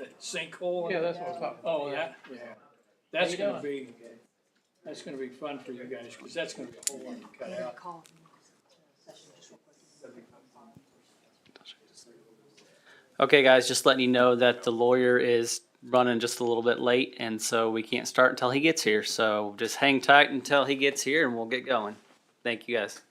the sinkhole. Yeah, that's what I was talking about. Oh, that, yeah. That's How you gonna be, that's gonna be fun for you guys, cause that's gonna be a whole lot to cut out. Okay, guys, just letting you know that the lawyer is running just a little bit late, and so we can't start until he gets here. So just hang tight until he gets here, and we'll get going. Thank you, guys.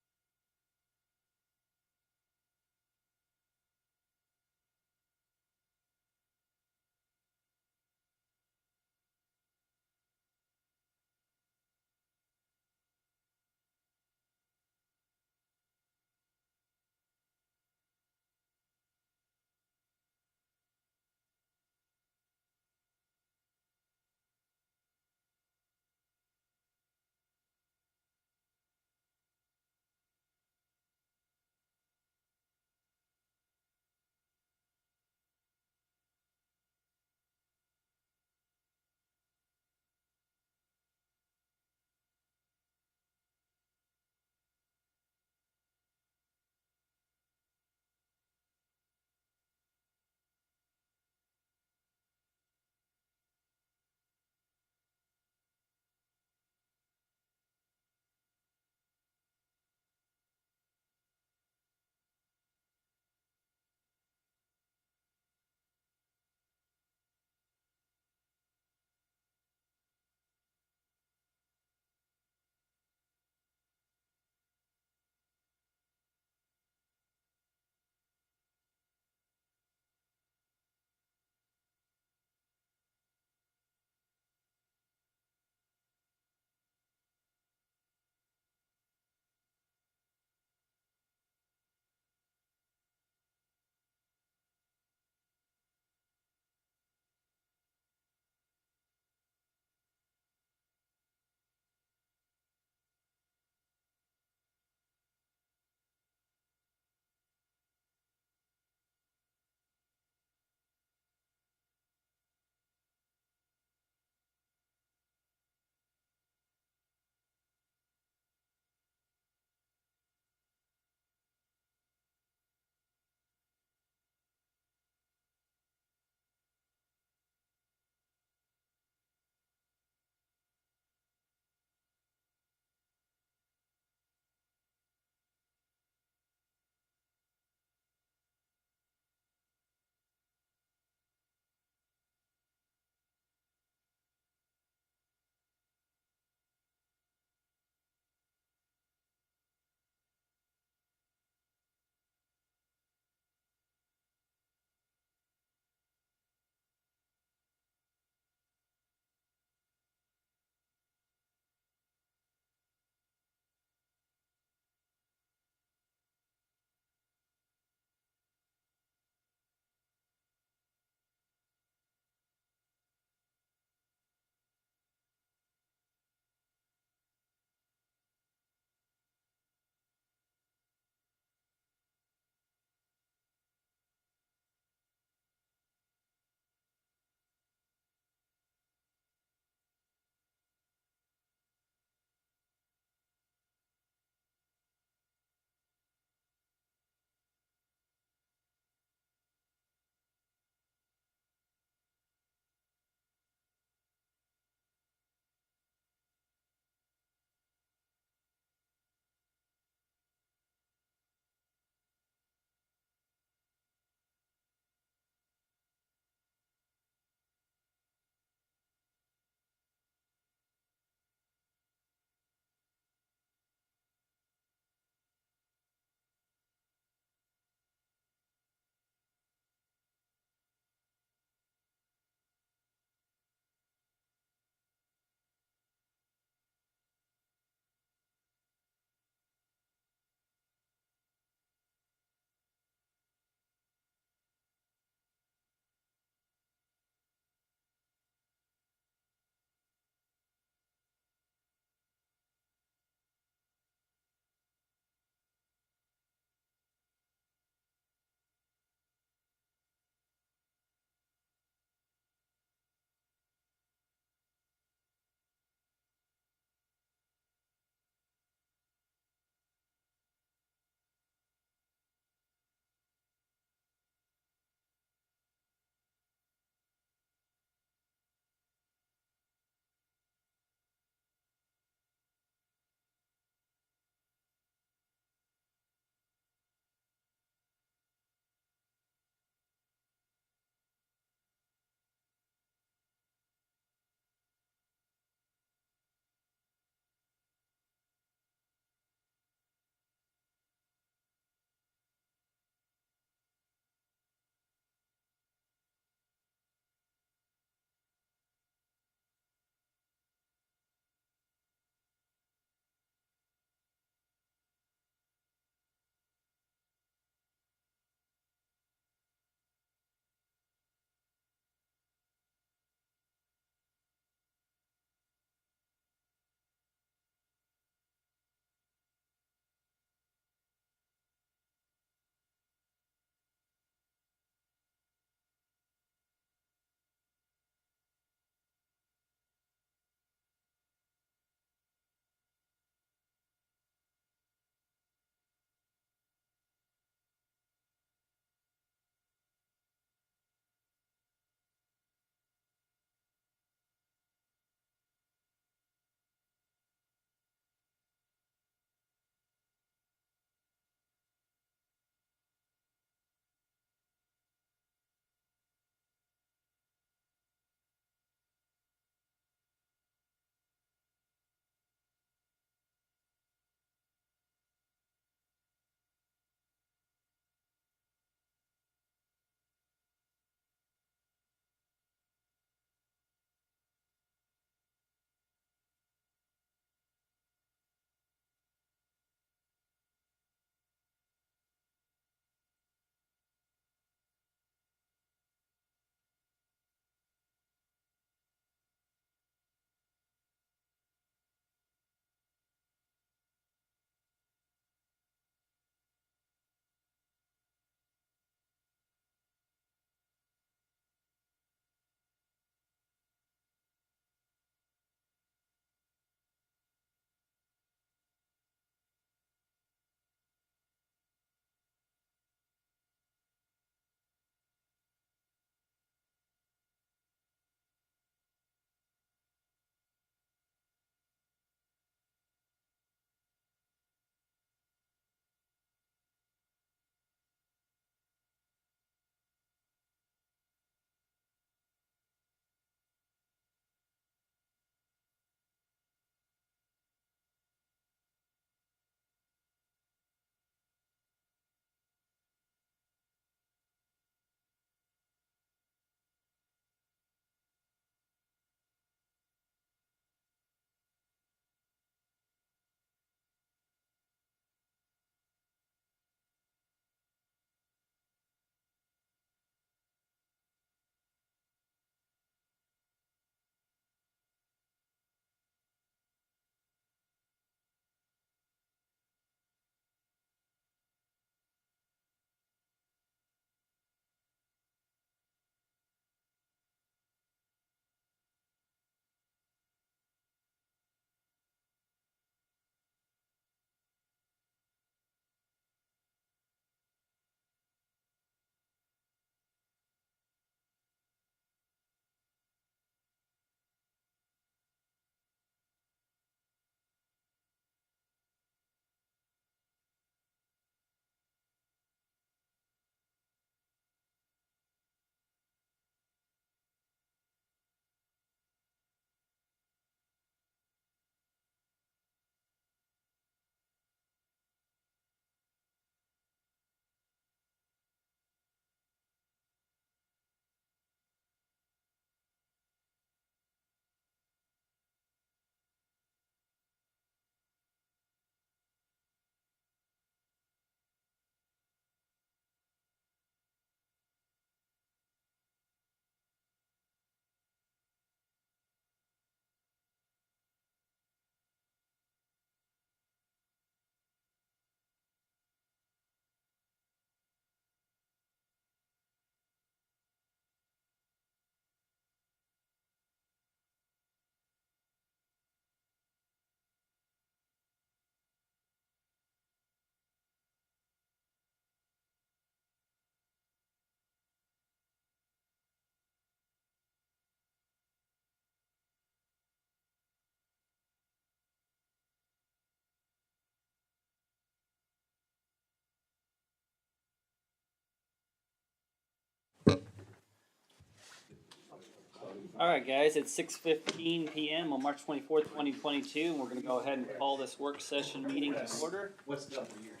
All right, guys, it's 6:15 p.m. on March 24th, 2022, and we're going to go ahead and call this work session meeting to order. What's up for years?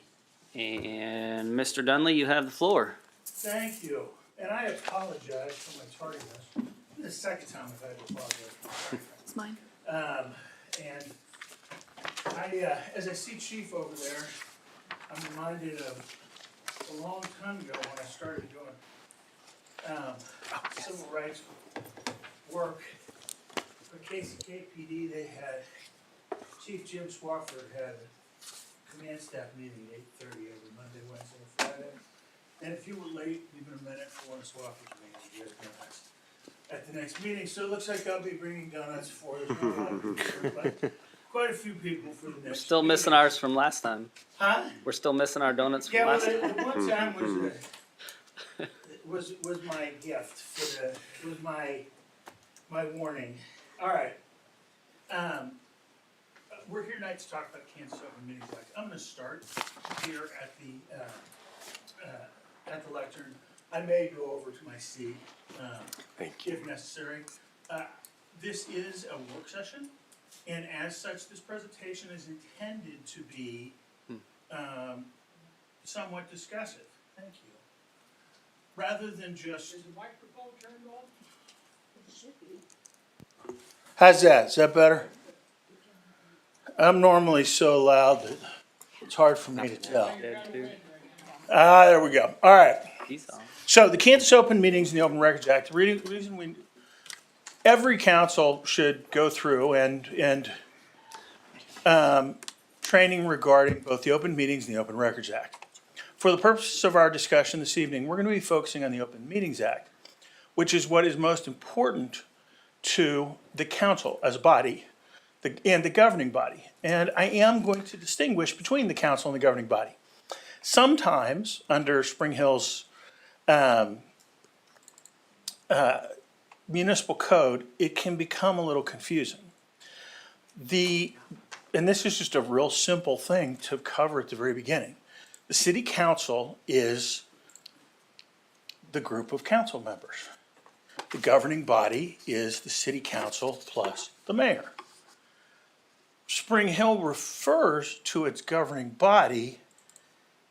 And Mr. Dunley, you have the floor. Thank you, and I apologize for my tardiness. This is the second time I've had to apologize. It's mine. And I, as I see Chief over there, I'm reminded of a long time ago when I started doing civil rights work for KCKPD. They had, Chief Jim Swafford had a command staff meeting at 8:30 every Monday, Wednesday, and Friday. And if you were late, even a minute for one of Swafford's meetings, you had donuts at the next meeting. So it looks like I'll be bringing donuts for there's not a lot of people, but quite a few people for the next. Still missing meeting. ours from last time. Huh? We're still missing our donuts from Yeah, well, last time. the one time was my gift for was my warning. All right. We're here tonight to talk about Kansas Open Meetings Act. I'm gonna start here at the lectern. I may go over to my seat, if necessary. This is a work session, and as such, this presentation is intended to be somewhat discussive. Thank you. Rather than just. Is the microphone turned on? How's that? Is that better? I'm normally so loud that it's hard for me to tell. Dead too. There we go. All right. He's on. So the Kansas Open Meetings and the Open Records Act, the reason every council should go through and training regarding both the Open Meetings and the Open Records Act. For the purposes of our discussion this evening, we're going to be focusing on the Open Meetings Act, which is what is most important to the council as a body and the governing body. And I am going to distinguish between the council and the governing body. Sometimes under Spring Hill's municipal code, it can become a little confusing. And this is just a real simple thing to cover at the very beginning. The city council is the group of council members. The governing body is the city council plus the mayor. Spring Hill refers to its governing body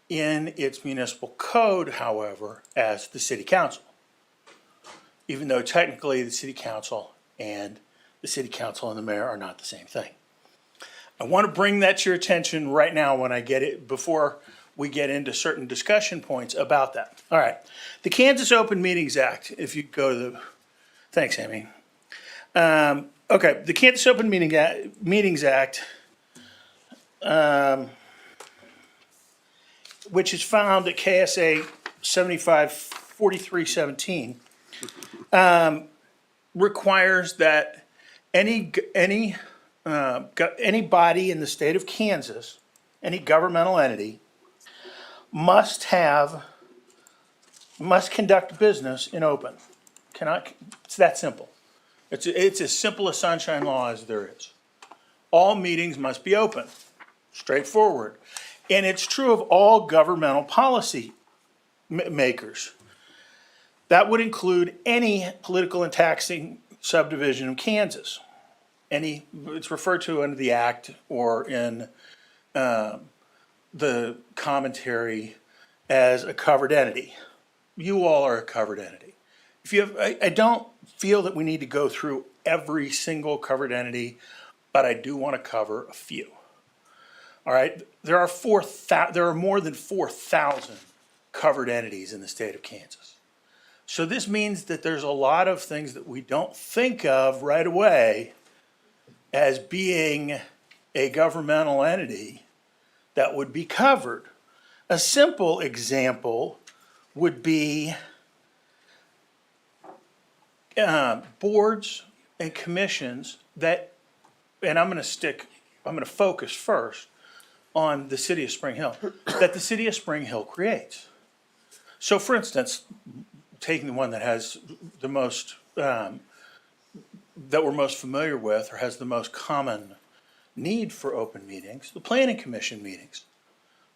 in its municipal code, however, as the city council. Even though technically the city council and the mayor are not the same thing. I want to bring that to your attention right now when I get it, before we get into certain discussion points about that. All right, the Kansas Open Meetings Act, if you go to the, thanks Amy. Okay, the Kansas Open Meetings Act, which is found at KSA 754317, requires that any body in the state of Kansas, any governmental entity, must conduct business in open. It's that simple. It's as simple a sunshine law as there is. All meetings must be open, straightforward. And it's true of all governmental policy makers. That would include any political and taxing subdivision of Kansas. It's referred to under the act or in the commentary as a covered entity. You all are a covered entity. I don't feel that we need to go through every single covered entity, but I do want to cover a few. All right, there are more than 4,000 covered entities in the state of Kansas. So this means that there's a lot of things that we don't think of right away as being a governmental entity that would be covered. A simple example would be boards and commissions that, and I'm going to focus first on the city of Spring Hill, that the city of Spring Hill creates. So for instance, taking the one that has the most, that we're most familiar with or has the most common need for open meetings, the planning commission meetings.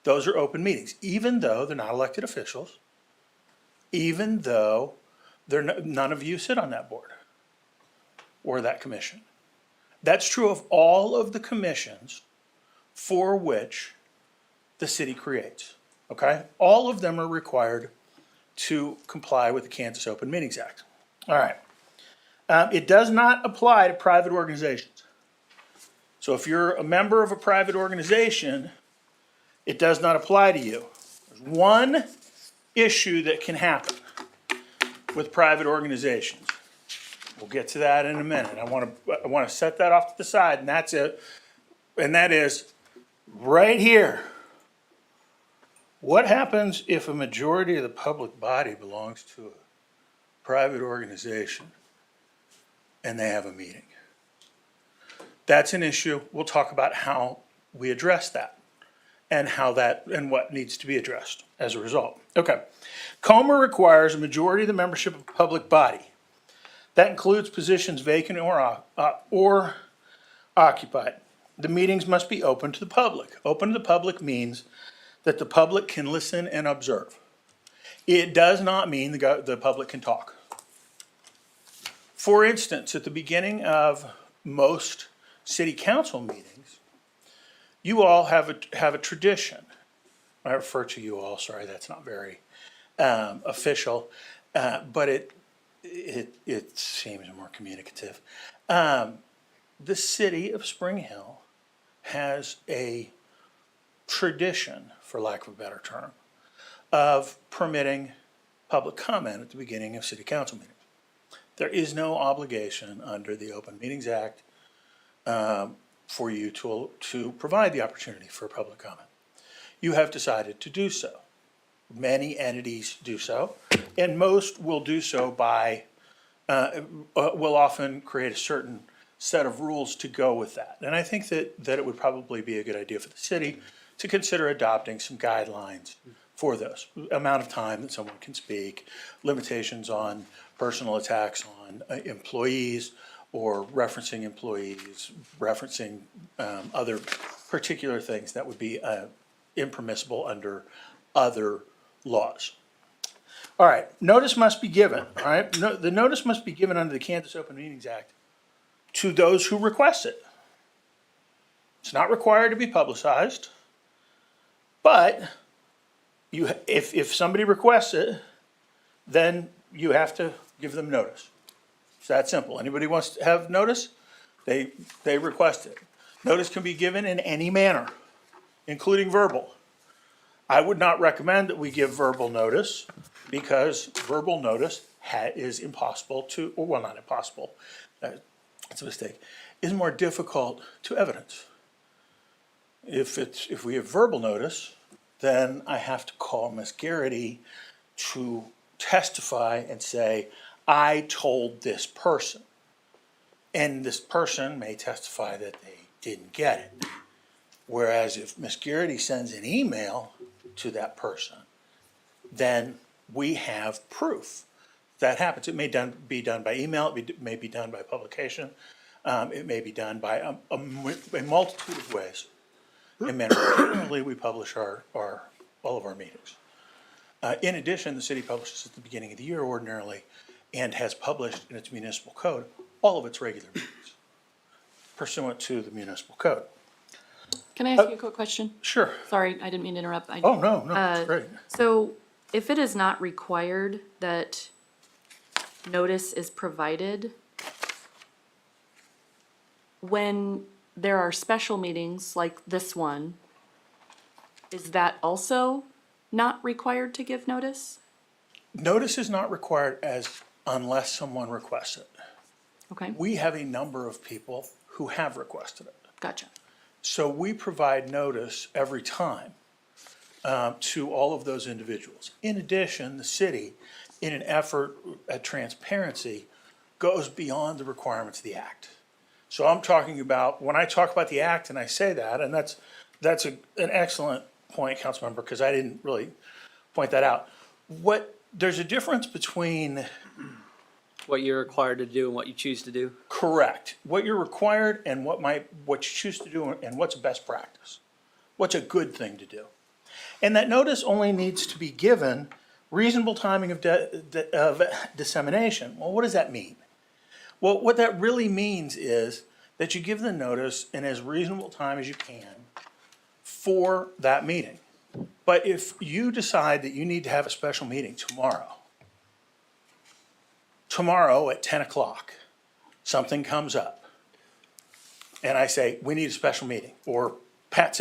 Those are open meetings, even though they're not elected officials, even though none of you sit on that board. or that commission. That's true of all of the commissions for which the city creates, okay? All of them are required to comply with the Kansas Open Meetings Act. All right. It does not apply to private organizations. So if you're a member of a private organization, it does not apply to you. There's one issue that can happen with private organizations. We'll get to that in a minute. I want to set that off to the side, and that's it. And that is right here. What happens if a majority of the public body belongs to a private organization and they have a meeting? That's an issue. We'll talk about how we address that and what needs to be addressed as a result. Okay. COMA requires a majority of the membership of a public body. That includes positions vacant or occupied. The meetings must be open to the public. Open to the public means that the public can listen and observe. It does not mean the public can talk. For instance, at the beginning of most city council meetings, you all have a tradition. I refer to you all, sorry, that's not very official, but it seems more communicative. The city of Spring Hill has a tradition, for lack of a better term, of permitting public comment at the beginning of city council meetings. There is no obligation under the Open Meetings Act for you to provide the opportunity for public comment. You have decided to do so. Many entities do so, and most will do so by, will often create a certain set of rules to go with that. And I think that it would probably be a good idea for the city to consider adopting some guidelines for those. Amount of time that someone can speak, limitations on personal attacks on employees, or referencing employees, referencing other particular things that would be impermissible under other laws. All right, notice must be given, all right? The notice must be given under the Kansas Open Meetings Act to those who request it. It's not required to be publicized, but if somebody requests it, then you have to give them notice. It's that simple. Anybody wants to have notice, they request it. Notice can be given in any manner, including verbal. I would not recommend that we give verbal notice because verbal notice is impossible to, or well, not impossible, that's a mistake, is more difficult to evidence. If we have verbal notice, then I have to call Ms. Garrity to testify and say, I told this person. And this person may testify that they didn't get it. Whereas if Ms. Garrity sends an email to that person, then we have proof that happens. It may be done by email, it may be done by publication, it may be done by a multitude of ways. And generally, we publish all of our meetings. In addition, the city publishes at the beginning of the year ordinarily and has published in its municipal code all of its regular meetings pursuant to the municipal code. Can I ask you a quick question? Sure. Sorry, I didn't mean to interrupt. Oh, no, that's great. So if it is not required that notice is provided, when there are special meetings like this one, is that also not required to give notice? Notice is not required unless someone requests it. Okay, We have a number of people who have requested it. gotcha. So we provide notice every time to all of those individuals. In addition, the city, in an effort at transparency, goes beyond the requirements of the act. So I'm talking about, when I talk about the act and I say that, and that's an excellent point, Councilmember, because I didn't really point that out. There's a difference between What you're required to do and what you choose to do. correct, what you're required and what you choose to do and what's best practice. What's a good thing to do. And that notice only needs to be given reasonable timing of dissemination. Well, what does that mean? Well, what that really means is that you give the notice in as reasonable time as you can for that meeting. But if you decide that you need to have a special meeting tomorrow at 10 o'clock, something comes up, and I say, we need a special meeting, or Pat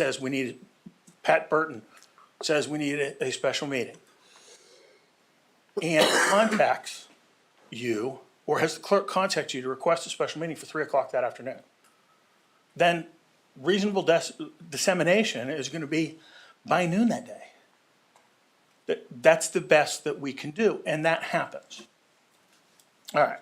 Burton says we need a special meeting, and contacts you, or has the clerk contact you to request a special meeting for 3 o'clock that afternoon, then reasonable dissemination is going to be by noon that day. That's the best that we can do, and that happens. All right.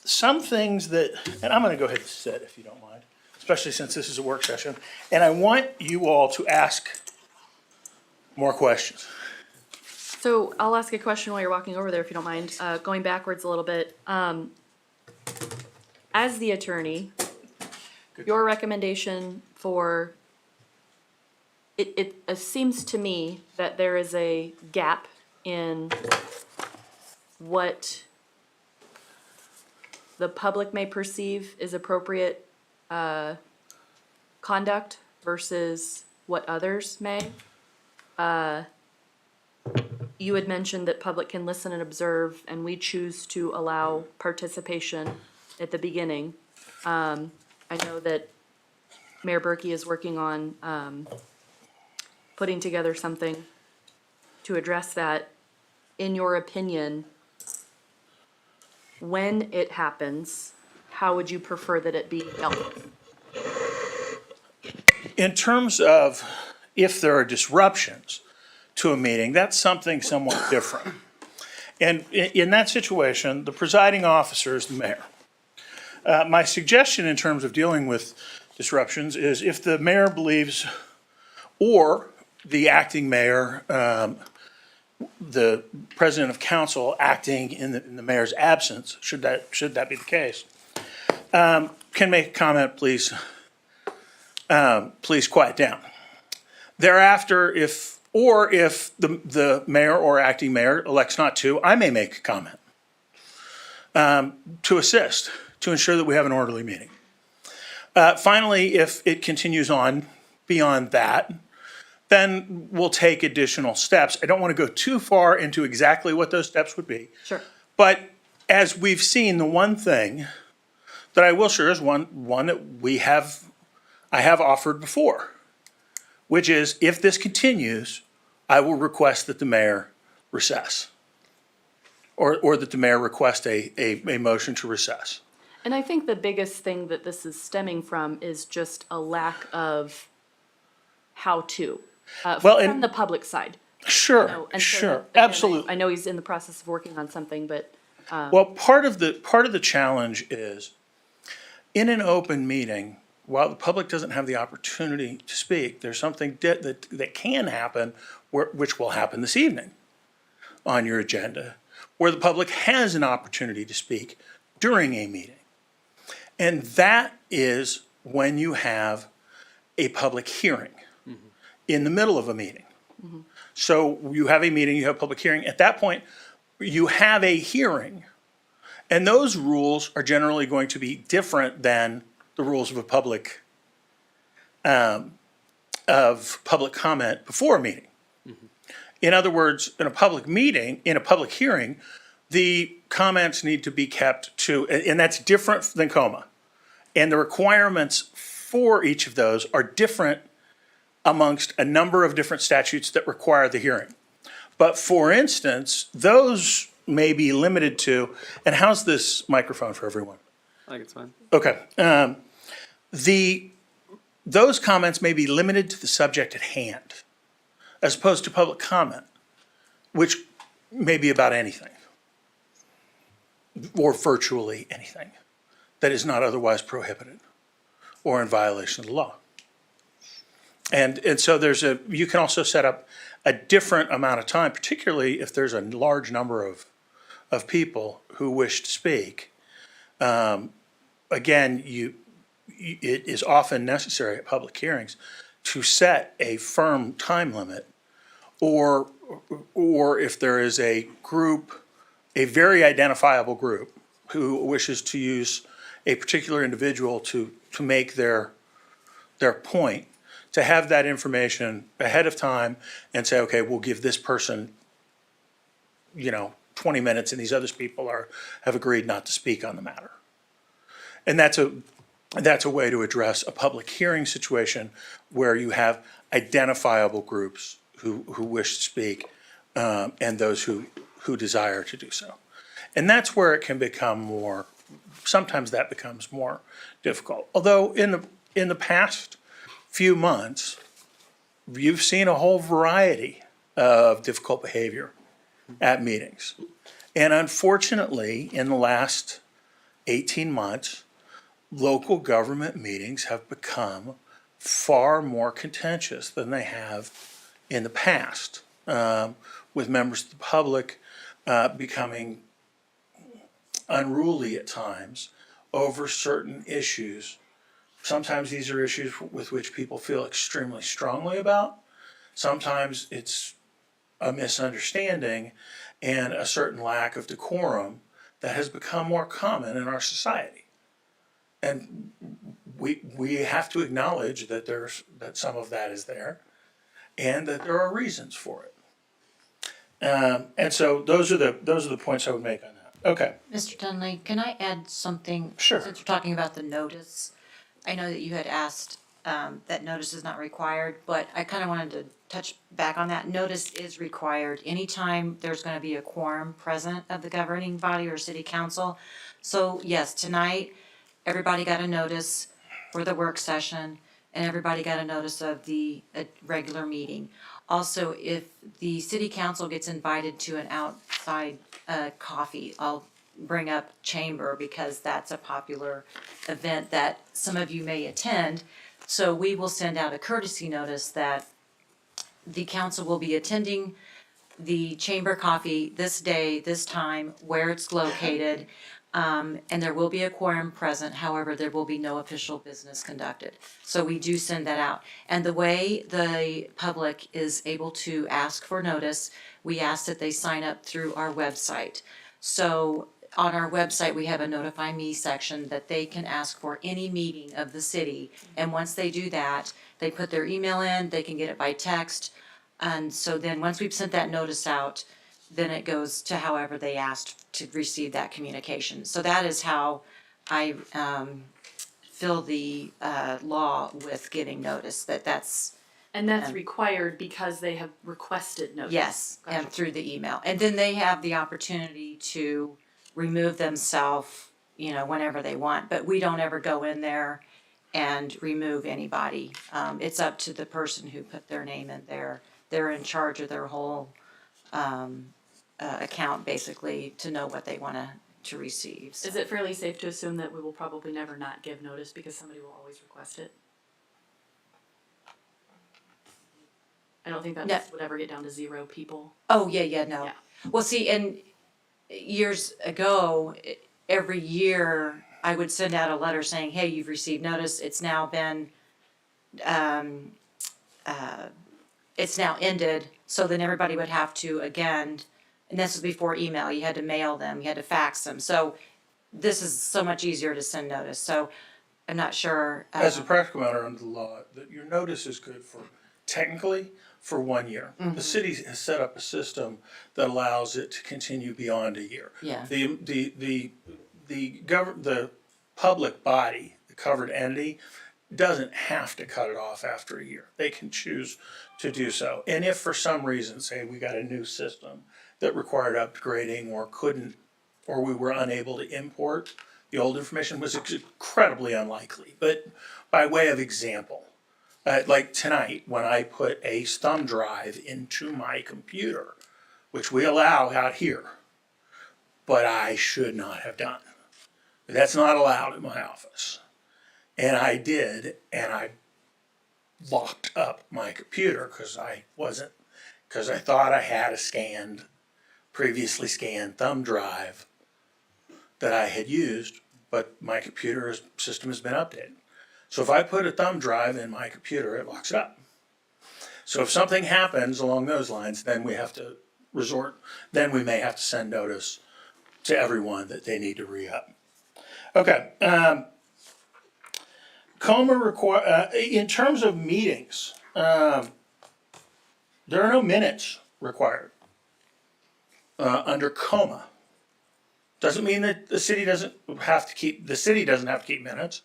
Some things that, and I'm going to go ahead and sit if you don't mind, especially since this is a work session, and I want you all to ask more questions. So I'll ask a question while you're walking over there, if you don't mind, going backwards a little bit. As the attorney, your recommendation for, it seems to me that there is a gap in what the public may perceive is appropriate conduct versus what others may. You had mentioned that public can listen and observe, and we choose to allow participation at the beginning. I know that Mayor Berkey is working on putting together something to address that. In your opinion, when it happens, how would you prefer that it be dealt with? In terms of if there are disruptions to a meeting, that's something somewhat different. And in that situation, the presiding officer is the mayor. My suggestion in terms of dealing with disruptions is if the mayor believes, or the acting mayor, the president of council acting in the mayor's absence, should that be the case, can make a comment, please. Please quiet down. Thereafter, if the mayor or acting mayor elects not to, I may make a comment to assist, to ensure that we have an orderly meeting. Finally, if it continues on beyond that, then we'll take additional steps. I don't want to go too far into exactly what those steps would be. Sure. But as we've seen, the one thing that I will share is one that I have offered before, which is if this continues, I will request that the mayor recess, or that the mayor request a motion to recess. And I think the biggest thing that this is stemming from is just a lack of how-to from the public side. Sure, And so sure, again, absolutely. I know he's in the process of working on something, but Well, part of the challenge is, in an open meeting, while the public doesn't have the opportunity to speak, there's something that can happen, which will happen this evening on your agenda, where the public has an opportunity to speak during a meeting. And that is when you have a public hearing in the middle of a meeting. So you have a meeting, you have a public hearing. At that point, you have a hearing, and those rules are generally going to be different than the rules of a public comment before a meeting. In other words, in a public meeting, in a public hearing, the comments need to be kept to, and that's different than coma. And the requirements for each of those are different amongst a number of different statutes that require the hearing. But for instance, those may be limited to, and how's this microphone for everyone? I think it's fine. Okay. Those comments may be limited to the subject at hand, as opposed to public comment, which may be about anything, or virtually anything that is not otherwise prohibited or in violation of the law. And so you can also set up a different amount of time, particularly if there's a large number of people who wish to speak. Again, it is often necessary at public hearings to set a firm time limit, or if there is a group, a very identifiable group who wishes to use a particular individual to make their point, to have that information ahead of time and say, okay, we'll give this person, 20 minutes and these other people have agreed not to speak on the matter. And that's a way to address a public hearing situation where you have identifiable groups who wish to speak, and those who desire to do so. And that's where it can become more, sometimes that becomes more difficult. Although in the past few months, you've seen a whole variety of difficult behavior at meetings. And unfortunately, in the last 18 months, local government meetings have become far more contentious than they have in the past, with members of the public becoming unruly at times over certain issues. Sometimes these are issues with which people feel extremely strongly about. Sometimes it's a misunderstanding and a certain lack of decorum that has become more common in our society. And we have to acknowledge that that some of that is there, and that there are reasons for it. And so those are the points I would make on that. Okay. Mr. Dunley, can I add something? Sure. Since we're talking about the notice, I know that you had asked that notice is not required, but I kind of wanted to touch back on that. Notice is required anytime there's going to be a quorum present of the governing body or city council. So yes, tonight, everybody got a notice for the work session, and everybody got a notice of the regular meeting. Also, if the city council gets invited to an outside coffee, I'll bring up chamber because that's a popular event that some of you may attend. So we will send out a courtesy notice that the council will be attending the chamber coffee this day, this time, where it's located. And there will be a quorum present, however, there will be no official business conducted. So we do send that out. And the way the public is able to ask for notice, we ask that they sign up through our website. So on our website, we have a notify me section that they can ask for any meeting of the city. And once they do that, they put their email in, they can get it by text. And so then once we've sent that notice out, then it goes to however they asked to receive that communication. So that is how I fill the law with giving notice, that's, And that's required because they have requested notice. yes, and through the email. And then they have the opportunity to remove themselves, whenever they want. But we don't ever go in there and remove anybody. It's up to the person who put their name in there. They're in charge of their whole account, basically, to know what they want to receive. So. Is it fairly safe to assume that we will probably never not give notice because somebody will always request it? I don't think that No. list would ever get down to 0 people. Oh, yeah, no. Yeah. Well, see, and years ago, every year, I would send out a letter saying, hey, you've received notice, it's now been, it's now ended, so then everybody would have to, again, and this was before email, you had to mail them, you had to fax them, so this is so much easier to send notice, so I'm not sure. As a practical matter under the law, that your notice is good technically for 1 year. The city has set up a system that allows it to continue beyond a year. Yeah. The public body, the covered entity, doesn't have to cut it off after a year. They can choose to do so. And if for some reason, say we got a new system that required upgrading or we were unable to import the old information, was incredibly unlikely. But by way of example, like tonight, when I put a thumb drive into my computer, which we allow out here, but I should not have done. That's not allowed in my office. And I did, and I locked up my computer because I thought I had a previously scanned thumb drive that I had used, but my computer system has been updated. So if I put a thumb drive in my computer, it locks it up. So if something happens along those lines, then we may have to send notice to everyone that they need to re-up. Okay, in terms of meetings, there are no minutes required under COMA. Doesn't mean that the city doesn't have to keep minutes.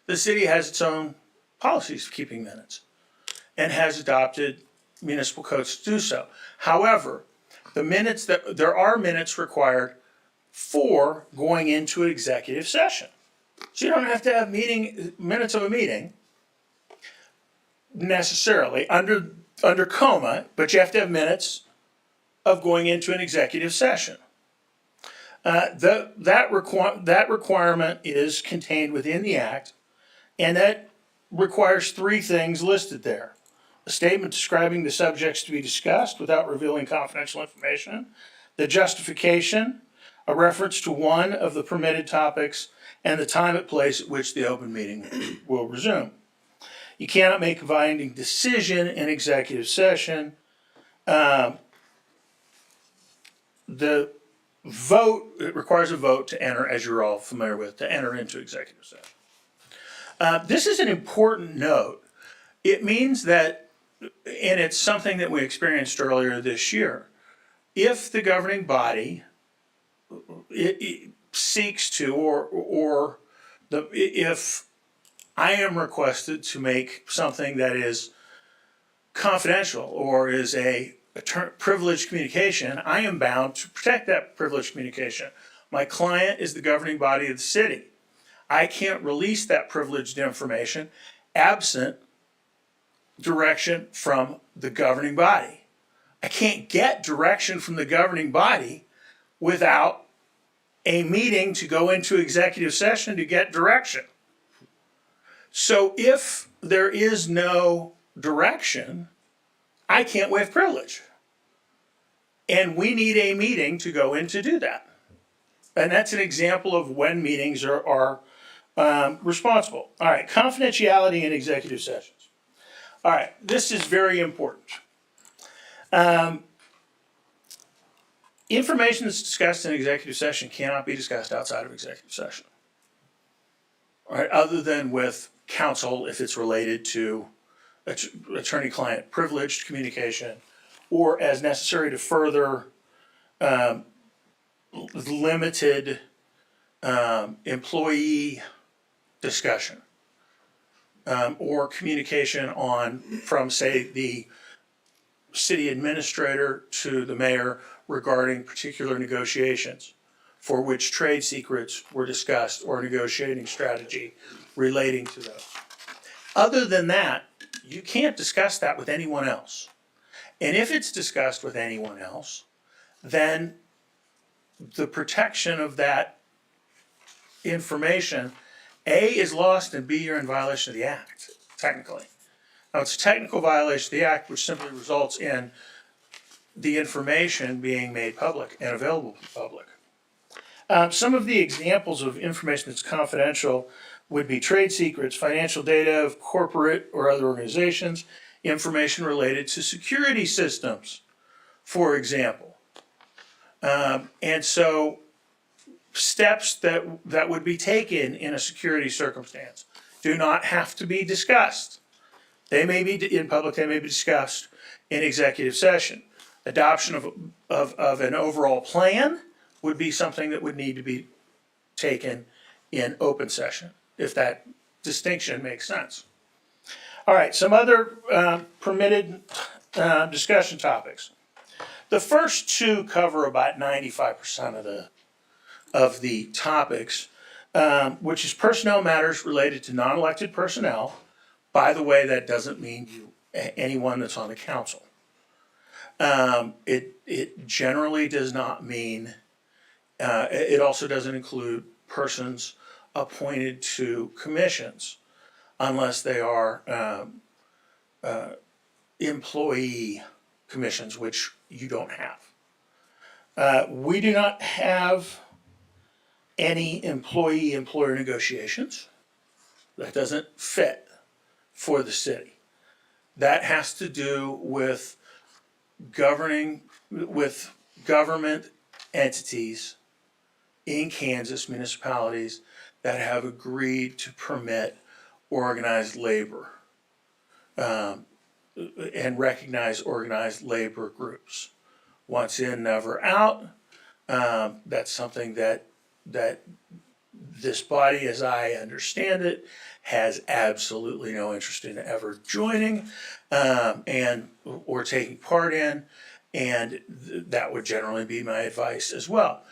The city has its own policies for keeping minutes and has adopted municipal codes to do so. However, there are minutes required for going into an executive session. So you don't have to have minutes of a meeting necessarily under COMA, but you have to have minutes of going into an executive session. That requirement is contained within the act, and that requires three things listed there. A statement describing the subjects to be discussed without revealing confidential information, the justification, a reference to one of the permitted topics, and the time and place at which the open meeting will resume. You cannot make a binding decision in executive session. It requires a vote to enter, as you're all familiar with, to enter into executive session. This is an important note. It means that, and it's something that we experienced earlier this year, if the governing body it seeks to, if I am requested to make something that is confidential or is a privileged communication, I am bound to protect that privileged communication. My client is the governing body of the city. I can't release that privileged information absent direction from the governing body. I can't get direction from the governing body without a meeting to go into executive session to get direction. So if there is no direction, I can't waive privilege. And we need a meeting to go in to do that. And that's an example of when meetings are responsible. All right, confidentiality in executive sessions. All right, this is very important. Information that's discussed in executive session cannot be discussed outside of executive session. All right, other than with counsel if it's related to attorney-client privileged communication or as necessary to further limited employee discussion or communication from say the city administrator to the mayor regarding particular negotiations for which trade secrets were discussed or negotiating strategy relating to those. Other than that, you can't discuss that with anyone else. And if it's discussed with anyone else, then the protection of that information, A, is lost, and B, you're in violation of the act, technically. Now, it's a technical violation of the act, which simply results in the information being made public and available to the public. Some of the examples of information that's confidential would be trade secrets, financial data of corporate or other organizations, information related to security systems, for example. And so steps that would be taken in a security circumstance do not have to be discussed. They may be in public, they may be discussed in executive session. Adoption of an overall plan would be something that would need to be taken in open session, if that distinction makes sense. All right, some other permitted discussion topics. The first two cover about 95% of the topics, which is personnel matters related to non-elected personnel. By the way, that doesn't mean anyone that's on the council. It generally does not mean, it also doesn't include persons appointed to commissions unless they are employee commissions, which you don't have. We do not have any employee-employer negotiations. That doesn't fit for the city. That has to do with government entities in Kansas municipalities that have agreed to permit organized labor and recognize organized labor groups. Once in, never out. That's something that this body, as I understand it, has absolutely no interest in ever joining and or taking part in, and that would generally be my advice as well.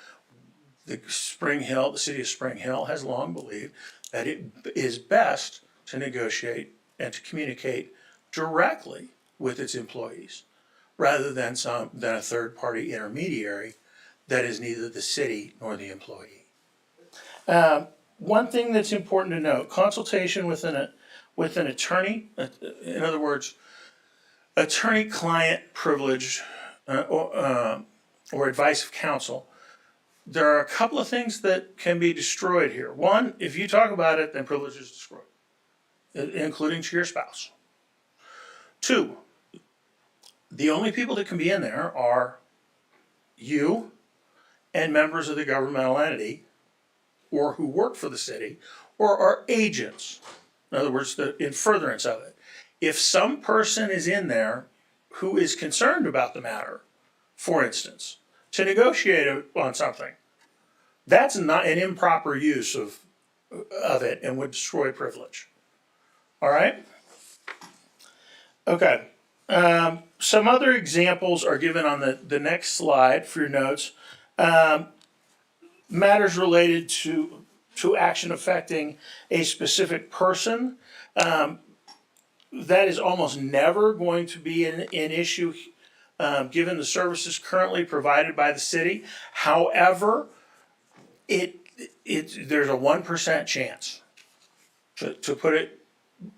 The city of Spring Hill has long believed that it is best to negotiate and to communicate directly with its employees rather than a third-party intermediary that is neither the city nor the employee. One thing that's important to note, consultation with an attorney, in other words, attorney-client privilege or advice of counsel. There are a couple of things that can be destroyed here. One, if you talk about it, then privilege is destroyed, including to your spouse. Two, the only people that can be in there are you and members of the governmental entity or who work for the city or are agents. In other words, in furtherance of it. If some person is in there who is concerned about the matter, for instance, to negotiate on something, that's not an improper use of it and would destroy privilege. All right? Okay. Some other examples are given on the next slide for your notes. Matters related to action affecting a specific person. That is almost never going to be an issue given the services currently provided by the city. However, there's a 1% chance. To put it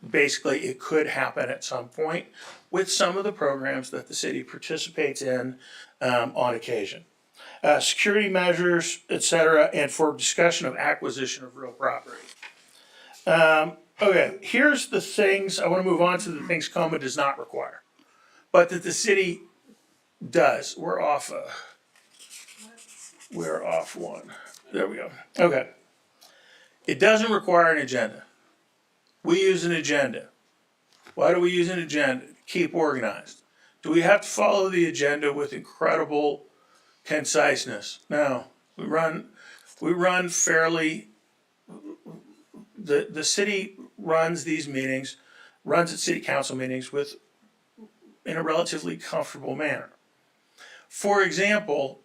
basically, it could happen at some point with some of the programs that the city participates in on occasion. Security measures, etc., and for discussion of acquisition of real property. Okay, here's the things, I want to move on to the things COMA does not require, but that the city does. We're off one. There we go. Okay. It doesn't require an agenda. We use an agenda. Why do we use an agenda? Keep organized. Do we have to follow the agenda with incredible conciseness? No. We run fairly. The city runs these meetings, runs its city council meetings in a relatively comfortable manner. For example,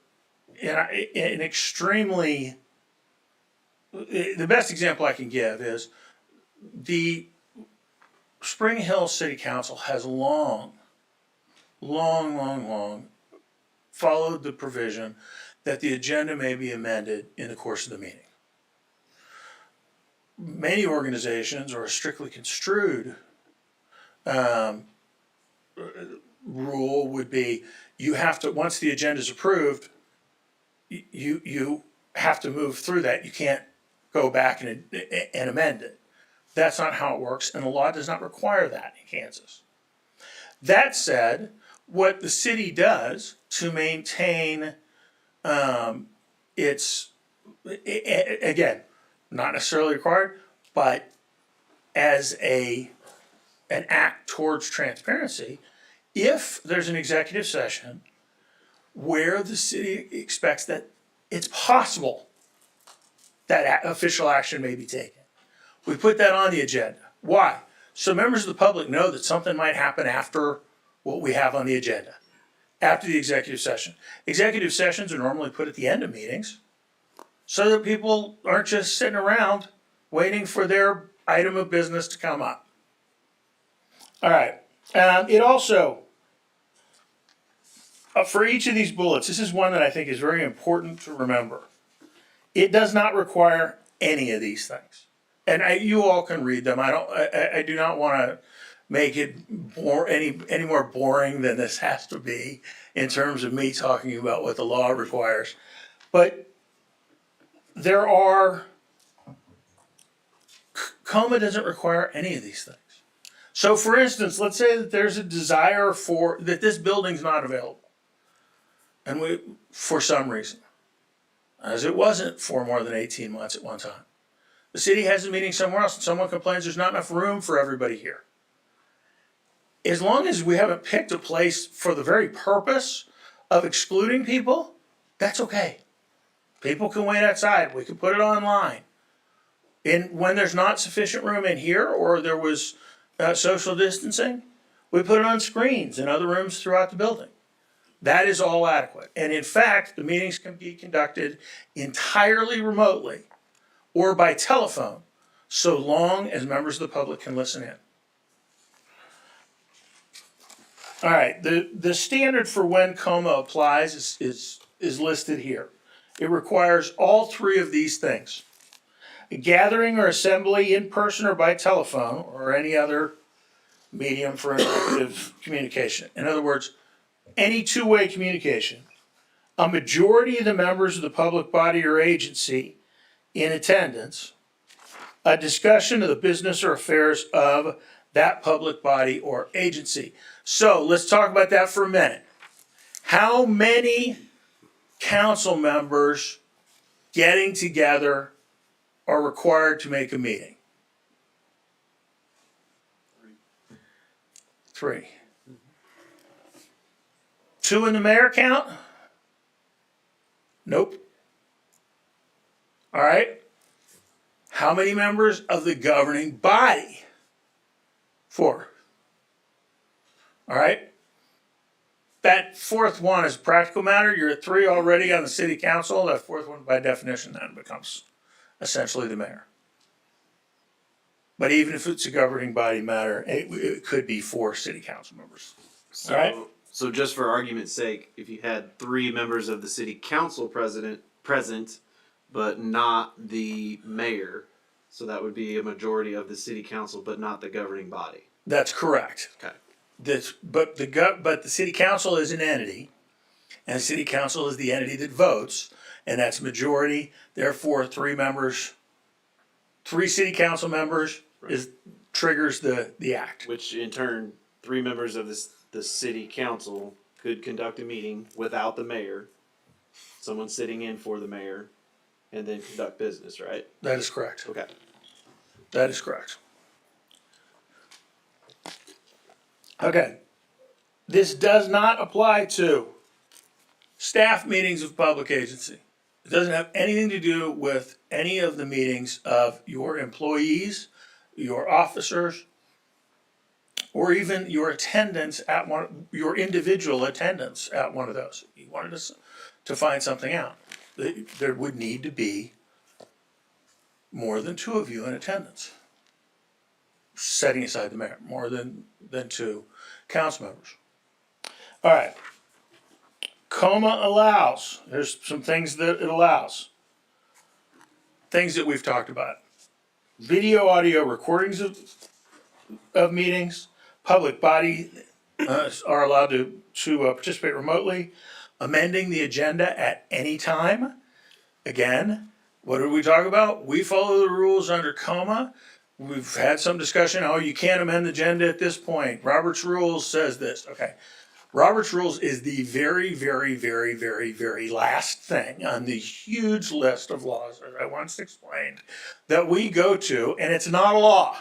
the best example I can give is the Spring Hill City Council has long followed the provision that the agenda may be amended in the course of the meeting. Many organizations, or a strictly construed rule would be, you have to, once the agenda is approved, you have to move through that. You can't go back and amend it. That's not how it works, and the law does not require that in Kansas. That said, what the city does to maintain its, again, not necessarily required, but as an act towards transparency, if there's an executive session where the city expects that it's possible that official action may be taken, we put that on the agenda. Why? So members of the public know that something might happen after what we have on the agenda, after the executive session. Executive sessions are normally put at the end of meetings so that people aren't just sitting around waiting for their item of business to come up. All right. It also, for each of these bullets, this is one that I think is very important to remember. It does not require any of these things. And you all can read them. I do not want to make it any more boring than this has to be in terms of me talking about what the law requires. But there are, COMA doesn't require any of these things. So for instance, let's say that there's a desire that this building's not available. And for some reason. as it wasn't for more than 18 months at one time. The city has a meeting somewhere else and someone complains there's not enough room for everybody here. As long as we haven't picked a place for the very purpose of excluding people, that's okay. People can wait outside. We can put it online. And when there's not sufficient room in here or there was social distancing, we put it on screens in other rooms throughout the building. That is all adequate. And in fact, the meetings can be conducted entirely remotely or by telephone, so long as members of the public can listen in. All right, the standard for when COMA applies is listed here. It requires all three of these things. A gathering or assembly in person or by telephone or any other medium for interactive communication. In other words, any two-way communication. A majority of the members of the public body or agency in attendance. A discussion of the business or affairs of that public body or agency. So let's talk about that for a minute. How many council members getting together are required to make a meeting? 3. 2 in the mayor count? Nope. All right. How many members of the governing body? 4. All right. That fourth one is a practical matter. You're at 3 already on the city council. That fourth one, by definition, then becomes essentially the mayor. But even if it's a governing body matter, it could be 4 city council members. So, All right. so just for argument's sake, if you had 3 members of the city council present, but not the mayor, so that would be a majority of the city council, but not the governing body. That's correct. Okay. But the city council is an entity, and the city council is the entity that votes, and that's majority. Therefore, 3 members, 3 city council members triggers the act. Which in turn, 3 members of the city council could conduct a meeting without the mayor, someone sitting in for the mayor, and then conduct business, right? That is correct. Okay. That is correct. Okay. This does not apply to staff meetings of public agency. It doesn't have anything to do with any of the meetings of your employees, your officers, or even your attendance at your individual attendance at one of those. You wanted us to find something out. There would need to be more than 2 of you in attendance. Setting aside the mayor, more than 2 council members. All right. COMA allows, there's some things that it allows. Things that we've talked about. Video, audio recordings of meetings. Public body are allowed to participate remotely. Amending the agenda at any time. Again, what did we talk about? We follow the rules under COMA. We've had some discussion, oh, you can't amend the agenda at this point. Robert's Rules says this. Okay. Robert's Rules is the very, very, very, very, very last thing on the huge list of laws, as I once explained, that we go to, and it's not a law.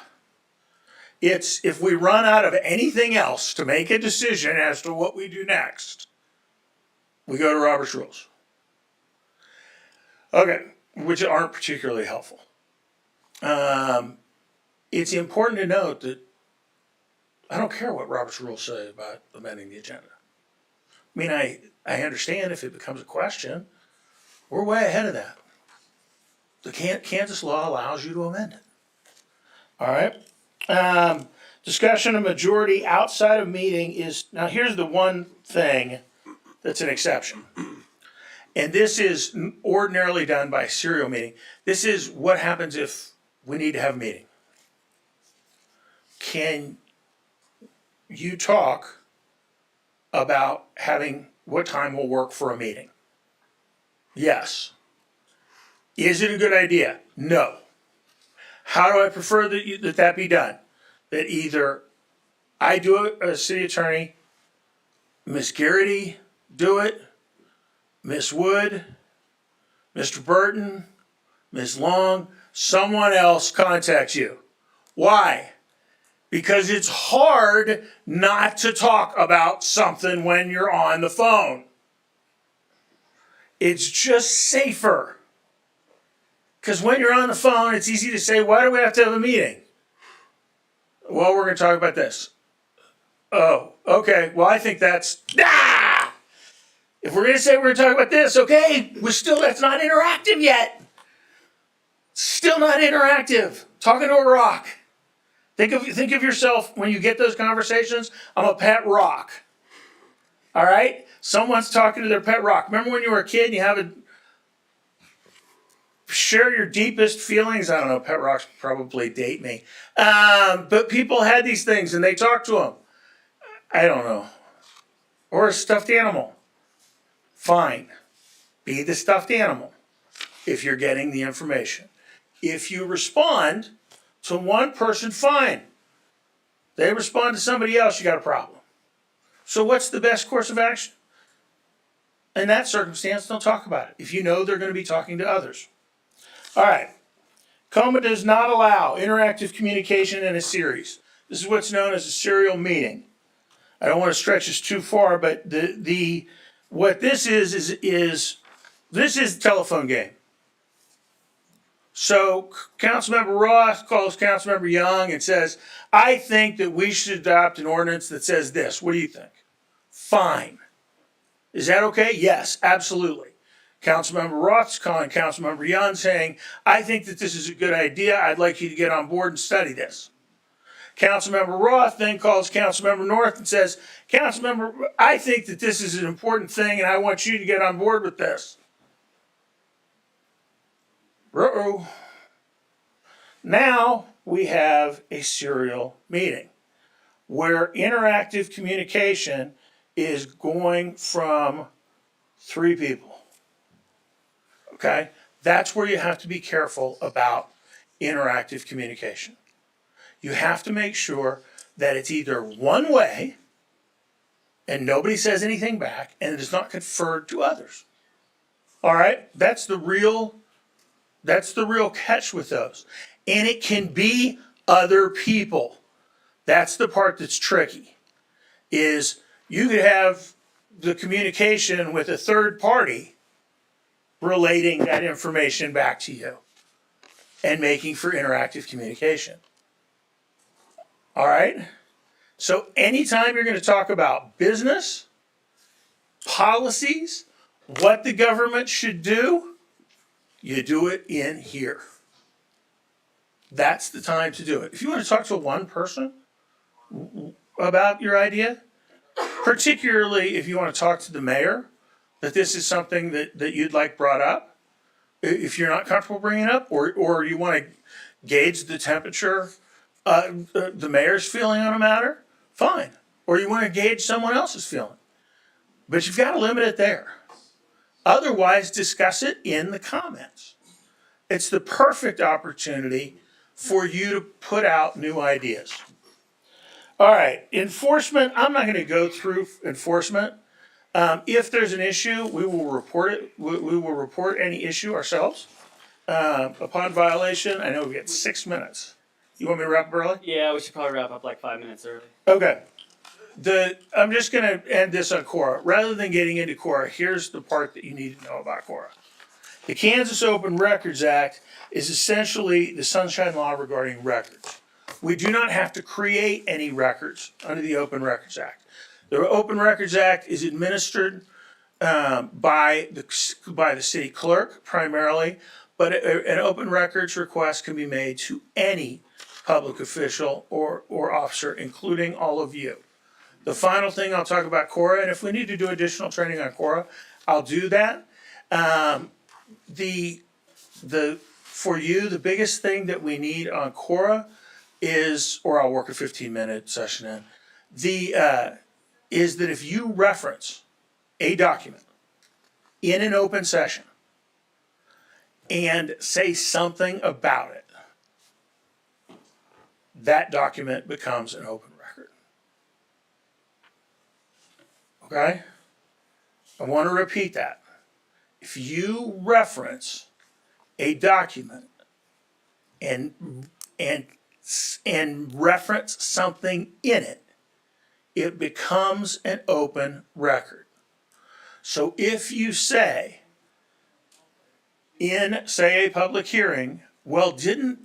It's if we run out of anything else to make a decision as to what we do next, we go to Robert's Rules. Okay, which aren't particularly helpful. It's important to note that I don't care what Robert's Rules say about amending the agenda. I mean, I understand if it becomes a question, we're way ahead of that. The Kansas law allows you to amend it. All right. Discussion of majority outside of meeting is, now here's the one thing that's an exception. And this is ordinarily done by serial meeting. This is what happens if we need to have a meeting. Can you talk about having what time will work for a meeting? Yes. Is it a good idea? No. How do I prefer that be done? That either I do it as city attorney, Miss Garrity do it, Miss Wood, Mr. Burton, Ms. Long, someone else contacts you. Why? Because it's hard not to talk about something when you're on the phone. It's just safer. Because when you're on the phone, it's easy to say, why do we have to have a meeting? Well, we're going to talk about this. Oh, okay. Well, I think that's... Ah! If we're going to say we're going to talk about this, okay, that's not interactive yet. Still not interactive. Talking to a rock. Think of yourself when you get those conversations. I'm a pet rock. All right? Someone's talking to their pet rock. Remember when you were a kid and you have a share your deepest feelings? I don't know, pet rocks probably date me. But people had these things and they talked to them. I don't know. Or a stuffed animal. Fine. Be the stuffed animal if you're getting the information. If you respond to one person, fine. They respond to somebody else, you got a problem. So what's the best course of action? In that circumstance, don't talk about it. If you know they're going to be talking to others. All right. COMA does not allow interactive communication in a series. This is what's known as a serial meeting. I don't want to stretch this too far, but what this is this is a telephone game. So Councilmember Roth calls Councilmember Young and says, I think that we should adopt an ordinance that says this. What do you think? Fine. Is that okay? Yes, absolutely. Councilmember Roth's calling Councilmember Young saying, I think that this is a good idea. I'd like you to get on board and study this. Councilmember Roth then calls Councilmember North and says, Councilmember, I think that this is an important thing and I want you to get on board with this. Uh-oh. Now we have a serial meeting where interactive communication is going from 3 people. Okay? That's where you have to be careful about interactive communication. You have to make sure that it's either one way and nobody says anything back and it is not conferred to others. All right? That's the real catch with those. And it can be other people. That's the part that's tricky. Is you could have the communication with a third party relating that information back to you and making for interactive communication. All right? So anytime you're going to talk about business, policies, what the government should do, you do it in here. That's the time to do it. If you want to talk to one person about your idea, particularly if you want to talk to the mayor, that this is something that you'd like brought up, if you're not comfortable bringing it up, or you want to gauge the temperature the mayor's feeling on a matter, fine. Or you want to gauge someone else's feeling. But you've got to limit it there. Otherwise, discuss it in the comments. It's the perfect opportunity for you to put out new ideas. All right, enforcement, I'm not going to go through enforcement. If there's an issue, we will report it. We will report any issue ourselves. Upon violation, I know we get 6 minutes. You want me to wrap up early? Yeah, we should probably wrap up like 5 minutes early. Okay. I'm just going to end this on Cora. Rather than getting into Cora, here's the part that you need to know about Cora. The Kansas Open Records Act is essentially the sunshine law regarding records. We do not have to create any records under the Open Records Act. The Open Records Act is administered by the city clerk primarily, but an open records request can be made to any public official or officer, including all of you. The final thing I'll talk about Cora, and if we need to do additional training on Cora, I'll do that. For you, the biggest thing that we need on Cora is, or I'll work a 15-minute session in, is that if you reference a document in an open session and say something about it, that document becomes an open record. Okay? I want to repeat that. if you reference a document and, and, and reference something in it, it becomes an open record. So if you say, in, say, a public hearing, well, didn't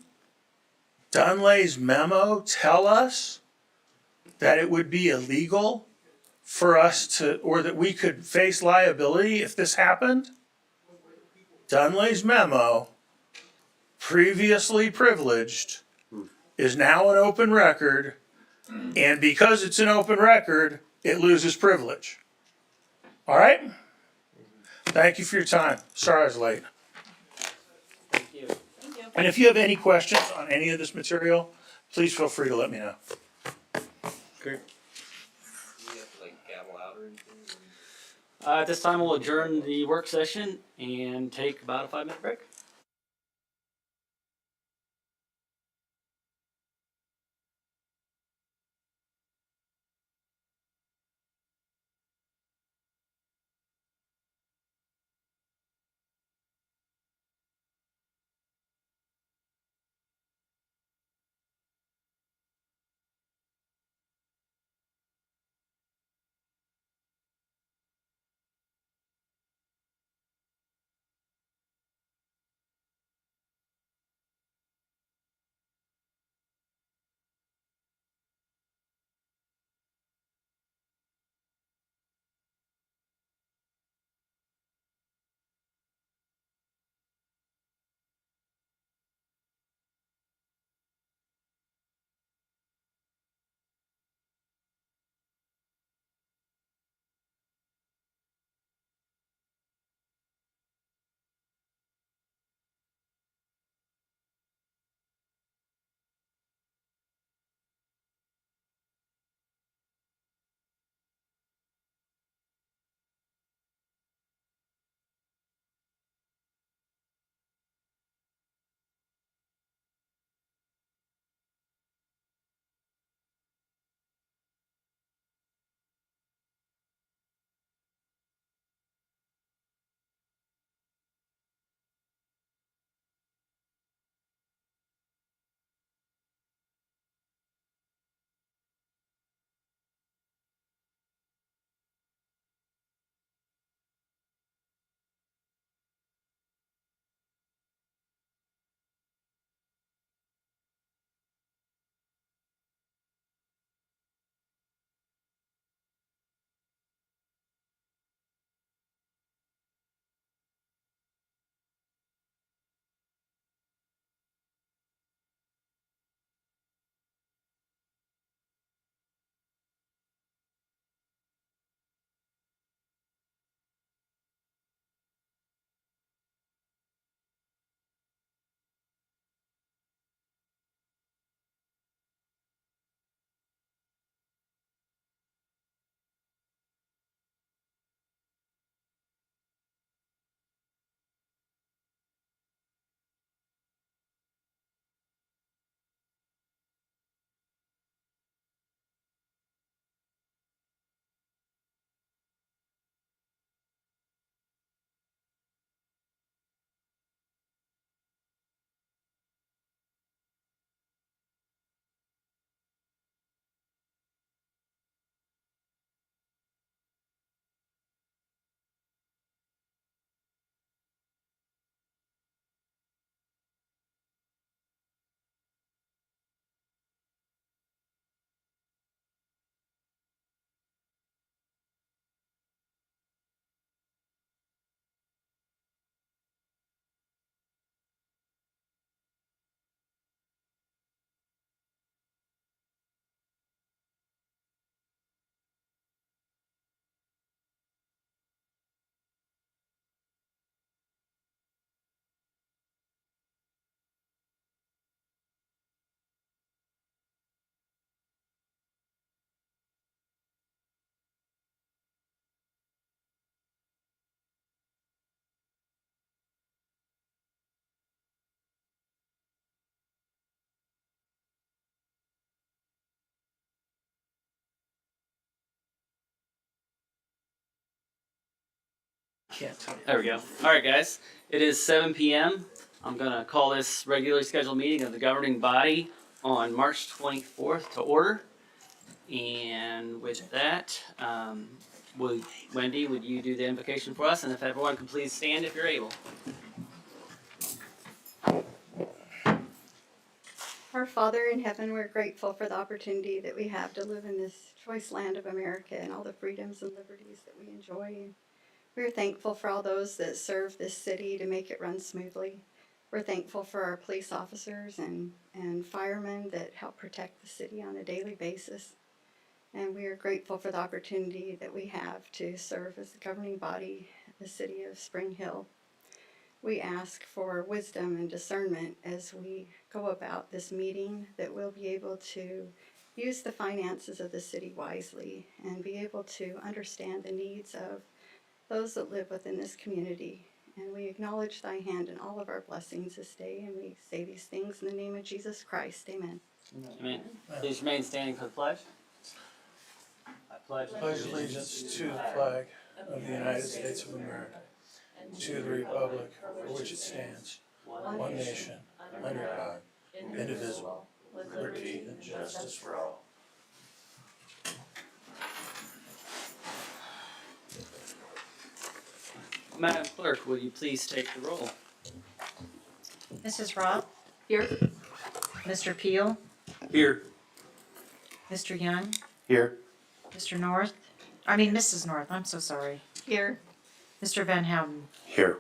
Dunlay's memo tell us that it would be illegal for us to, or that we could face liability if this happened? Dunlay's memo, previously privileged, is now an open record, and because it's an open record, it loses privilege. All right? Thank you for your time. Sorry I was late. Thank you. And if you have any questions on any of this material, please feel free to let me know. At this time, we'll adjourn the work session and take about a 5-minute break. Can't tell you. There we go. All right, guys. It is 7 p.m. I'm going to call this regularly scheduled meeting of the governing body on March 24th to order. And with that, Wendy, would you do the invocation for us? And if everyone can please stand if you're able. Our Father in heaven, we're grateful for the opportunity that we have to live in this choice land of America and all the freedoms and liberties that we enjoy. We're thankful for all those that serve this city to make it run smoothly. We're thankful for our police officers and firemen that help protect the city on a daily basis. And we are grateful for the opportunity that we have to serve as the governing body of the city of Spring Hill. We ask for wisdom and discernment as we go about this meeting, that we'll be able to use the finances of the city wisely and be able to understand the needs of those that live within this community. And we acknowledge thy hand in all of our blessings this day, and we say these things in the name of Jesus Christ. Amen. Amen. Please remain standing for the pledge. I pledge Pledge allegiance to the flag of the United States of America, to the republic for which it stands, one nation, under God, indivisible, with liberty and justice for all. Madam Clerk, will you please take the roll? Mrs. Roth, Here. Mr. Peel, Here. Mr. Young, Here. Mrs. North, I'm so sorry. Here. Mr. Van Houten. Here.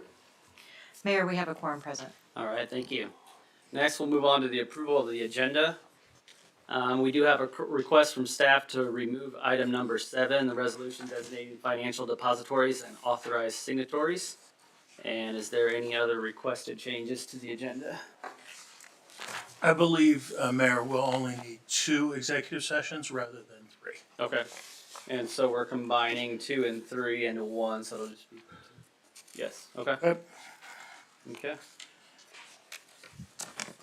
Mayor, we have a quorum present. All right, thank you. Next, we'll move on to the approval of the agenda. We do have a request from staff to remove item number 7, the resolution designating financial depositories and authorized signatories. And is there any other requested changes to the agenda? I believe, Mayor, we'll only need 2 executive sessions rather than 3. Okay. And so we're combining 2 and 3 into 1, so it'll just be, yes, okay. Yep. Okay.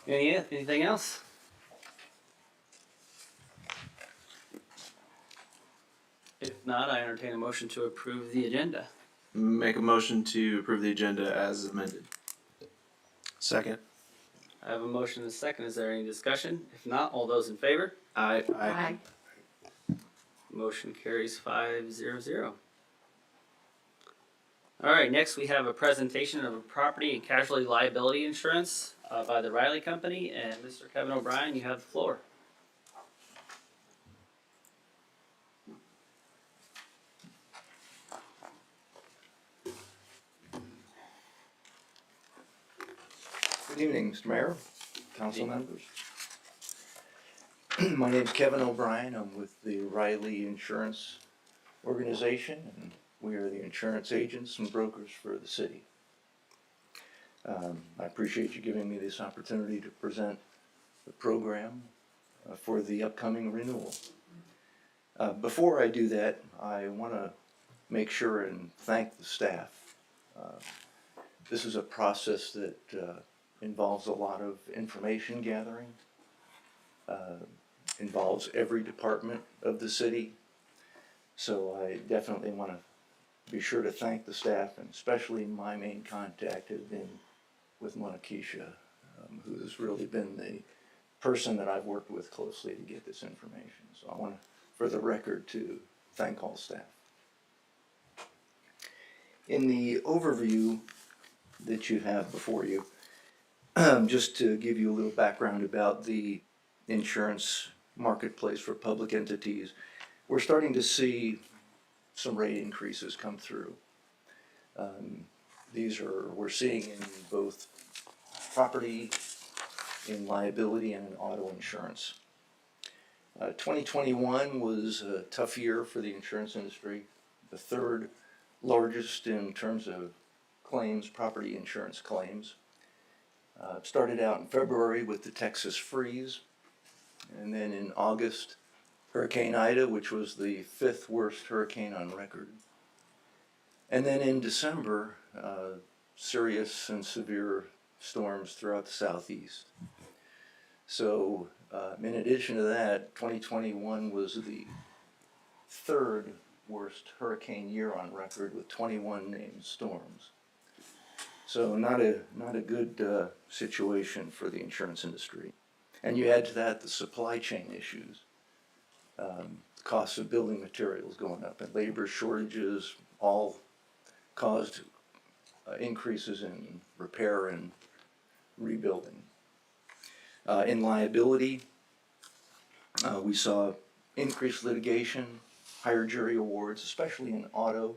Anything else? If not, I entertain a motion to approve the agenda. Make a motion to approve the agenda as amended. Second. I have a motion and a second. Is there any discussion? If not, all those in favor? Aye. Aye. Motion carries 5-0-0. All right, next we have a presentation of a property and casualty liability insurance by the Riley Company, and Mr. Kevin O'Brien, you have the floor. Good evening, Mr. Mayor, council members. My name's Kevin O'Brien. I'm with the Riley Insurance Organization, and we are the insurance agents and brokers for the city. I appreciate you giving me this opportunity to present the program for the upcoming renewal. Before I do that, I want to make sure and thank the staff. This is a process that involves a lot of information gathering, involves every department of the city. So I definitely want to be sure to thank the staff, and especially my main contact has been with Monakisha, who has really been the person that I've worked with closely to get this information. So I want to, for the record, to thank all staff. In the overview that you have before you, just to give you a little background about the insurance marketplace for public entities, we're starting to see some rate increases come through. We're seeing in both property, in liability, and in auto insurance. 2021 was a tough year for the insurance industry, the 3rd largest in terms of claims, property insurance claims. Started out in February with the Texas freeze, and then in August, Hurricane Ida, which was the 5th worst hurricane on record. And then in December, serious and severe storms throughout the southeast. So in addition to that, 2021 was the 3rd worst hurricane year on record with 21 named storms. So not a good situation for the insurance industry. And you add to that the supply chain issues, costs of building materials going up, and labor shortages, all caused increases in repair and rebuilding. In liability, we saw increased litigation, higher jury awards, especially in auto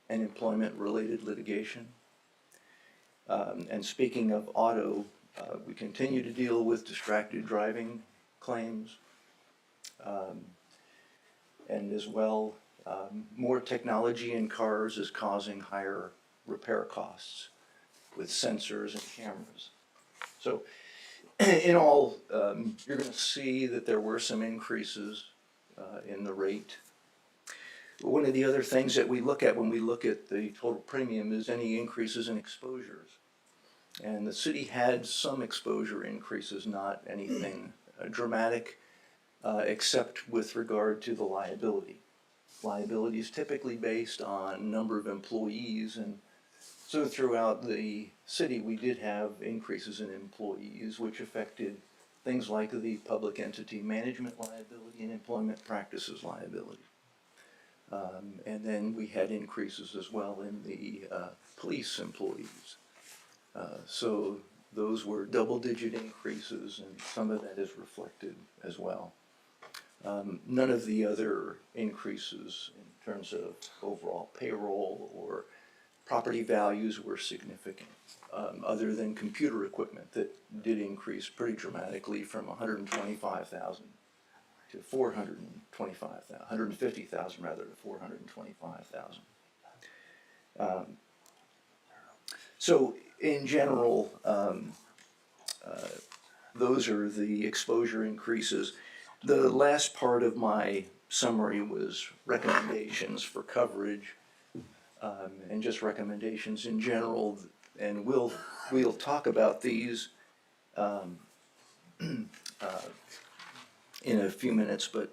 and employment-related litigation. And speaking of auto, we continue to deal with distracted driving claims. And as well, more technology in cars is causing higher repair costs with sensors and cameras. So in all, you're going to see that there were some increases in the rate. One of the other things that we look at when we look at the total premium is any increases in exposures. And the city had some exposure increases, not anything dramatic, except with regard to the liability. Liability is typically based on number of employees, and so throughout the city we did have increases in employees, which affected things like the public entity management liability and employment practices liability. And then we had increases as well in the police employees. So those were double-digit increases, and some of that is reflected as well. None of the other increases in terms of overall payroll or property values were significant, other than computer equipment that did increase pretty dramatically from 125,000 to 425,000, 150,000 rather to 425,000. So in general, those are the exposure increases. The last part of my summary was recommendations for coverage, and just recommendations in general, and we'll talk about these in a few minutes, but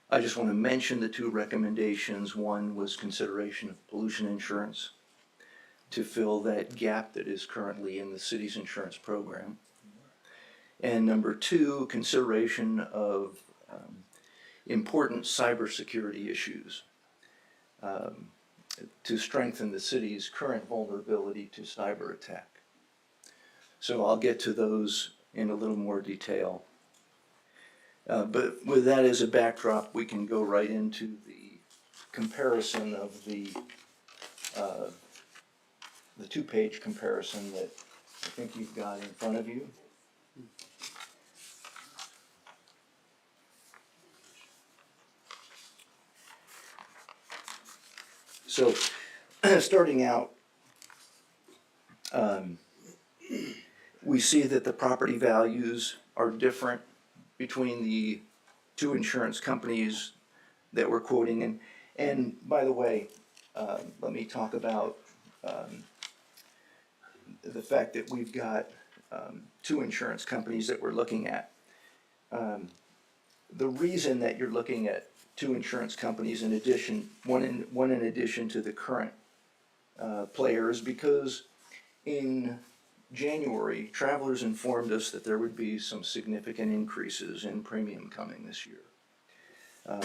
I just want to mention the two recommendations. One was consideration of pollution insurance to fill that gap that is currently in the city's insurance program. And number two, consideration of important cybersecurity issues to strengthen the city's current vulnerability to cyber attack. So I'll get to those in a little more detail. But with that as a backdrop, we can go right into the comparison of the two-page comparison that I think you've got in front of you. So, starting out, we see that the property values are different between the two insurance companies that we're quoting. And by the way, let me talk about the fact that we've got two insurance companies that we're looking at. The reason that you're looking at two insurance companies in addition, one in addition to the current players, because in January, Travelers informed us that there would be some significant increases in premium coming this year.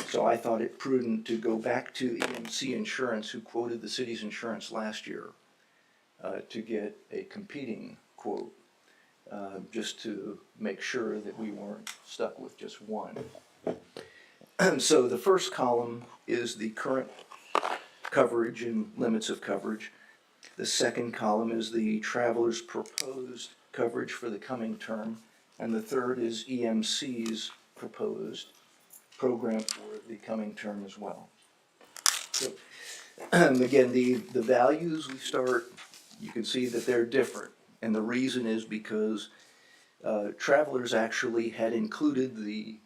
So I thought it prudent to go back to EMC Insurance, who quoted the city's insurance last year, to get a competing quote, just to make sure that we weren't stuck with just one. So the first column is the current coverage and limits of coverage. The second column is the Travelers' proposed coverage for the coming term, and the third is EMC's proposed program for the coming term as well. So again, the values we start, you can see that they're different, and the reason is because Travelers actually had included the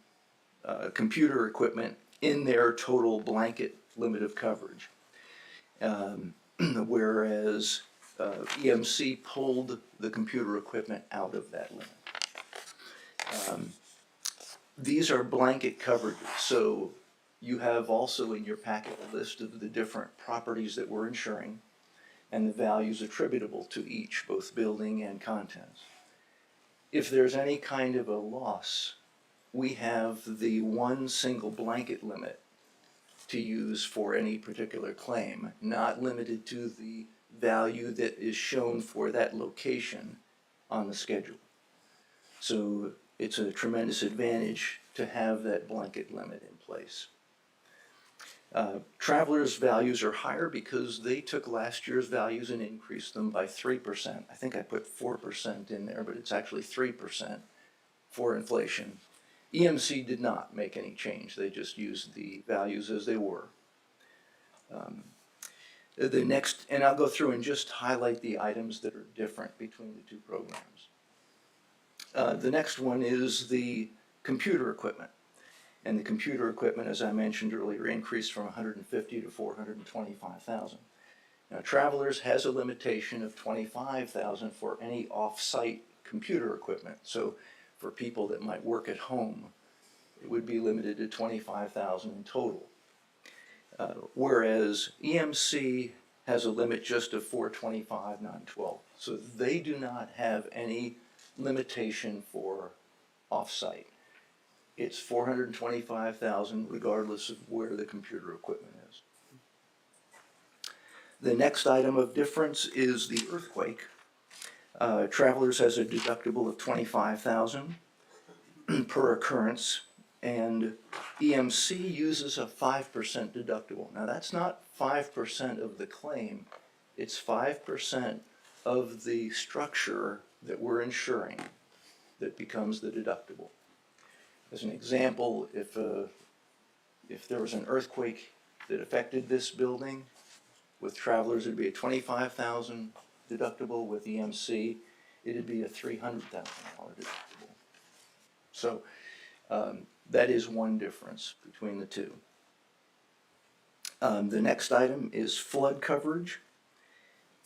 computer equipment in their total blanket limit of coverage, whereas EMC pulled the computer equipment out of that limit. These are blanket coverages, so You have also in your packet a list of the different properties that we're insuring and the values attributable to each, both building and contents. If there's any kind of a loss, we have the one single blanket limit to use for any particular claim, not limited to the value that is shown for that location on the schedule. So it's a tremendous advantage to have that blanket limit in place. Travelers' values are higher because they took last year's values and increased them by 3%. I think I put 4% in there, but it's actually 3% for inflation. EMC did not make any change. They just used the values as they were. The next, and I'll go through and just highlight the items that are different between the two programs. The next one is the computer equipment. And the computer equipment, as I mentioned earlier, increased from 150 to 425,000. Now, Travelers has a limitation of 25,000 for any off-site computer equipment. So for people that might work at home, it would be limited to 25,000 in total. Whereas EMC has a limit just of 425, 912. So they do not have any limitation for off-site. It's 425,000 regardless of where the computer equipment is. The next item of difference is the earthquake. Travelers has a deductible of 25,000 per occurrence, and EMC uses a 5% deductible. Now that's not 5% of the claim, it's 5% of the structure that we're insuring that becomes the deductible. As an example, if there was an earthquake that affected this building, with Travelers it'd be a 25,000 deductible. With EMC, it'd be a $300,000 deductible. So that is one difference between the two. The next item is flood coverage.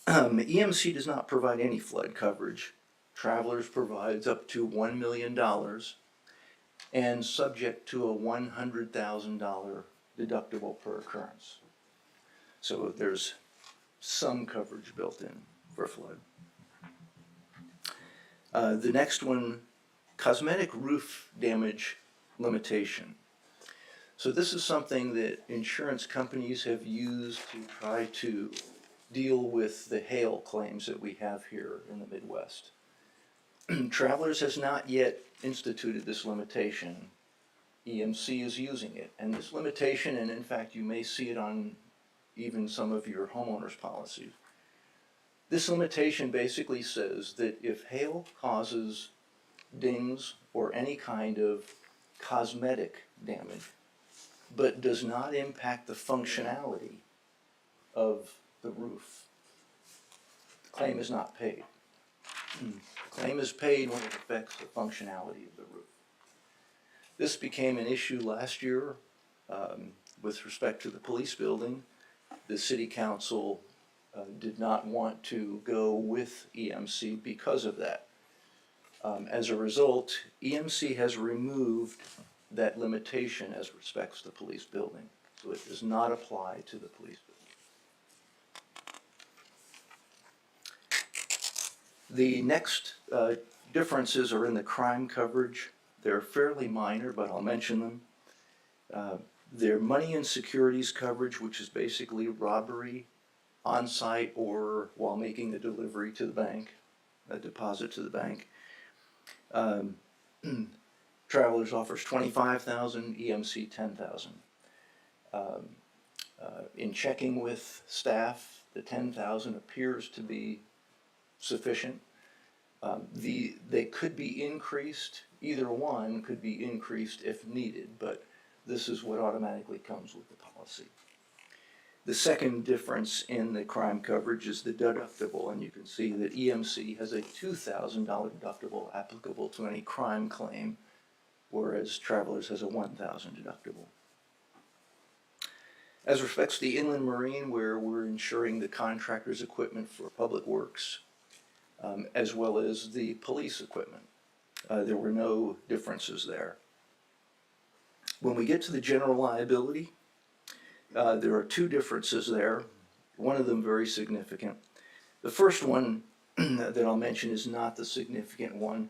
EMC does not provide any flood coverage. Travelers provides up to $1 million. And subject to a $100,000 deductible per occurrence. So there's some coverage built in for flood. The next one, cosmetic roof damage limitation. So this is something that insurance companies have used to try to deal with the hail claims that we have here in the Midwest. Travelers has not yet instituted this limitation. EMC is using it, and this limitation, and in fact you may see it on even some of your homeowners policies. This limitation basically says that if hail causes dings or any kind of cosmetic damage, but does not impact the functionality of the roof, the claim is not paid. The claim is paid when it affects the functionality of the roof. This became an issue last year with respect to the police building. The city council did not want to go with EMC because of that. As a result, EMC has removed that limitation as respects the police building. So it does not apply to the police building. The next differences are in the crime coverage. They're fairly minor, but I'll mention them. Their money and securities coverage, which is basically robbery on-site or while making a delivery to the bank, a deposit to the bank. Travelers offers $25,000, EMC $10,000. In checking with staff, the $10,000 appears to be sufficient. They could be increased, either one could be increased if needed, but this is what automatically comes with the policy. The second difference in the crime coverage is the deductible, and you can see that EMC has a $2,000 deductible applicable to any crime claim, whereas Travelers has a $1,000 deductible. As respects the inland marine, where we're insuring the contractor's equipment for public works, as well as the police equipment, there were no differences there. When we get to the general liability, there are two differences there, one of them very significant. The first one that I'll mention is not the significant one,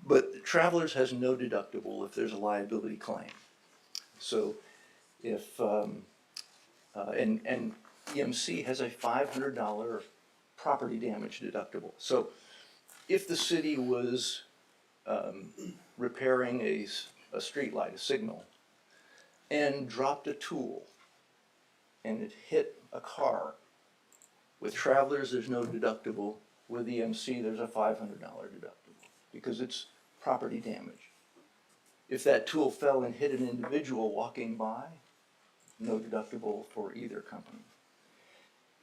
but Travelers has no deductible if there's a liability claim. So if, and EMC has a $500 property damage deductible. So if the city was repairing a street light, a signal, and dropped a tool and it hit a car, with Travelers there's no deductible, with EMC there's a $500 deductible because it's property damage. If that tool fell and hit an individual walking by, no deductible for either company.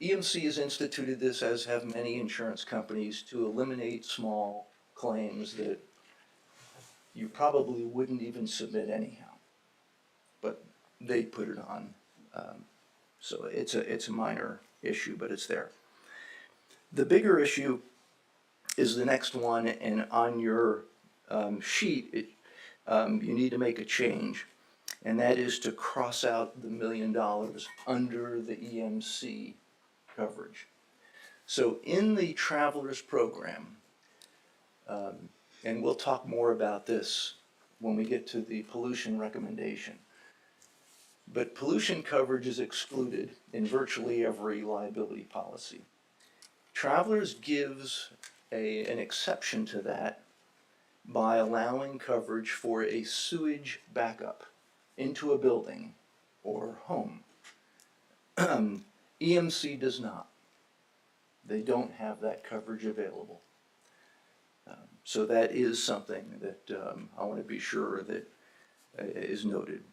EMC has instituted this, as have many insurance companies, to eliminate small claims that you probably wouldn't even submit anyhow, but they put it on. So it's a minor issue, but it's there. The bigger issue is the next one, and on your sheet, you need to make a change, and that is to cross out the $1 million under the EMC coverage. So in the Travelers program, and we'll talk more about this when we get to the pollution recommendation, but pollution coverage is excluded in virtually every liability policy. Travelers gives an exception to that by allowing coverage for a sewage backup into a building or home. EMC does not. They don't have that coverage available. So that is something that I want to be sure that is noted.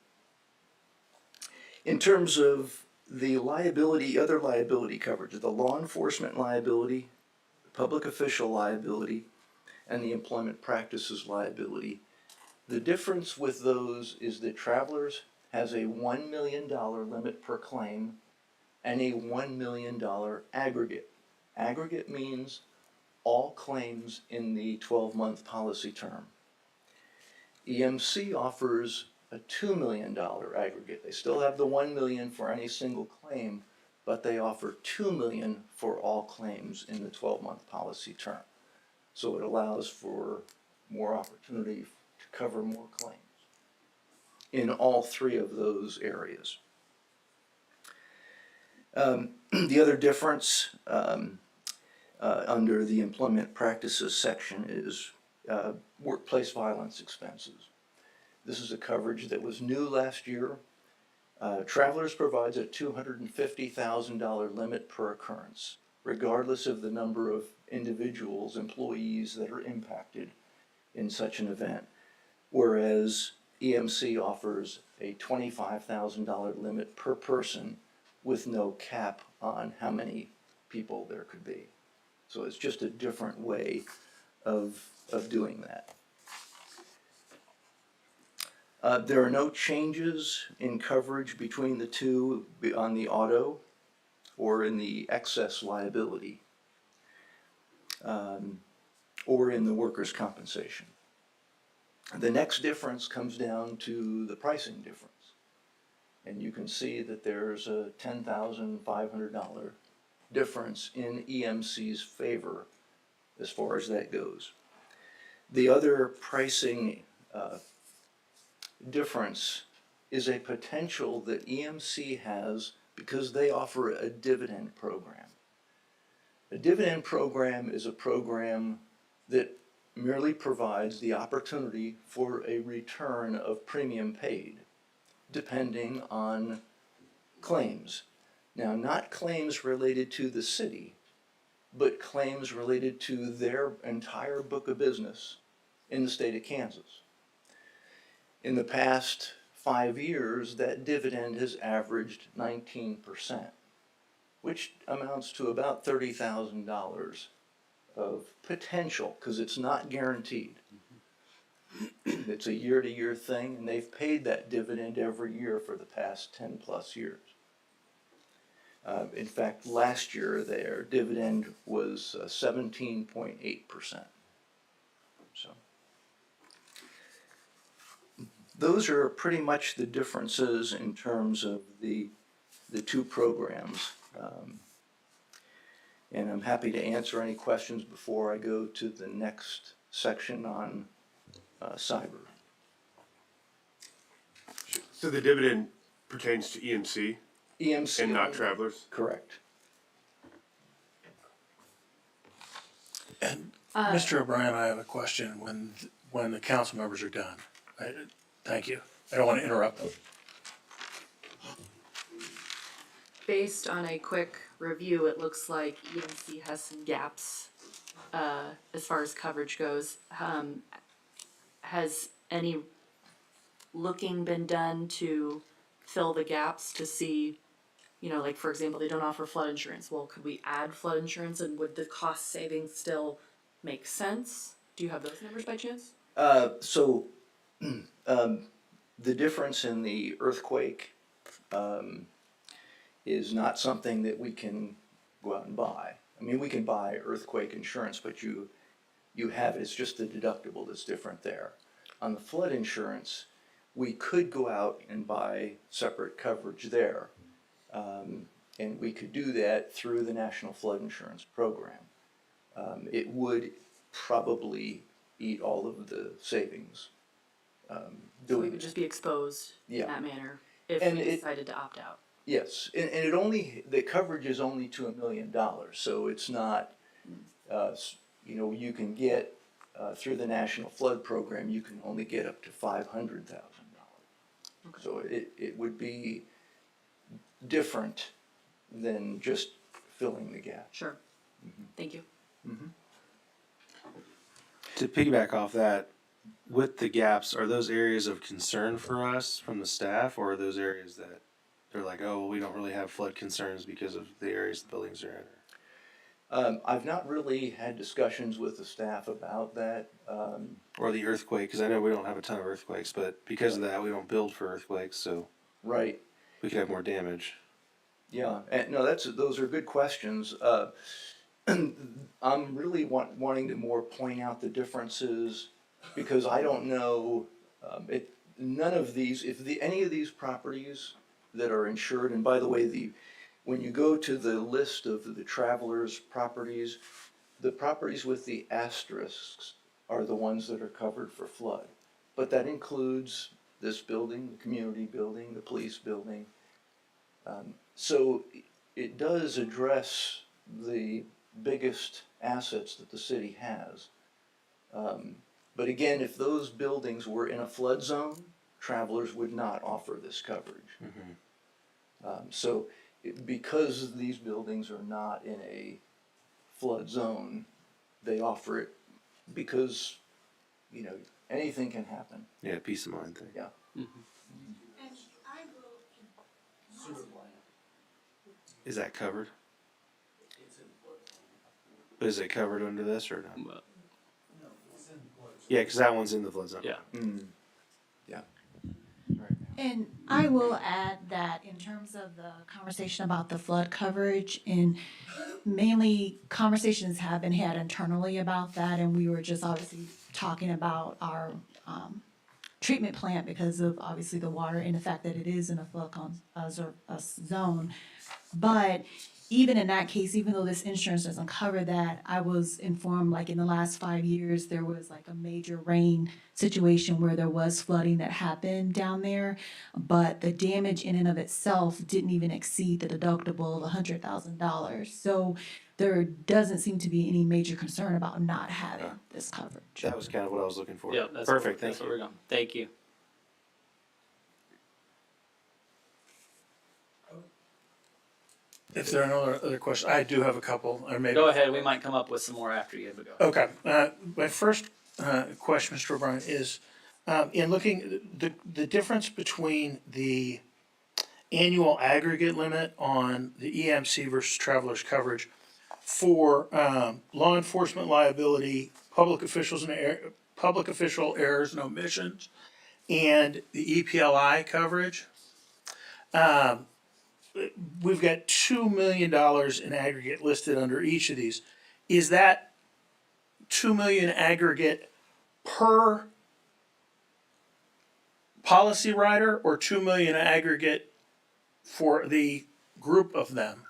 In terms of the liability, other liability coverage, the law enforcement liability, public official liability, and the employment practices liability, the difference with those is that Travelers has a $1 million limit per claim and a $1 million aggregate. Aggregate means all claims in the 12-month policy term. EMC offers a $2 million aggregate. They still have the $1 million for any single claim, but they offer $2 million for all claims in the 12-month policy term. So it allows for more opportunity to cover more claims in all three of those areas. The other difference under the employment practices section is workplace violence expenses. This is a coverage that was new last year. Travelers provides a $250,000 limit per occurrence, regardless of the number of individuals, employees that are impacted in such an event, whereas EMC offers a $25,000 limit per person with no cap on how many people there could be. So it's just a different way of doing that. There are no changes in coverage between the two on the auto or in the excess liability or in the workers' compensation. The next difference comes down to the pricing difference. And you can see that there's a $10,500 difference in EMC's favor as far as that goes. The other pricing difference is a potential that EMC has because they offer a dividend program. A dividend program is a program that merely provides the opportunity for a return of premium paid, depending on claims. Now, not claims related to the city, but claims related to their entire book of business in the state of Kansas. In the past 5 years, that dividend has averaged 19%, which amounts to about $30,000 of potential, because it's not guaranteed. It's a year-to-year thing, and they've paid that dividend every year for the past 10 plus years. In fact, last year their dividend was 17.8%. So those are pretty much the differences in terms of the two programs. And I'm happy to answer any questions before I go to the next section on cyber. So the dividend pertains to EMC EMC and not only. travelers? Correct. Mr. O'Brien, I have a question when the council members are done. Thank you. I don't want to interrupt them. Based on a quick review, it looks like EMC has some gaps, as far as coverage goes. Has any looking been done to fill the gaps to see, you know, like, for example, they don't offer flood insurance. Well, could we add flood insurance and would the cost savings still make sense? Do you have those numbers by chance? So the difference in the earthquake is not something that we can go out and buy. I mean, we can buy earthquake insurance, but you have it. It's just the deductible that's different there. On the flood insurance, we could go out and buy separate coverage there. And we could do that through the National Flood Insurance Program. It would probably eat all of the savings. So we Doing would it. just be exposed in Yeah. that manner if And we it- decided to opt out. Yes, and the coverage is only to $1 million, so it's not, you can get, through the National Flood Program, you can only get up to $500,000. Okay. So it would be different than just filling the gap. Sure. Thank you. To piggyback off that, with the gaps, are those areas of concern for us from the staff, or are those areas that they're like, oh, well, we don't really have flood concerns because of the areas the buildings are in? I've not really had discussions with the staff about that. Or the earthquake, because I know we don't have a ton of earthquakes, but because of that, we don't build for earthquakes, so Right, we could have more damage. yeah, and no, those are good questions. I'm really wanting to more point out the differences because I don't know, none of these, any of these properties that are insured, and by the way, when you go to the list of the travelers' properties, the properties with the asterisks are the ones that are covered for flood. But that includes this building, the community building, the police building. So it does address the biggest assets that the city has. But again, if those buildings were in a flood zone, travelers would not offer this coverage. Because these buildings are not in a flood zone, they offer it because, anything can happen. Yeah, peace of mind thing. Yeah. Is that covered? But is it covered under this or not? Well, Yeah, because that one's in the flood zone. Yeah. Yeah. And I will add that in terms of the conversation about the flood coverage, and mainly conversations have been had internally about that, and we were just obviously talking about our treatment plant because of obviously the water and the fact that it is in a flood zone. But even in that case, even though this insurance doesn't cover that, I was informed like in the last 5 years, there was like a major rain situation where there was flooding that happened down there. But the damage in and of itself didn't even exceed the deductible of $100,000. So there doesn't seem to be any major concern about not having this coverage. That was kind of what I was looking for. Yeah, that's Perfect, That's thank where you. we're going. Thank you. If there are no other questions, I do have a couple, or maybe. Go ahead. We might come up with some more after you, but go ahead. Okay, my first question, Mr. O'Brien, is in looking, the difference between the annual aggregate limit on the EMC versus travelers coverage for law enforcement liability, public official errors and omissions, and the EPLI coverage. We've got $2 million in aggregate listed under each of these. Is that 2 million aggregate per policy rider or 2 million aggregate for the group of them?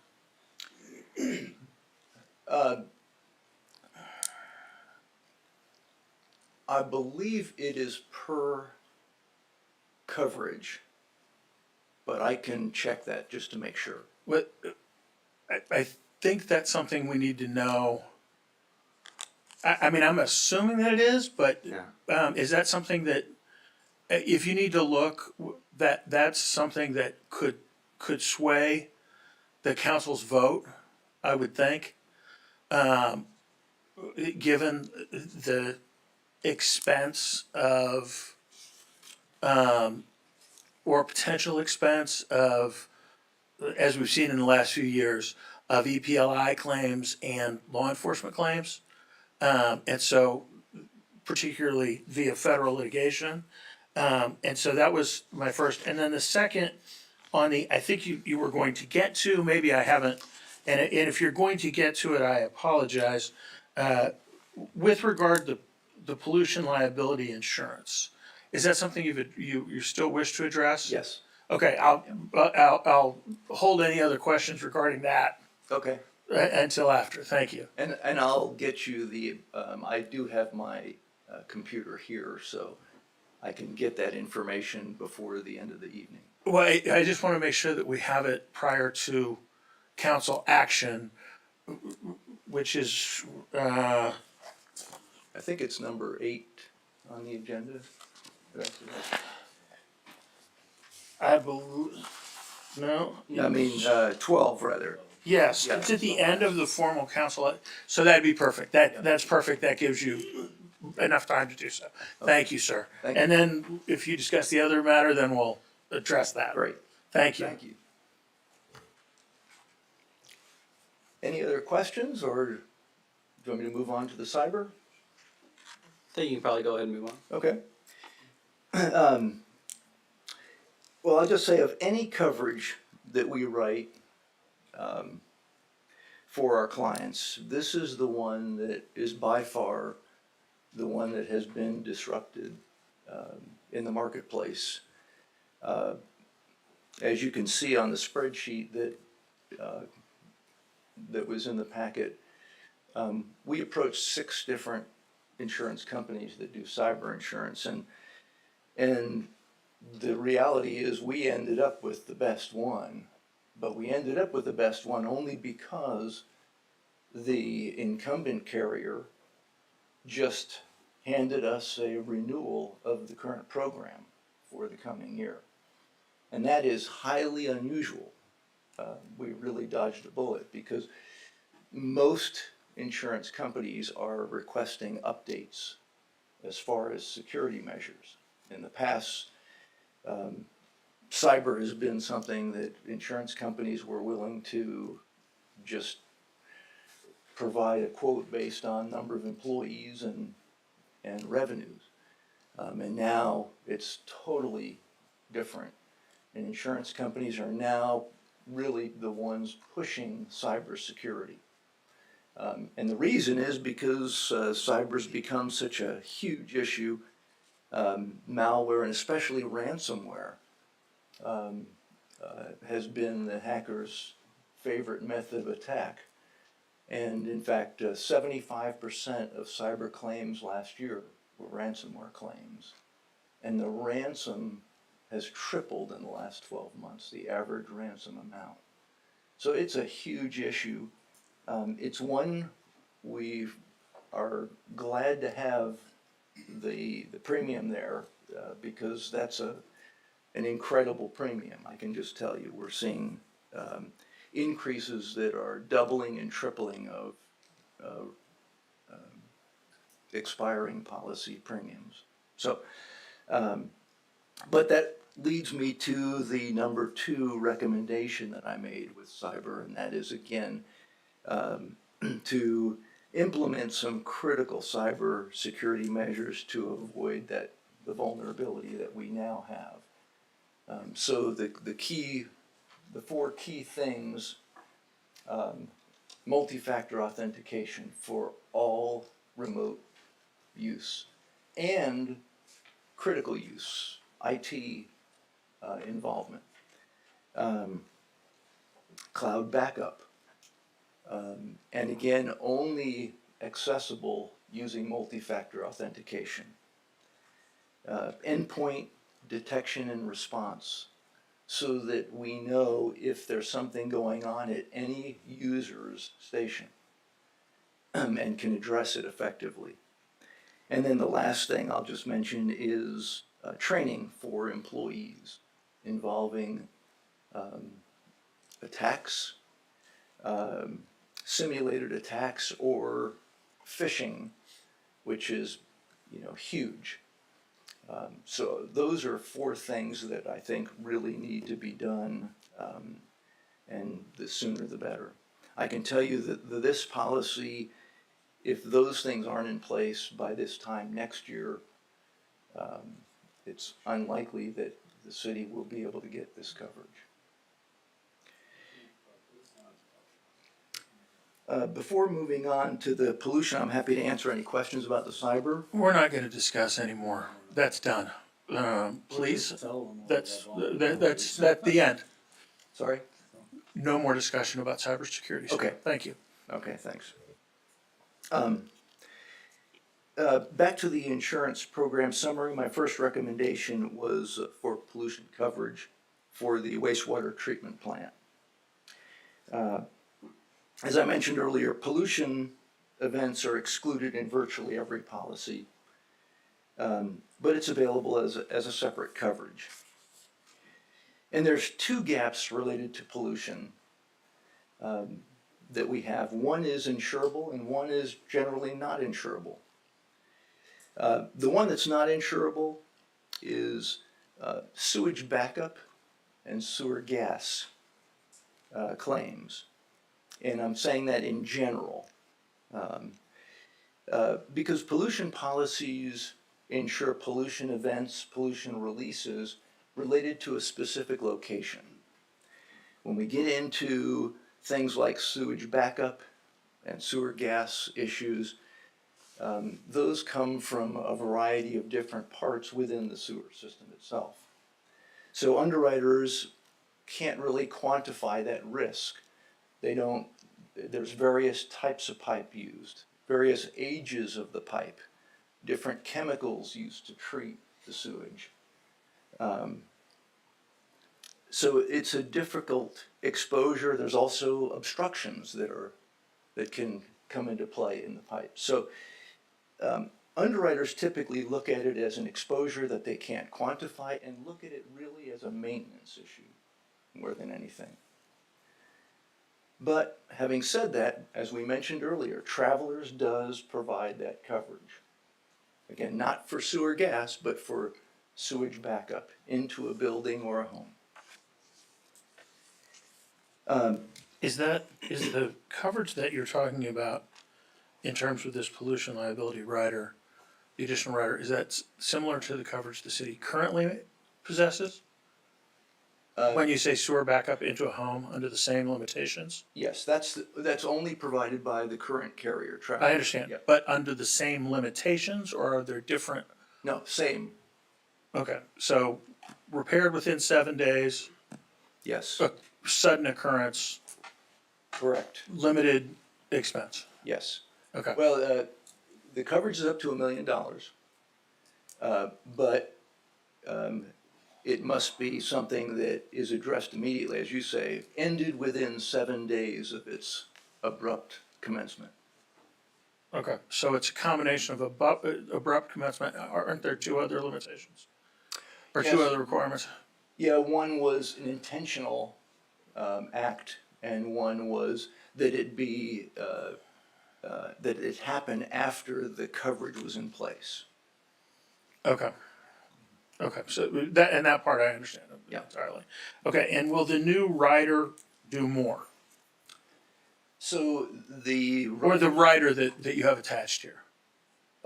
I believe it is per coverage, but I can check that just to make sure. What, I think that's something we need to know. I mean, I'm assuming that it is, but, is that something that, if you need to look, that's something that could sway the council's vote, I would think. Given the expense of, or potential expense of, as we've seen in the last few years, of EPLI claims and law enforcement claims. And so particularly via federal litigation. And so that was my first. And then the second on the, I think you were going to get to, maybe I haven't, and if you're going to get to it, I apologize. With regard to the pollution liability insurance, is that something you still wish to address? Yes. Okay, I'll hold any other questions regarding that Okay. until after. Thank you. And I'll get you the, I do have my computer here, so I can get that information before the end of the evening. Well, I just want to make sure that we have it prior to council action, which is, I think it's number 8 on the agenda. Did I say that? I believe, no? I mean, 12 rather. Yes, Yeah. it's at the end of the formal council, so that'd be perfect. That's perfect. That gives you enough time to do so. Thank you, sir. Thank you. And then if you discuss the other matter, then we'll address that. Great. Thank you. Thank you. Any other questions, or do you want me to move on to the cyber? I think you can probably go ahead and move on. Okay. Well, I'll just say of any coverage that we write for our clients, this is the one that is by far the one that has been disrupted in the marketplace. As you can see on the spreadsheet that was in the packet, we approached 6 different insurance companies that do cyber insurance, and the reality is we ended up with the best one, but we ended up with the best one only because the incumbent carrier just handed us a renewal of the current program for the coming year. And that is highly unusual. We really dodged a bullet because most insurance companies are requesting updates as far as security measures. In the past, cyber has been something that insurance companies were willing to just provide a quote based on number of employees and revenues. And now it's totally different. And insurance companies are now really the ones pushing cybersecurity. And the reason is because cyber's become such a huge issue. Malware, and especially ransomware, has been the hacker's favorite method of attack. And in fact, 75% of cyber claims last year were ransomware claims. And the ransom has tripled in the last 12 months, the average ransom amount. So it's a huge issue. It's one we are glad to have the premium there because that's an incredible premium. I can just tell you, we're seeing increases that are doubling and tripling of expiring policy premiums. So, but that leads me to the number 2 recommendation that I made with cyber, and that is again to implement some critical cyber security measures to avoid the vulnerability that we now have. So the 4 key things: multi-factor authentication for all remote use and critical use IT involvement, cloud backup, and again, only accessible using multi-factor authentication. Endpoint detection and response, so that we know if there's something going on at any user's station and can address it effectively. And then the last thing I'll just mention is training for employees involving attacks, simulated attacks, or phishing, which is, huge. So those are 4 things that I think really need to be done, and the sooner the better. I can tell you that this policy, if those things aren't in place by this time next year, it's unlikely that the city will be able to get this coverage. Before moving on to the pollution, I'm happy to answer any questions about the cyber. We're not gonna discuss anymore. That's done. Please, that's the end. Sorry? No more discussion about cybersecurity. Okay. Thank you. Okay, thanks. Back to the insurance program summary, my first recommendation was for pollution coverage for the wastewater treatment plant. As I mentioned earlier, pollution events are excluded in virtually every policy, but it's available as a separate coverage. And there's 2 gaps related to pollution that we have. One is insurable and one is generally not insurable. The one that's not insurable is sewage backup and sewer gas claims. And I'm saying that in general, because pollution policies insure pollution events, pollution releases related to a specific location. When we get into things like sewage backup and sewer gas issues, those come from a variety of different parts within the sewer system itself. So underwriters can't really quantify that risk. There's various types of pipe used, various ages of the pipe, different chemicals used to treat the sewage. So it's a difficult exposure. There's also obstructions that can come into play in the pipe. So underwriters typically look at it as an exposure that they can't quantify and look at it really as a maintenance issue more than anything. But having said that, as we mentioned earlier, Travelers does provide that coverage. Again, not for sewer gas, but for sewage backup into a building or a home. Is the coverage that you're talking about in terms of this pollution liability rider, the additional rider, is that similar to the coverage the city currently possesses? When you say sewer backup into a home under the same limitations? Yes, that's only provided by the current carrier, Travelers. I understand, Yep. but under the same limitations, or are there different? No, same, Okay, so repaired within 7 days, yes, sudden occurrence, correct, limited expense. yes. Okay. Well, the coverage is up to $1 million, but it must be something that is addressed immediately, as you say, ended within 7 days of its abrupt commencement. Okay, so it's a combination of abrupt commencement. Aren't there 2 other limitations? Or 2 Yes. other requirements? Yeah, one was an intentional act, and one was that it be that it happened after the coverage was in place. Okay. Okay, so that part I understand Yeah. entirely. Okay, and will the new rider do more? So the Or the rider that you have attached here?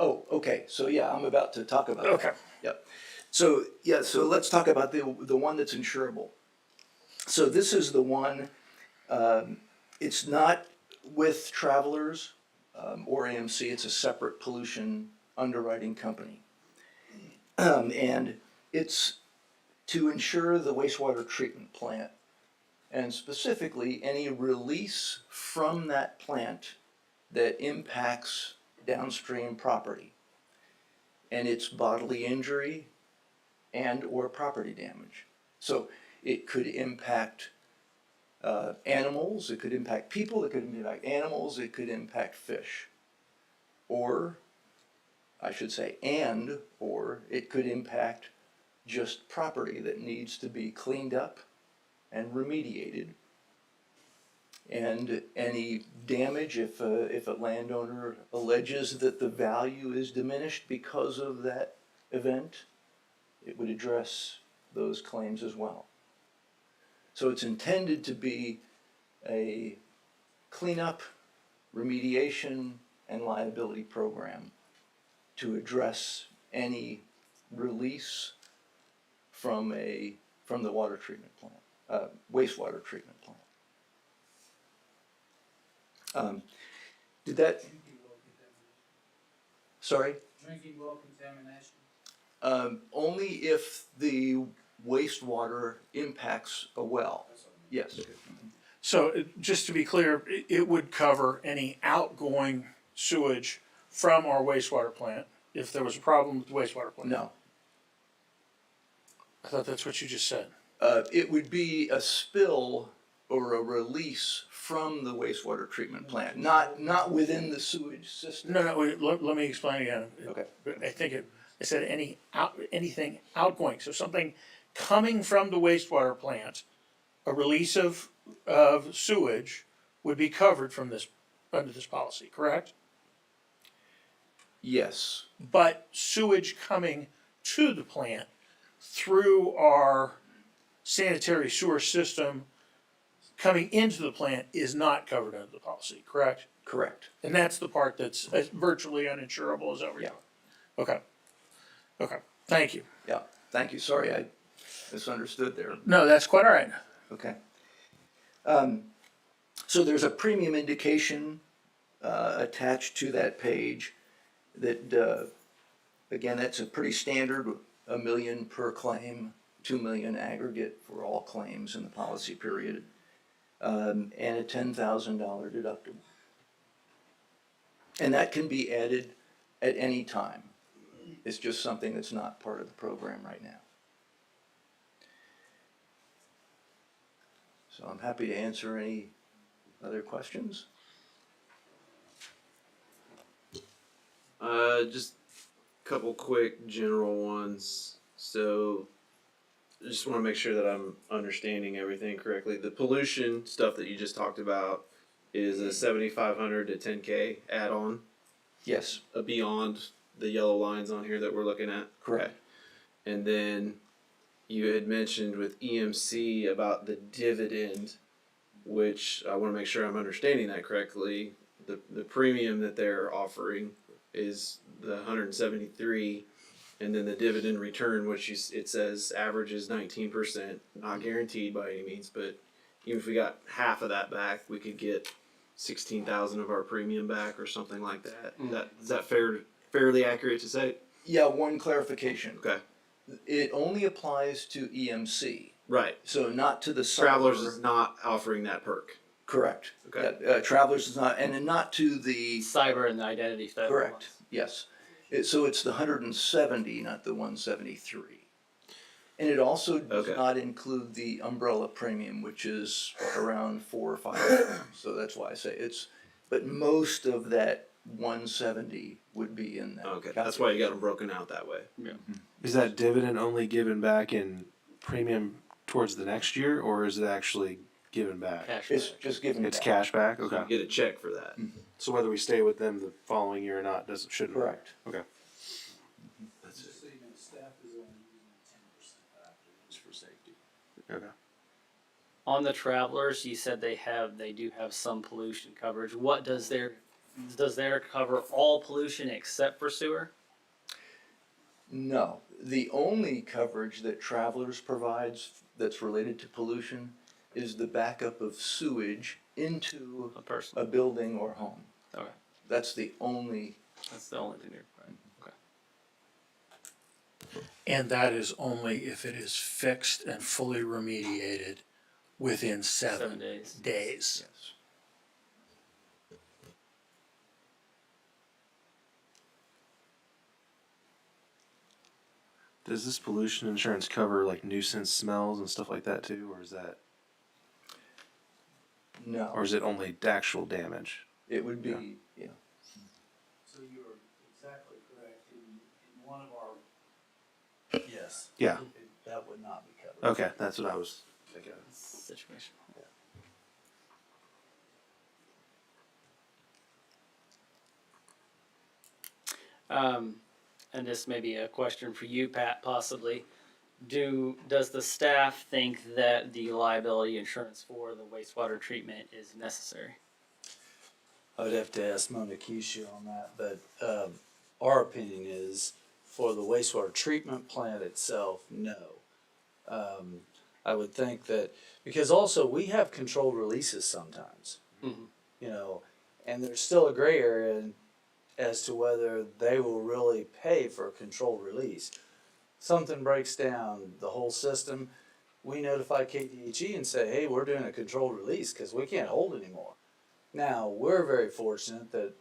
oh, okay. So yeah, I'm about to talk about Okay. that. Yep. So yeah, so let's talk about the one that's insurable. So this is the one. It's not with Travelers or AMC. It's a separate pollution underwriting company, and it's to ensure the wastewater treatment plant, and specifically any release from that plant that impacts downstream property and its bodily injury and or property damage. So it could impact animals, it could impact people, it could impact animals, it could impact fish. Or, I should say, or it could impact just property that needs to be cleaned up and remediated. And any damage, if a landowner alleges that the value is diminished because of that event, it would address those claims as well. So it's intended to be a cleanup, remediation, and liability program to address any release from the water treatment plant, wastewater treatment plant. Did that? Sorry? Drinking well contamination? Only if the wastewater impacts a well. Yes. So just to be clear, it would cover any outgoing sewage from our wastewater plant if there was a problem with the wastewater plant? No. I thought that's what you just said. It would be a spill or a release from the wastewater treatment plant, not within the sewage system. No, wait, let me explain again. Okay. I think I said anything outgoing, so something coming from the wastewater plant, a release of sewage would be covered from this, under this policy, correct? Yes. But sewage coming to the plant through our sanitary sewer system coming into the plant is not covered under the policy, correct? Correct. And that's the part that's virtually uninsurable, is that what you're? Yeah. Okay, thank you. Yeah. Thank you. Sorry, I misunderstood there. No, that's quite all right. Okay. So there's a premium indication attached to that page that, again, that's a pretty standard, $1 million per claim, $2 million aggregate for all claims in the policy period, and a $10,000 deductible. And that can be added at any time. It's just something that's not part of the program right now. So I'm happy to answer any other questions. Just a couple quick general ones. So I just want to make sure that I'm understanding everything correctly. The pollution stuff that you just talked about is a 7,500 to 10K add-on, Yes, beyond the yellow lines on here that we're looking at. correct. And then you had mentioned with EMC about the dividend, which I want to make sure I'm understanding that correctly. The premium that they're offering is the 173, and then the dividend return, which it says averages 19%, not guaranteed by any means, but even if we got half of that back, we could get 16,000 of our premium back or something like that. Is that fairly accurate to say? Yeah, one clarification. Okay. It only applies to EMC, Right. so not to the Travelers cyber- is not offering that perk. Correct. Okay. Yeah, Travelers is not, and then not to the, Cyber and identity theft. correct, yes. So it's the 170, not the 173. And it also does Okay. not include the umbrella premium, which is around 4 or 5. So that's why I say but most of that 170 would be in that. Okay. That's why you got them broken out that way. Is that dividend only given back in premium towards the next year, or is it actually given back? Cash It's back. just given It's back. cash back? So Okay. you get a check for that. So whether we stay with them the following year or not shouldn't. Correct. Okay. Just so you know, staff is only using 10% factor just for safety. Okay. On the travelers, you said they do have some pollution coverage. What does their cover all pollution except for sewer? No, the only coverage that Travelers provides that's related to pollution is the backup of sewage into A person. a building or home. Okay. That's the only, That's the only thing they're requiring. Okay. And that is only if it is fixed and fully remediated within 7 days. days. Yes. Does this pollution insurance cover like nuisance smells and stuff like that too, or is that, No, or is it only actual damage? it would be, yeah. So you are exactly correct. In one of our, yes. Yeah. That would not be covered. Okay, that's what I was thinking. Situation. And this may be a question for you, Pat, possibly. Does the staff think that the liability insurance for the wastewater treatment is necessary? I would have to ask Mona Keisha on that, but our opinion is for the wastewater treatment plant itself, no. I would think that, because also we have controlled releases sometimes, Mhm. you know, and there's still a gray area as to whether they will really pay for a controlled release. Something breaks down the whole system, we notify KDHE and say, hey, we're doing a controlled release because we can't hold anymore. Now, we're very fortunate that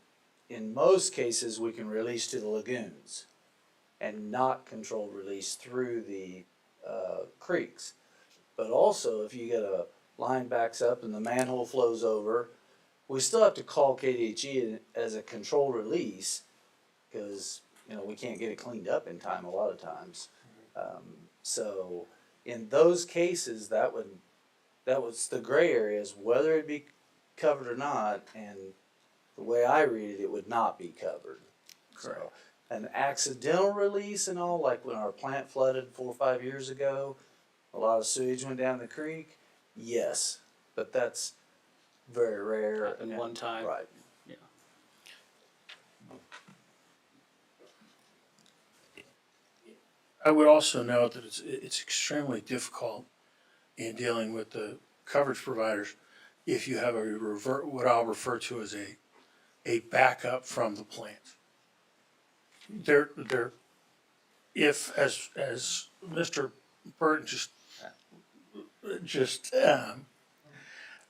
in most cases we can release to the lagoons and not controlled release through the creeks. But also, if you get a line backs up and the manhole flows over, we still have to call KDHE as a controlled release because, you know, we can't get it cleaned up in time a lot of times. So in those cases, that was the gray areas, whether it be covered or not, and the way I read it, it would not be covered. So, an accidental release and all, like when our plant flooded 4 or 5 years ago, a lot of sewage went down the creek, yes, but that's very rare. Happened one time. Right. Yeah. I would also note that it's extremely difficult in dealing with the coverage providers if you have what I'll refer to as a backup from the plant. If as Mr. Burton just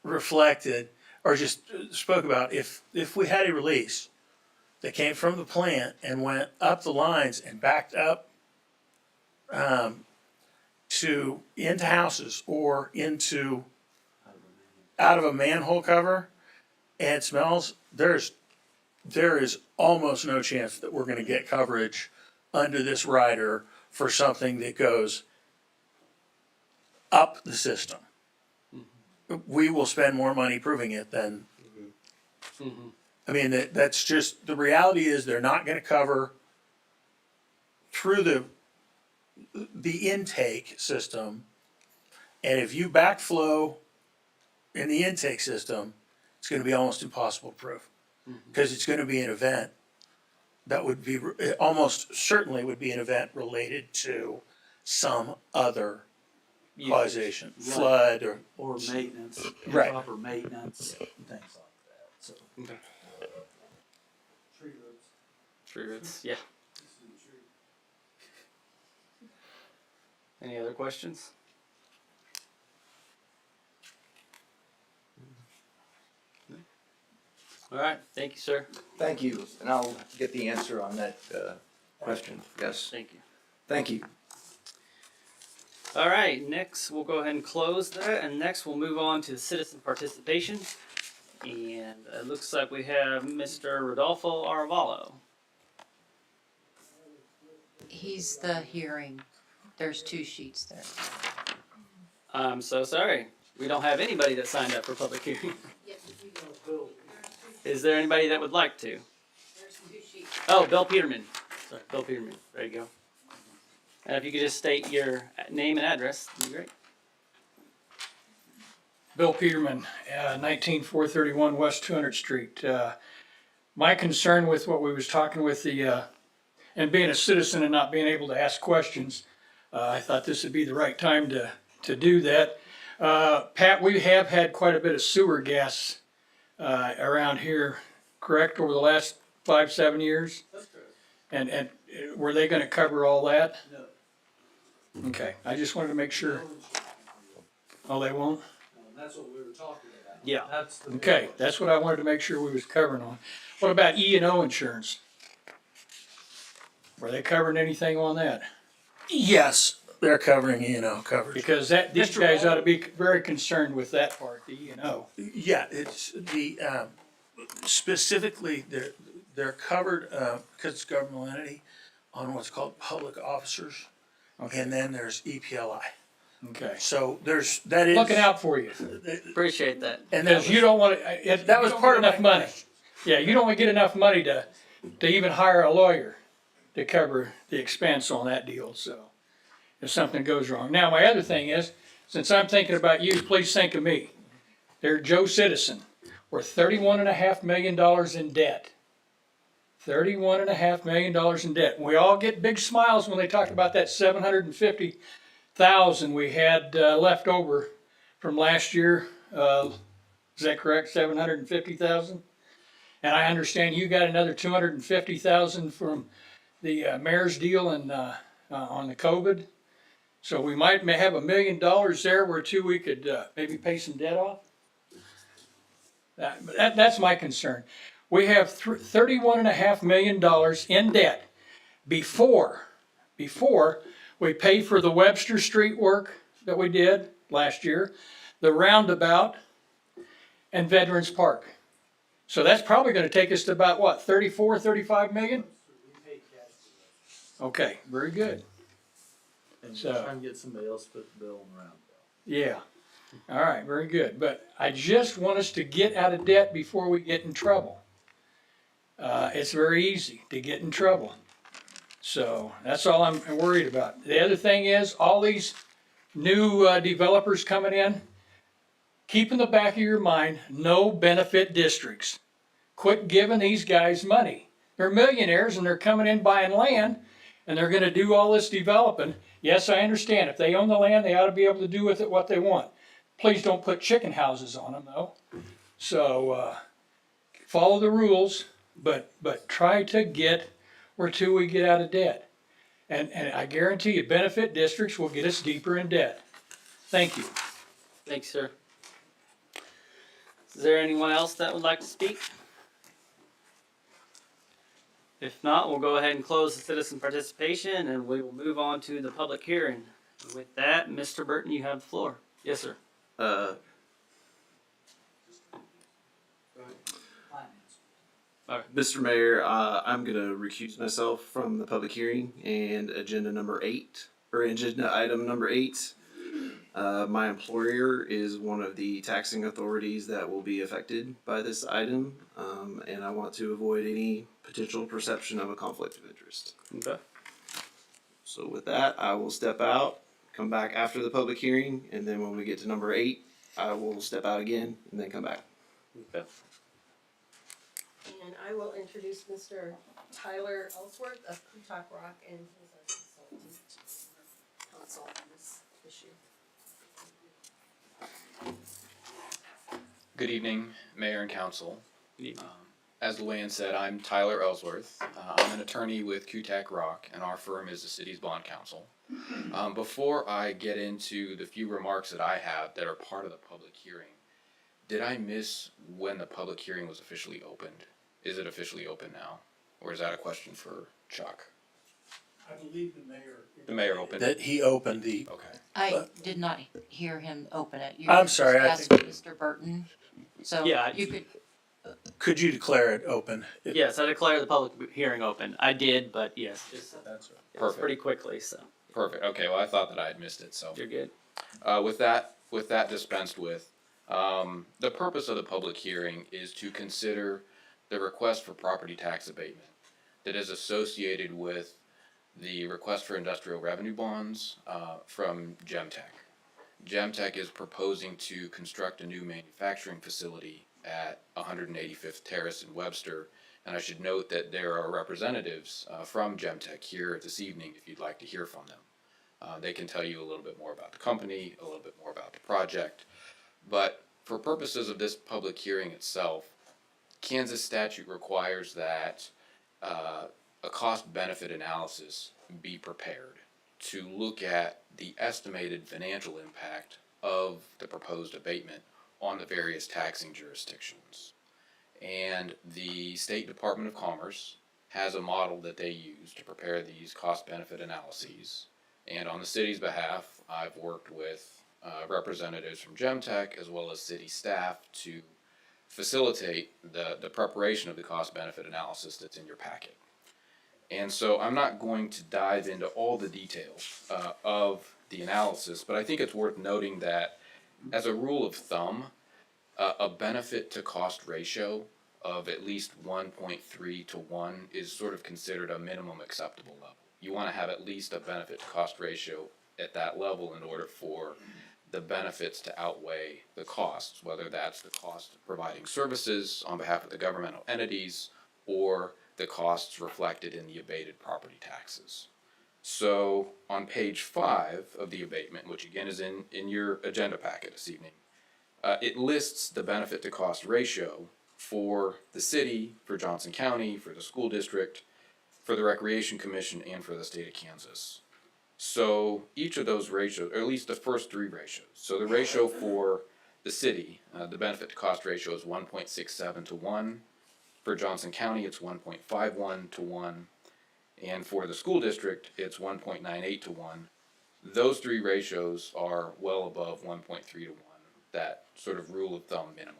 reflected or just spoke about, if we had a release that came from the plant and went up the lines and backed up to into houses or into out of a manhole cover and it smells, there is almost no chance that we're going to get coverage under this rider for something that goes up the system. We will spend more money proving it than. I mean, that's just the reality is they're not going to cover through the intake system, and if you backflow in the intake system, it's going to be almost impossible to prove because it's going to be an event that would be almost certainly would be an event related to some other causation, flood Or maintenance, Right. improper maintenance, and things like that, so. Okay. Tree roots. Tree roots. Yeah. Any other questions? All right. Thank you, sir. Thank you, and I'll get the answer on that question, yes. Thank you. Thank you. All right, next we'll go ahead and close that, and next we'll move on to citizen participation. And it looks like we have Mr. Rodolfo Arvalo. He's the hearing. There's 2 sheets there. I'm so sorry. We don't have anybody that signed up for public hearing. Is there anybody that would like to? There's 2 sheets. Oh, Bill Peterman. Sorry, Bill Peterman. There you go. And if you could just state your name and address, that'd be great. Bill Peterman, 19431 West 200th Street. My concern with what we was talking with and being a citizen and not being able to ask questions, I thought this would be the right time to do that. Pat, we have had quite a bit of sewer gas around here, correct, over the last 5-7 years? That's correct. And were they gonna cover all that? No, Okay, I just wanted to make sure. Oh, they won't? That's what we were talking about. Yeah. That's the. Okay, that's what I wanted to make sure we was covering on. What about E&O insurance? Were they covering anything on that? Yes, they're covering coverage. Because these guys ought to be very concerned with that part, the E&O. Yeah, it's the, specifically, they're covered, because it's a governmental entity, on what's called public officers. And then there's EPLI. Okay. So that is. Looking out for you. Appreciate that. And that Because you don't want to, that was part of enough my money. Yeah, you don't want to get enough money to even hire a lawyer to cover the expense on that deal, so if something goes wrong. Now, my other thing is, since I'm thinking about you, please think of me. They're Joe Citizen. We're $31.5 million in debt. $31.5 million in debt. We all get big smiles when they talk about that $750,000 we had left over from last year. Is that correct? 750,000? And I understand you got another 250,000 from the mayor's deal and on the COVID. So we may have $1 million there where we could maybe pay some debt off. That's my concern. We have $31.5 million in debt before we pay for the Webster Street work that we did last year, the roundabout, and Veterans Park. So that's probably going to take us to about what, 35 million? Okay, very good. And So- try and get somebody else to put the bill on the roundabout. Yeah. All right, very good. But I just want us to get out of debt before we get in trouble. It's very easy to get in trouble. So that's all I'm worried about. The other thing is, all these new developers coming in, keep in the back of your mind, no benefit districts. Quit giving these guys money. They're millionaires and they're coming in buying land and they're gonna do all this developing. Yes, I understand. If they own the land, they ought to be able to do with it what they want. Please don't put chicken houses on them though. So, follow the rules, but try to get where we get out of debt. And I guarantee you, benefit districts will get us deeper in debt. Thank you. Thanks, sir. Is there anyone else that would like to speak? If not, we'll go ahead and close the citizen participation and we will move on to the public hearing. With that, Mr. Burton, you have the floor. Yes, sir. Mr. Mayor, I'm gonna recuse myself from the public hearing and agenda item number 8. My employer is one of the taxing authorities that will be affected by this item, and I want to avoid any potential perception of a conflict of interest. Okay. So with that, I will step out, come back after the public hearing, and then when we get to number 8, I will step out again and then come back. Okay. And I will introduce Mr. Tyler Ellsworth of Kutak Rock, and he's our consultant counsel on this issue. Good evening, Mayor and Council. Good evening. As Luann said, I'm Tyler Ellsworth. I'm an attorney with Kutak Rock, and our firm is the city's bond counsel. Before I get into the few remarks that I have that are part of the public hearing, did I miss when the public hearing was officially opened? Is it officially open now? Or is that a question for Chuck? I believe the mayor. The mayor opened it? That he opened the. Okay. I did not hear him open it. You I'm sorry, I just think- asked Mr. Burton, so Yeah, you could, Could you declare it open? Yes, I declare the public hearing open. I did, but yes, just That's right. Perfect. pretty quickly, so Perfect. Okay, well, I thought that I had missed it, so. you're good. With that dispensed with, the purpose of the public hearing is to consider the request for property tax abatement that is associated with the request for industrial revenue bonds from Gemtech. Gemtech is proposing to construct a new manufacturing facility at 185th Terrace in Webster, and I should note that there are representatives from Gemtech here this evening if you'd like to hear from them. They can tell you a little bit more about the company, a little bit more about the project, but for purposes of this public hearing itself, Kansas statute requires that a cost-benefit analysis be prepared to look at the estimated financial impact of the proposed abatement on the various taxing jurisdictions. And the State Department of Commerce has a model that they use to prepare these cost-benefit analyses. And on the city's behalf, I've worked with representatives from Gemtech as well as city staff to facilitate the preparation of the cost-benefit analysis that's in your packet. And so I'm not going to dive into all the details of the analysis, but I think it's worth noting that as a rule of thumb, a benefit to cost ratio of at least 1.3 to 1 is sort of considered a minimum acceptable level. You want to have at least a benefit to cost ratio at that level in order for the benefits to outweigh the costs, whether that's the cost of providing services on behalf of the governmental entities or the costs reflected in the abated property taxes. So on page 5 of the abatement, which again is in your agenda packet this evening, it lists the benefit to cost ratio for the city, for Johnson County, for the school district, for the Recreation Commission, and for the state of Kansas. So each of those ratios, or at least the first 3 ratios. So the ratio for the city, the benefit to cost ratio is 1.67 to 1. For Johnson County, it's 1.51 to 1. And for the school district, it's 1.98 to 1. Those 3 ratios are well above 1.3 to 1, that sort of rule of thumb minimum.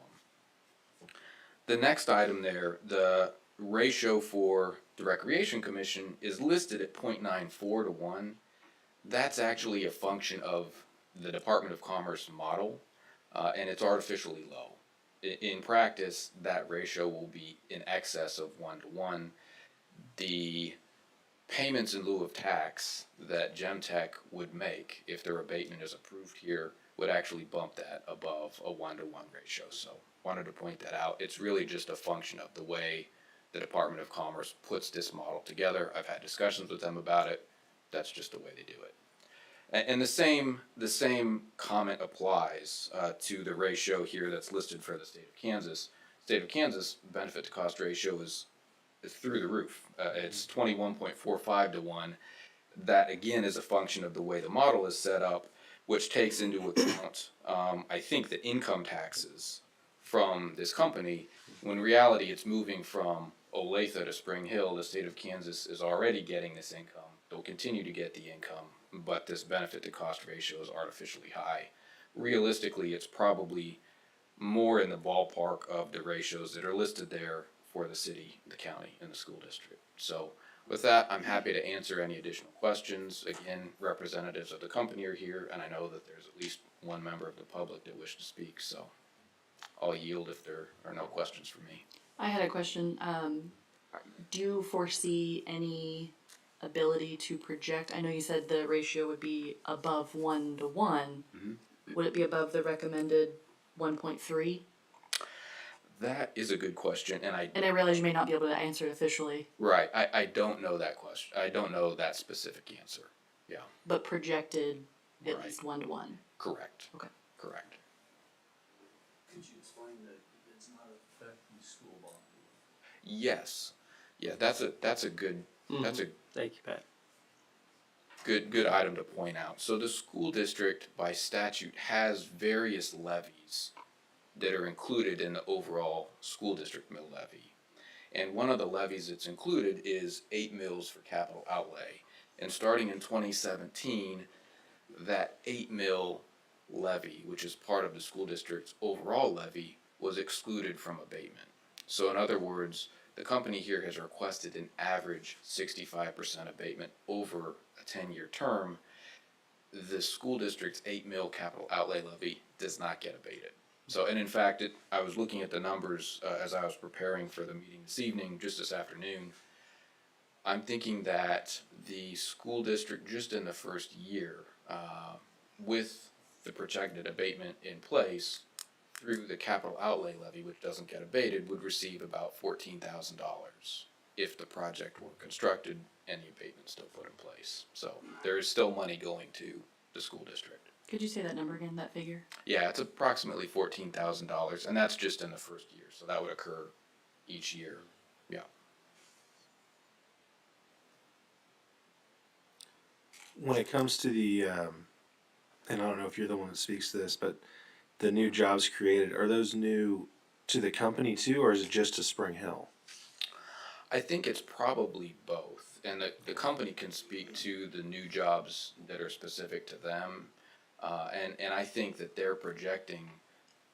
The next item there, the ratio for the Recreation Commission is listed at 0.94 to 1. That's actually a function of the Department of Commerce model, and it's artificially low. In practice, that ratio will be in excess of 1 to 1. The payments in lieu of tax that Gemtech would make if their abatement is approved here would actually bump that above a 1 to 1 ratio. So wanted to point that out. It's really just a function of the way the Department of Commerce puts this model together. I've had discussions with them about it. That's just the way they do it. And the same comment applies to the ratio here that's listed for the state of Kansas. State of Kansas benefit to cost ratio is through the roof. It's 21.45 to 1. That again is a function of the way the model is set up, which takes into account, I think, the income taxes from this company. When in reality, it's moving from Olathe to Spring Hill. The state of Kansas is already getting this income. They'll continue to get the income, but this benefit to cost ratio is artificially high. Realistically, it's probably more in the ballpark of the ratios that are listed there for the city, the county, and the school district. So with that, I'm happy to answer any additional questions. Again, representatives of the company are here, and I know that there's at least one member of the public that wish to speak, so I'll yield if there are no questions for me. I had a question. Do you foresee any ability to project? I know you said the ratio would be above 1 to 1. Mm-hmm. Would it be above the recommended 1.3? That is a good question, and I realize you may not be able to answer it officially. Right, I don't know that question. I don't know that specific answer. Yeah. But projected at Right. least 1 to 1. Correct. Okay. Correct. Could you explain that it's not affecting school bond? Yes. Yeah, that's a good that's a Thank you, Pat. good item to point out. So the school district by statute has various levies that are included in the overall school district mill levy. And one of the levies that's included is 8 mills for capital outlay. And starting in 2017, that 8 mill levy, which is part of the school district's overall levy, was excluded from abatement. So in other words, the company here has requested an average 65% abatement over a 10-year term. The school district's 8 mill capital outlay levy does not get abated. So, and in fact, I was looking at the numbers as I was preparing for the meeting this evening, just this afternoon. I'm thinking that the school district, just in the first year, with the projected abatement in place, through the capital outlay levy, which doesn't get abated, would receive about $14,000 if the project were constructed and the abatement still put in place. So there is still money going to the school district. Could you say that number again, that figure? Yeah, it's approximately $14,000, and that's just in the first year. So that would occur each year. Yeah. When it comes to the and I don't know if you're the one that speaks to this, but the new jobs created, are those new to the company too, or is it just to Spring Hill? I think it's probably both, and the company can speak to the new jobs that are specific to them. And I think that they're projecting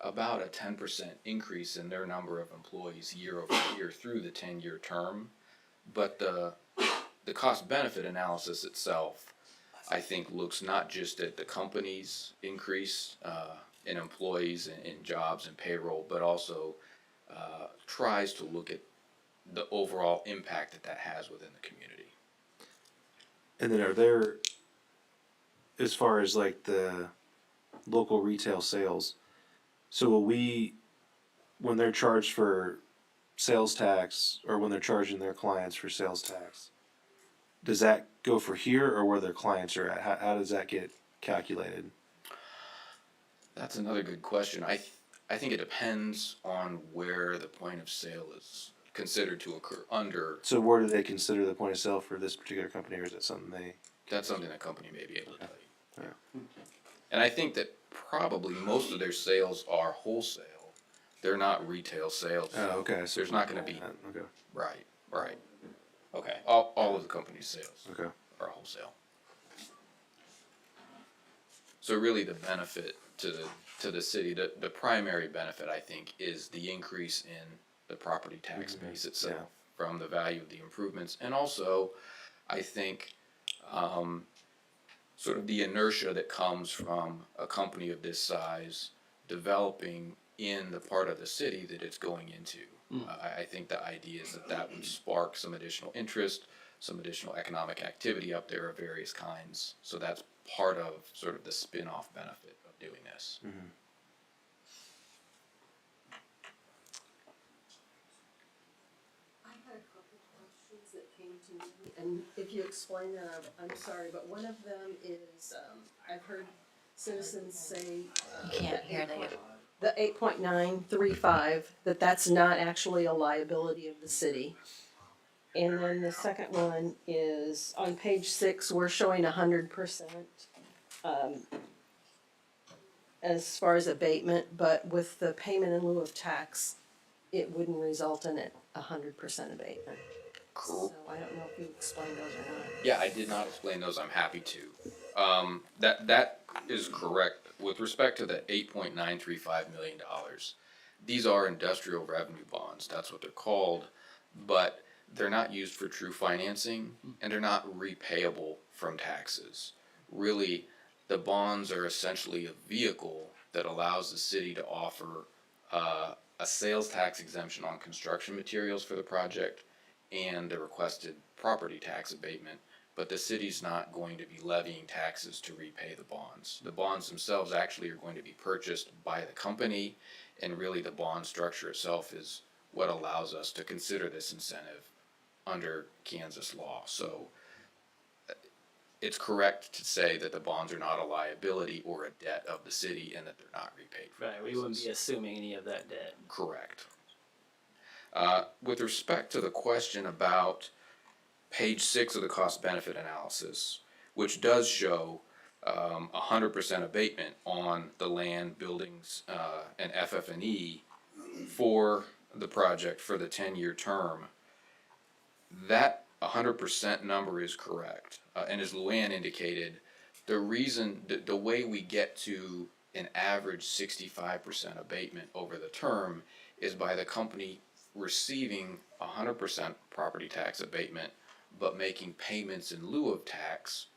about a 10% increase in their number of employees year over year through the 10-year term. But the cost benefit analysis itself, I think, looks not just at the company's increase in employees and in jobs and payroll, but also tries to look at the overall impact that that has within the community. And then are there, as far as like the local retail sales, so will we, when they're charged for sales tax, or when they're charging their clients for sales tax, does that go for here or where their clients are at? How does that get calculated? That's another good question. I think it depends on where the point of sale is considered to occur under. So where do they consider the point of sale for this particular company, or is it something they? That's something the company may be able to tell you. Yeah. And I think that probably most of their sales are wholesale. They're not retail sales. Oh, okay. So there's not going to be. Okay. Right. Okay. All of the company's sales Okay. are wholesale. So really, the benefit to the city, the primary benefit, I think, is the increase in the property tax base itself from the value of the improvements, and also, I think, sort of the inertia that comes from a company of this size developing in the part of the city that it's going into. I think the idea is that that would spark some additional interest, some additional economic activity up there of various kinds. So that's part of sort of the spin-off benefit of doing this. Mm-hmm. I had a couple questions that came to me, and if you explain that, I'm sorry, but one of them is, I've heard citizens say. You can't hear The 8.935, that's not actually a liability of the city. And then the second one is, on page 6, we're showing 100%, as far as abatement, but with the payment in lieu of tax, it wouldn't result in it 100% abatement. Cool. So I don't know if you explained those or not. Yeah, I did not explain those. I'm happy to. That is correct. With respect to the $8.935 million, these are industrial revenue bonds. That's what they're called, but they're not used for true financing, and they're not repayable from taxes. Really, the bonds are essentially a vehicle that allows the city to offer a sales tax exemption on construction materials for the project and the requested property tax abatement, but the city's not going to be levying taxes to repay the bonds. The bonds themselves actually are going to be purchased by the company, and really the bond structure itself is what allows us to consider this incentive under Kansas law. So it's correct to say that the bonds are not a liability or a debt of the city and that they're not repaid for Right, we taxes. wouldn't be assuming any of that debt. Correct. With respect to the question about page 6 of the cost benefit analysis, which does show 100% abatement on the land, buildings, and FF&E for the project for the 10-year term, that 100% number is correct. And as Luann indicated, the reason, the way we get to an average 65% abatement over the term is by the company receiving 100% property tax abatement, but making payments in lieu of tax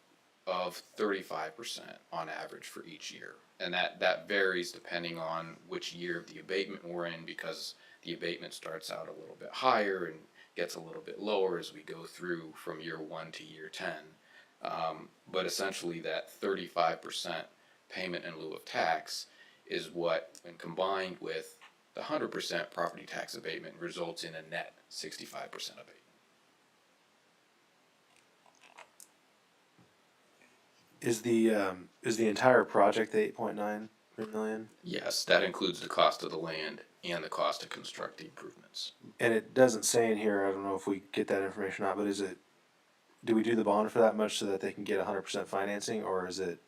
of 35% on average for each year. And that varies depending on which year of the abatement we're in, because the abatement starts out a little bit higher and gets a little bit lower as we go through from year 1 to year 10. But essentially that 35% payment in lieu of tax is what, when combined with the 100% property tax abatement, results in a net 65% abatement. Is the entire project the 8.9 million? Yes, that includes the cost of the land and the cost to construct the improvements. And it doesn't say in here, I don't know if we get that information out, but do we do the bond for that much so that they can get 100% financing, or is it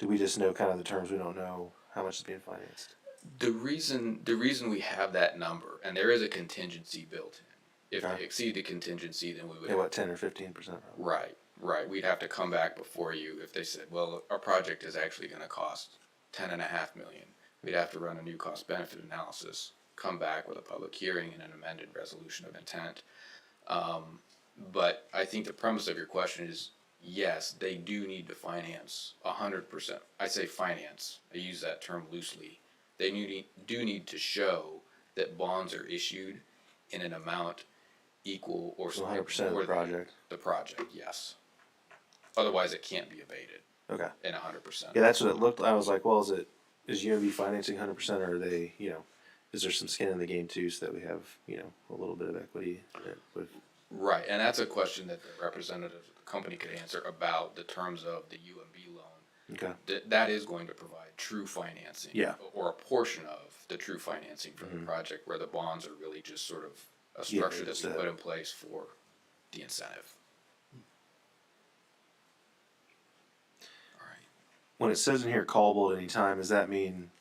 Do we just know kind of the terms? We don't know how much is being financed. The reason we have that number, and there is a contingency built in. If Okay. they exceed the contingency, then we would. Yeah, what, 10 or 15%? Right, right. We'd have to come back before you if they said, well, our project is actually gonna cost 10.5 million. We'd have to run a new cost benefit analysis, come back with a public hearing and an amended resolution of intent. But I think the premise of your question is, yes, they do need to finance 100%. I say finance, I use that term loosely. They do need to show that bonds are issued in an amount equal or So 100% of the more than project. the project, yes. Otherwise, it can't be abated Okay. in 100%. Yeah, that's what it looked. I was like, well, is UMB financing 100%, or are they, is there some skin in the game too, so that we have, a little bit of equity with. Right, and that's a question that the representative of the company could answer about the terms of the UMB loan. Okay. That is going to provide true financing. Yeah. Or a portion of the true financing for the project, where the bonds are really just sort of a structure that we put in place for the incentive. All right. When it says in here callable at any time, does that mean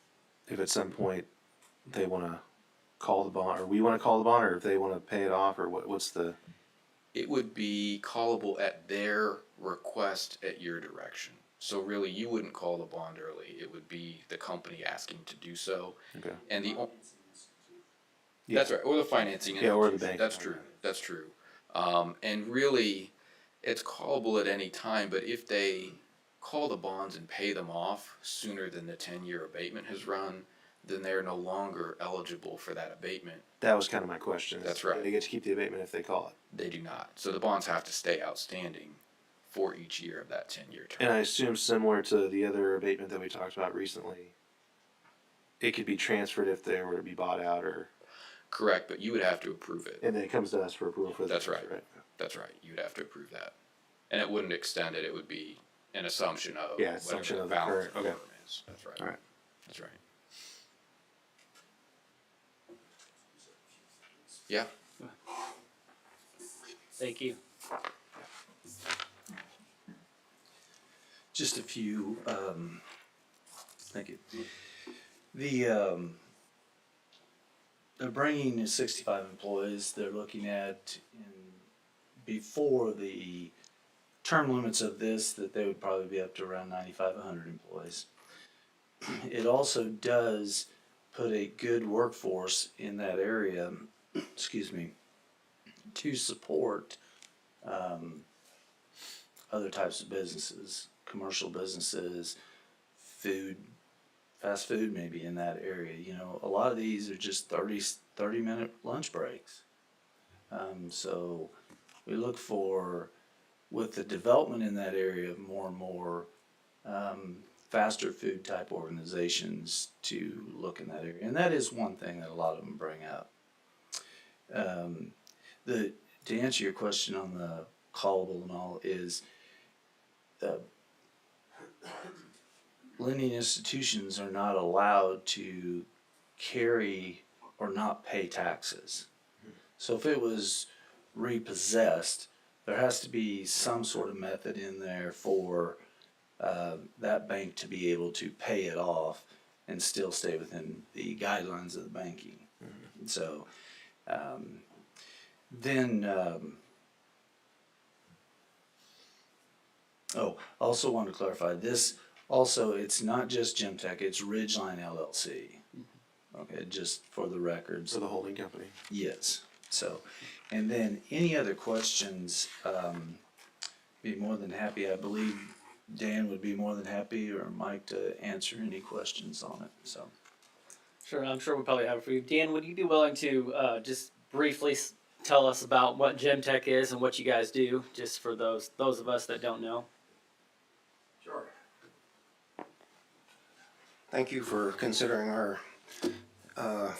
if at some point they want to call the bond, or we want to call the bond, or if they want to pay it off, or what's the? It would be callable at their request at your direction. So really, you wouldn't call the bond early. It would be the company asking to do so. Okay. And Yeah. that's right, or the financing. Yeah, or the bank. That's true. That's true. And really, it's callable at any time. But if they call the bonds and pay them off sooner than the 10-year abatement has run, then they're no longer eligible for that abatement. That was kind of my question. That's right. They get to keep the abatement if they call it. They do not. So the bonds have to stay outstanding for each year of that 10-year term. And I assume similar to the other abatement that we talked about recently, it could be transferred if they were to be bought out, or. Correct, but you would have to approve it. And then it comes to us for approval for that. That's right. That's right. You'd have to approve that. And it wouldn't extend it. It would be an assumption of Yeah, assumption whatever of the the balance current- of the okay. loan is. That's right. All right. That's right. Yeah. Thank you. Just a few, thank you. They're bringing in 65 employees. They're looking at, before the term limits of this, that they would probably be up to around 95, 100 employees. It also does put a good workforce in that area, excuse me, to support other types of businesses, commercial businesses, food, fast food maybe in that area. A lot of these are just 30-minute lunch breaks. So we look for, with the development in that area, more and more faster food type organizations to look in that area. And that is one thing that a lot of them bring up. To answer your question on the callable and all is, lending institutions are not allowed to carry or not pay taxes. So if it was repossessed, there has to be some sort of method in there for that bank to be able to pay it off and still stay within the guidelines of the banking. Mm-hmm. So also want to clarify this. Also, it's not just Gemtech, it's Ridgeline LLC. Okay, just for the records. For the holding company. Yes. So, and then any other questions, be more than happy. I believe Dan would be more than happy, or Mike, to answer any questions on it. So, Sure, I'm sure we probably have it for you. Dan, would you be willing to just briefly tell us about what Gemtech is and what you guys do, just for those of us that don't know? Sure. Thank you for considering our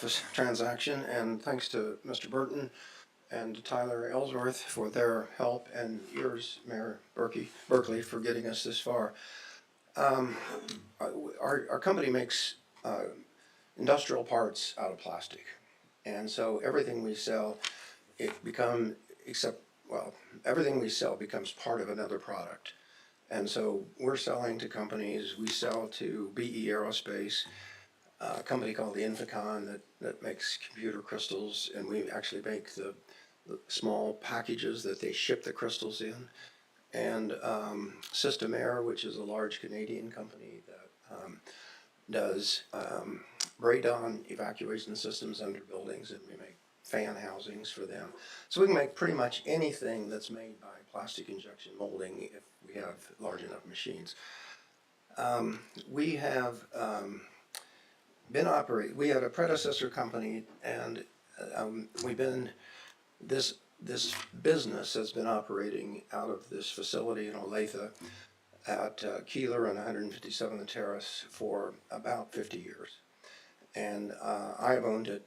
this transaction, and thanks to Mr. Burton and Tyler Ellsworth for their help, and yours, Mayor Berkeley, for getting us this far. Our company makes industrial parts out of plastic, and so everything we sell, everything we sell becomes part of another product. And so we're selling to companies, we sell to BE Aerospace, a company called the Inficon that makes computer crystals, and we actually make the small packages that they ship the crystals in. And System Air, which is a large Canadian company that does radon evacuation systems under buildings, and we make fan housings for them. So we can make pretty much anything that's made by plastic injection molding if we have large enough machines. We have been operating, we had a predecessor company, and we've been, this business has been operating out of this facility in Olathe at Keeler and 157th Terrace for about 50 years. And I have owned it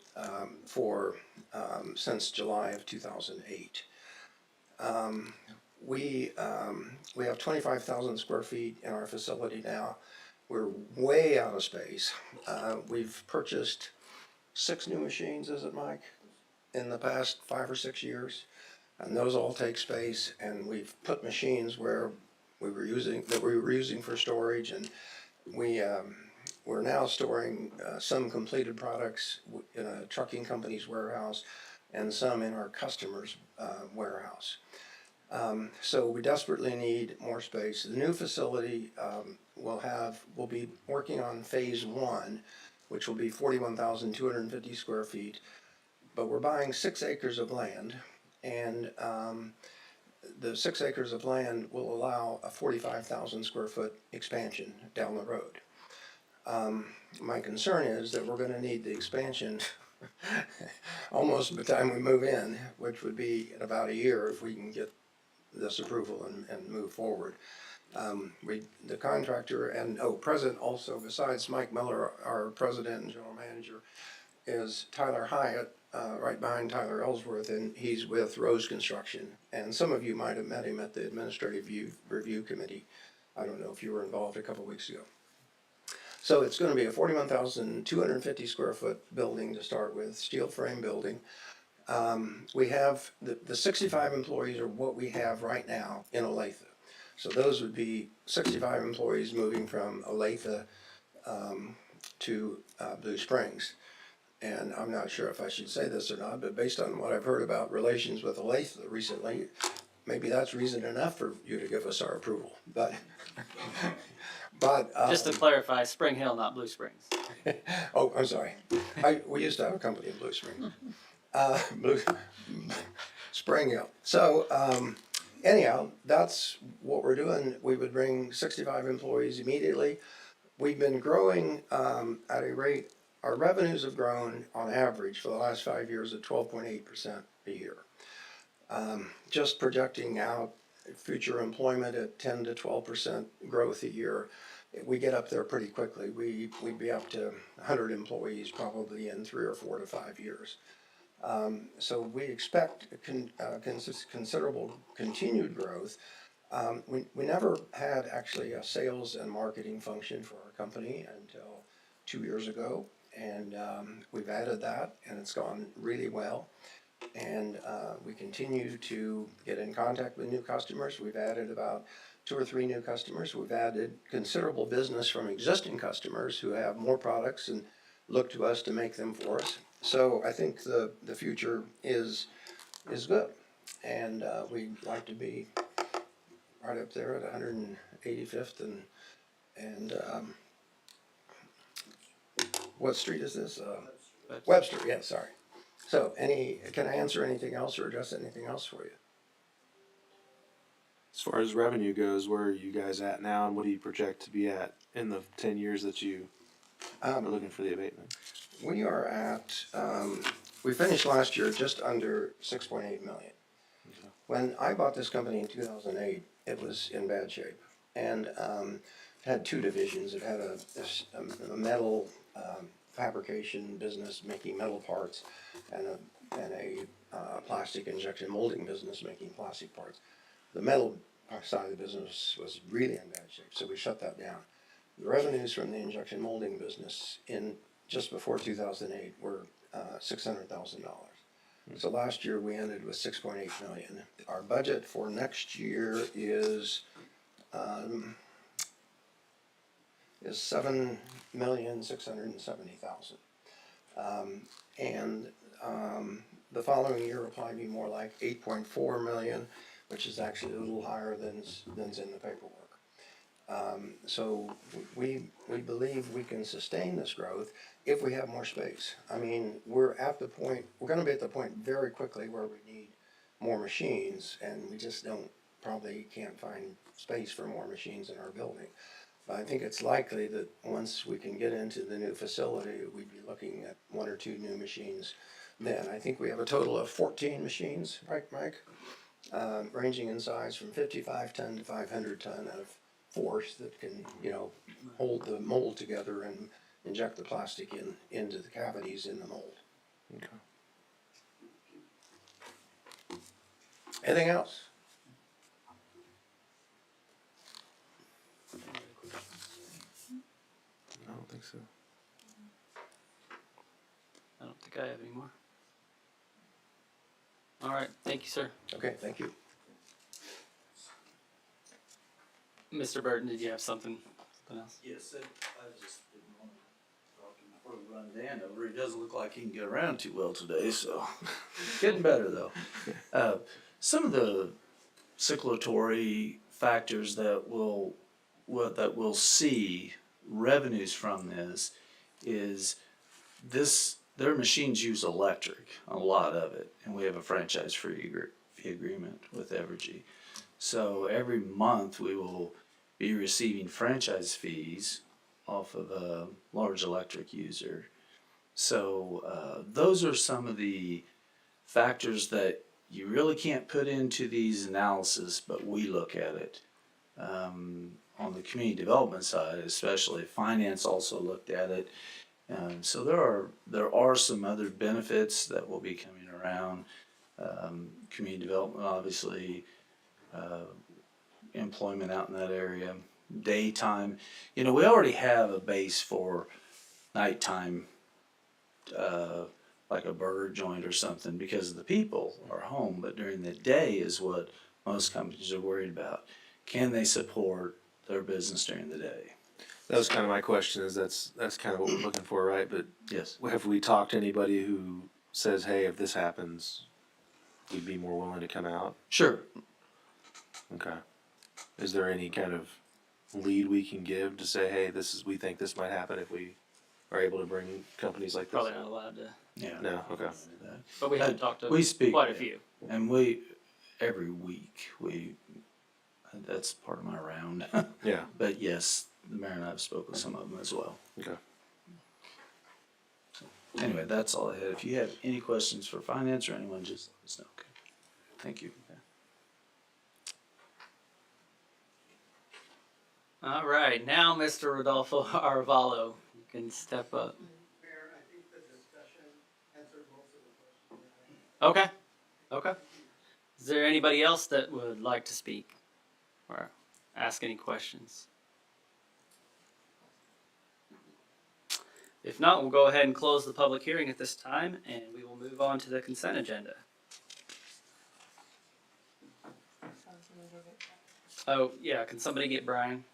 since July of 2008. We have 25,000 square feet in our facility now. We're way out of space. We've purchased 6 new machines, is it, Mike, in the past 5 or 6 years, and those all take space. And we've put machines where we were using for storage, and we're now storing some completed products in a trucking company's warehouse and some in our customer's warehouse. So we desperately need more space. The new facility we'll be working on phase 1, which will be 41,250 square feet, but we're buying 6 acres of land, and the 6 acres of land will allow a 45,000 square foot expansion down the road. My concern is that we're going to need the expansion almost by the time we move in, which would be in about a year if we can get this approval and move forward. The contractor and present also, besides Mike Miller, our president and general manager, is Tyler Hyatt, right behind Tyler Ellsworth, and he's with Rose Construction. And some of you might have met him at the Administrative Review Committee. I don't know if you were involved a couple weeks ago. So it's going to be a 41,250 square foot building to start with, steel frame building. We have the 65 employees are what we have right now in Olathe. So those would be 65 employees moving from Olathe to Blue Springs. And I'm not sure if I should say this or not, but based on what I've heard about relations with Olathe recently, maybe that's reason enough for you to give us our approval. But Just to clarify, Spring Hill, not Blue Springs. Oh, I'm sorry. We used to have a company in Blue Springs. Spring Hill. So anyhow, that's what we're doing. We would bring 65 employees immediately. We've been growing at a rate, our revenues have grown on average for the last 5 years at 12.8% a year. Just projecting out future employment at 10 to 12% growth a year, we get up there pretty quickly. We'd be up to 100 employees probably in 3 or 4 to 5 years. So we expect considerable continued growth. We never had actually a sales and marketing function for our company until 2 years ago, and we've added that, and it's gone really well. And we continue to get in contact with new customers. We've added about 2 or 3 new customers. We've added considerable business from existing customers who have more products and look to us to make them for us. So I think the future is good, and we'd like to be right up there at 185th and what street is this? Webster. Yeah, sorry. So can I answer anything else or address anything else for you? As far as revenue goes, where are you guys at now, and what do you project to be at in the 10 years that you are looking for the abatement? We are at, we finished last year just under 6.8 million. Okay. When I bought this company in 2008, it was in bad shape, and it had 2 divisions. It had a metal fabrication business making metal parts, and a plastic injection molding business making plastic parts. The metal side of the business was really in bad shape, so we shut that down. The revenues from the injection molding business in just before 2008 were $600,000. So last year we ended with 6.8 million. Our budget for next year is is $7,670,000. And the following year will probably be more like 8.4 million, which is actually a little higher than's in the paperwork. So we believe we can sustain this growth if we have more space. I mean, we're gonna be at the point very quickly where we need more machines, and we just probably can't find space for more machines in our building. But I think it's likely that once we can get into the new facility, we'd be looking at 1 or 2 new machines then. I think we have a total of 14 machines, right, Mike? Ranging in size from 55 ton to 500 ton of force that can, hold the mold together and inject the plastic into the cavities in the mold. Okay. Anything else? I don't think so. I don't think I have any more. All right, thank you, sir. Okay, thank you. Mr. Burton, did you have something else? Yes, I just didn't want to talk him before we run Dan over. He doesn't look like he can get around too well today, so getting better though. Some of the circulatory factors that we'll see revenues from this is their machines use electric, a lot of it, and we have a franchise fee agreement with Evergy. So every month we will be receiving franchise fees off of a large electric user. So those are some of the factors that you really can't put into these analysis, but we look at it. On the community development side, especially finance also looked at it. So there are some other benefits that will be coming around. Community development, obviously, employment out in that area, daytime. We already have a base for nighttime, like a burger joint or something, because the people are home. But during the day is what most companies are worried about. Can they support their business during the day? That was kind of my question. Is that's kind of what we're looking for, right? But Yes. have we talked to anybody who says, "Hey, if this happens, we'd be more willing to come out"? Sure. Okay. Is there any kind of lead we can give to say, "Hey, we think this might happen if we are able to bring companies like this"? Probably not allowed to, Yeah. No. Okay. but we have talked to We speak quite a few. And every week, that's part of my round. Yeah. But yes, the mayor and I have spoken with some of them as well. Okay. Anyway, that's all I had. If you have any questions for finance or anyone, just let us know. Okay. Thank you. All right, now Mr. Rodolfo Arvalo, you can step up. Mayor, I think the discussion answered most of the questions. Okay. Is there anybody else that would like to speak or ask any questions? If not, we'll go ahead and close the public hearing at this time, and we will move on to the consent agenda. Oh, yeah, can somebody get Brian?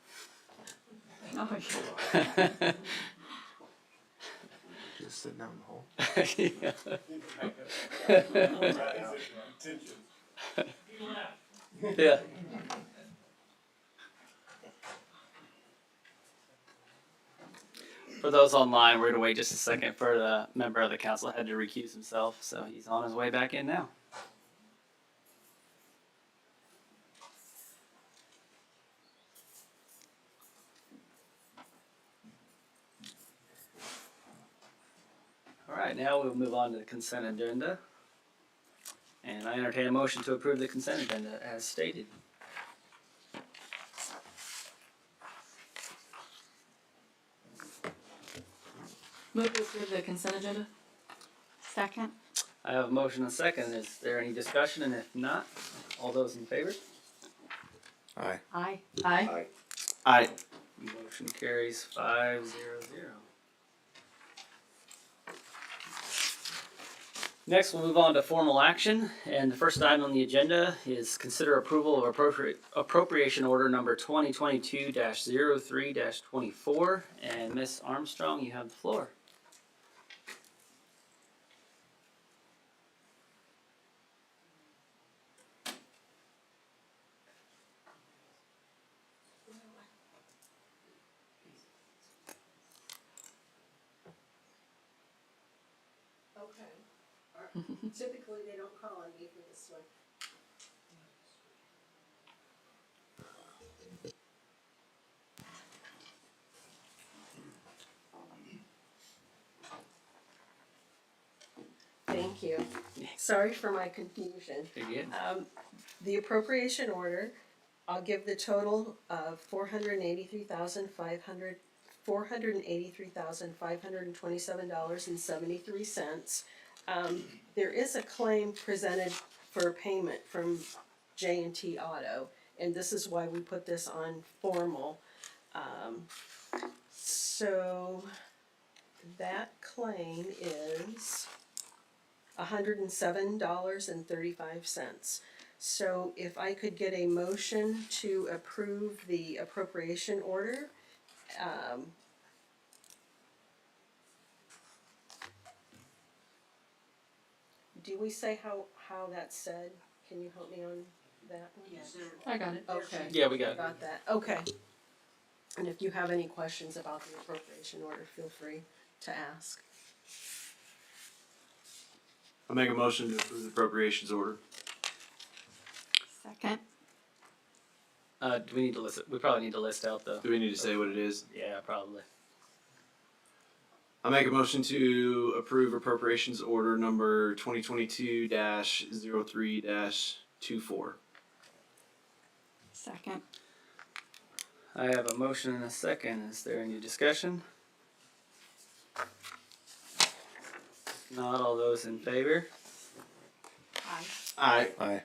Just sitting out in the hall. Yeah. For those online, we're gonna wait just a second for the member of the council had to recuse himself, so he's on his way back in now. All right, now we'll move on to the consent agenda. And I entertain a motion to approve the consent agenda as stated. Move to approve the consent agenda? Second. I have a motion and a second. Is there any discussion? And if not, all those in favor? Aye. Aye. Aye. Aye. Motion carries 5-0-0. Next, we'll move on to formal action, and the first item on the agenda is consider approval of appropriation order number 2022-03-24. And Ms. Armstrong, you have the floor. Okay. Typically, they don't call on me for this one. Thank you. Sorry for my confusion. You're good. The appropriation order, I'll give the total of $483,527.73. There is a claim presented for payment from J&T Auto, and this is why we put this on formal. So that claim is $107.35. So if I could get a motion to approve the appropriation order, do we say how that's said? Can you help me on that one? Yes. I got it. Okay. Yeah, we got it. Got that, okay. And if you have any questions about the appropriation order, feel free to ask. I'll make a motion to approve the appropriations order. Second. Do we need to list it? We probably need to list out the. Do we need to say what it is? Yeah, probably. I'll make a motion to approve appropriations order number 2022-03-24. Second. I have a motion and a second. Is there any discussion? Not all those in favor? Aye. Aye. Aye.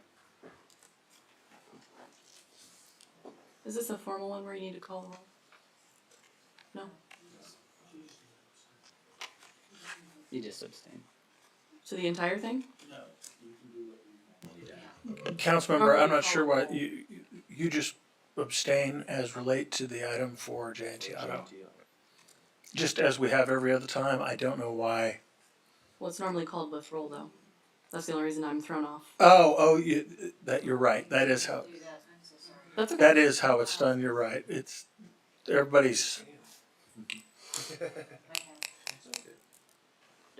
Is this a formal one where you need to call the roll? No? You just abstain. So the entire thing? Councilmember, I'm not sure what, you just abstain as relate to the item for J&T Auto. Just as we have every other time, I don't know why. Well, it's normally called withdrawal though. That's the only reason I'm thrown off. You're right, that is how, That's okay. that is how it's done, you're right. It's, everybody's,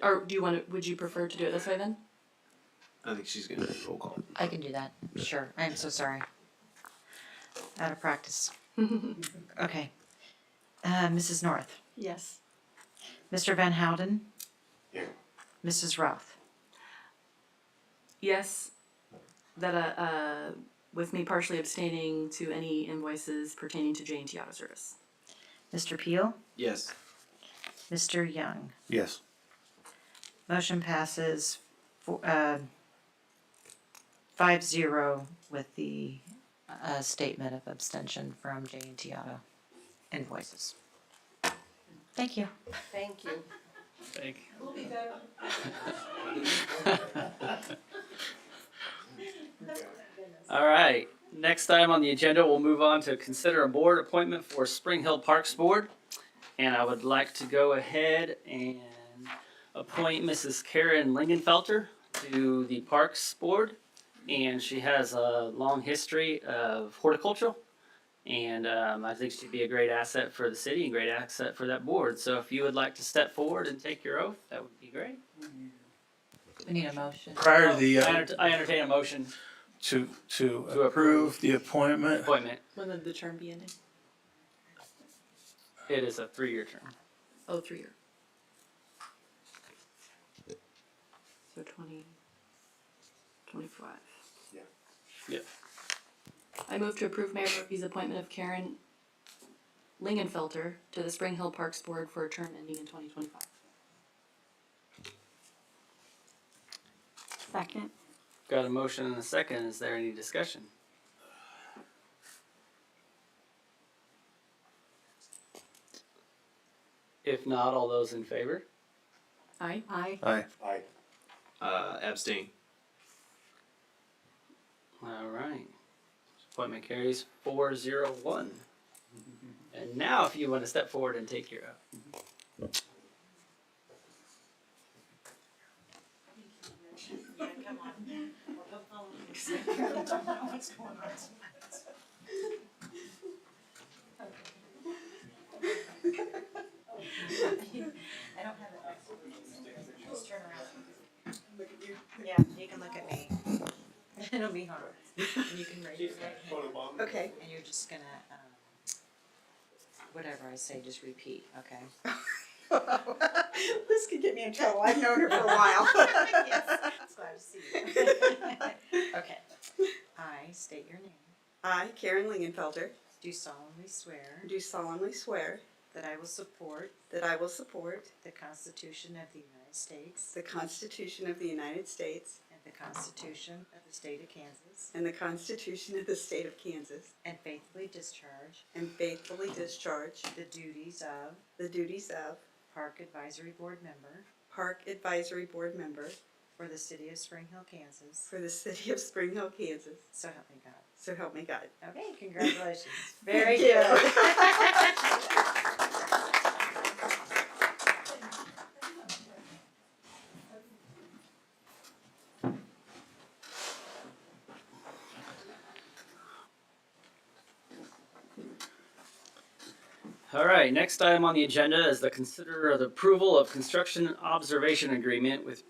Or do you want to, would you prefer to do it this way then? I think she's gonna roll call. I can do that, sure, I'm so sorry. Out of practice. Okay. Mrs. North, Yes. Mr. Van Houten. Mrs. Roth. Yes, that, with me partially abstaining to any invoices pertaining to J&T Auto Service. Mr. Peel, Yes. Mr. Young. Yes. Motion passes 5-0 with the statement of abstention from J&T Auto invoices. Thank you. Thank you. Thank you. We'll be better. All right. Next item on the agenda, we'll move on to consider a board appointment for Spring Hill Parks Board. And I would like to go ahead and appoint Mrs. Karen Lingenfelter to the Parks Board. And she has a long history of horticulture. And I think she'd be a great asset for the city and great asset for that board. So if you would like to step forward and take your oath, that would be great. We need a motion. prior to the, I entertain a motion. to approve the appointment. When would the term be ending? It is a 3-year term. Oh, 3-year. So 2025. Yeah. I move to approve Mayor Murphy's appointment of Karen Lingenfelter to the Spring Hill Parks Board for a term ending in 2025. Second. Got a motion and a second. Is there any discussion? If not, all those in favor? Aye. Aye. Aye. Abstain. All right. Appointment carries 401. And now if you want to step forward and take your oath. Yeah, come on. What's going on? I don't have it next to me. Just turn around. Look at you. Yeah, you can look at me. It'll be hard. And you can raise your right hand. Okay. And you're just gonna, whatever I say, just repeat, okay? This could get me in trouble. I've known her for a while. Yes, it's glad to see you. Okay. I state your name. I, Karen Lingenfelter, Do solemnly swear do solemnly swear that I will support that I will support the Constitution of the United States the Constitution of the United States and the Constitution of the State of Kansas, and the Constitution of the State of Kansas, and faithfully discharge and faithfully discharge the duties of the duties of Park Advisory Board member Park Advisory Board member for the city of Spring Hill, Kansas. for the city of Spring Hill, Kansas. So help me God. So help me God. Okay, congratulations. Very Thank you. good. All right, next item on the agenda is the consider the approval of construction observation agreement with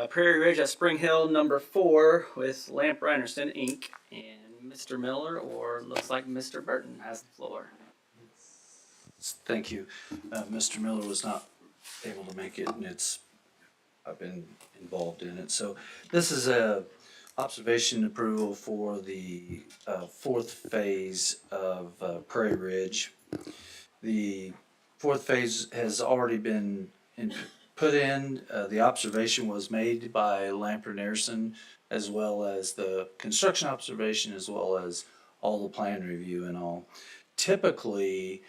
Prairie Ridge at Spring Hill number 4 with Lamp Reinerson Inc. And Mr. Miller, or looks like Mr. Burton, has the floor. Thank you. Mr. Miller was not able to make it, and I've been involved in it. So this is a observation approval for the fourth phase of Prairie Ridge. The fourth phase has already been put in. The observation was made by Lamper Nearson, as well as the construction observation, as well as all the plan review and all. Typically,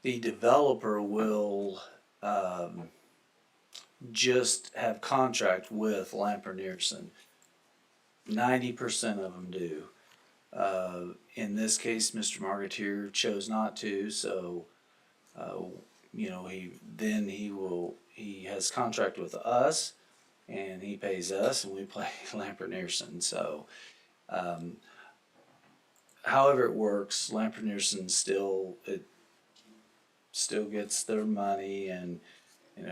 the developer will just have contract with Lamper Nearson. 90% of them do. In this case, Mr. Marketeer chose not to, so he has contract with us, and he pays us, and we pay Lamper Nearson. So, however it works, Lamper Nearson still gets their money, and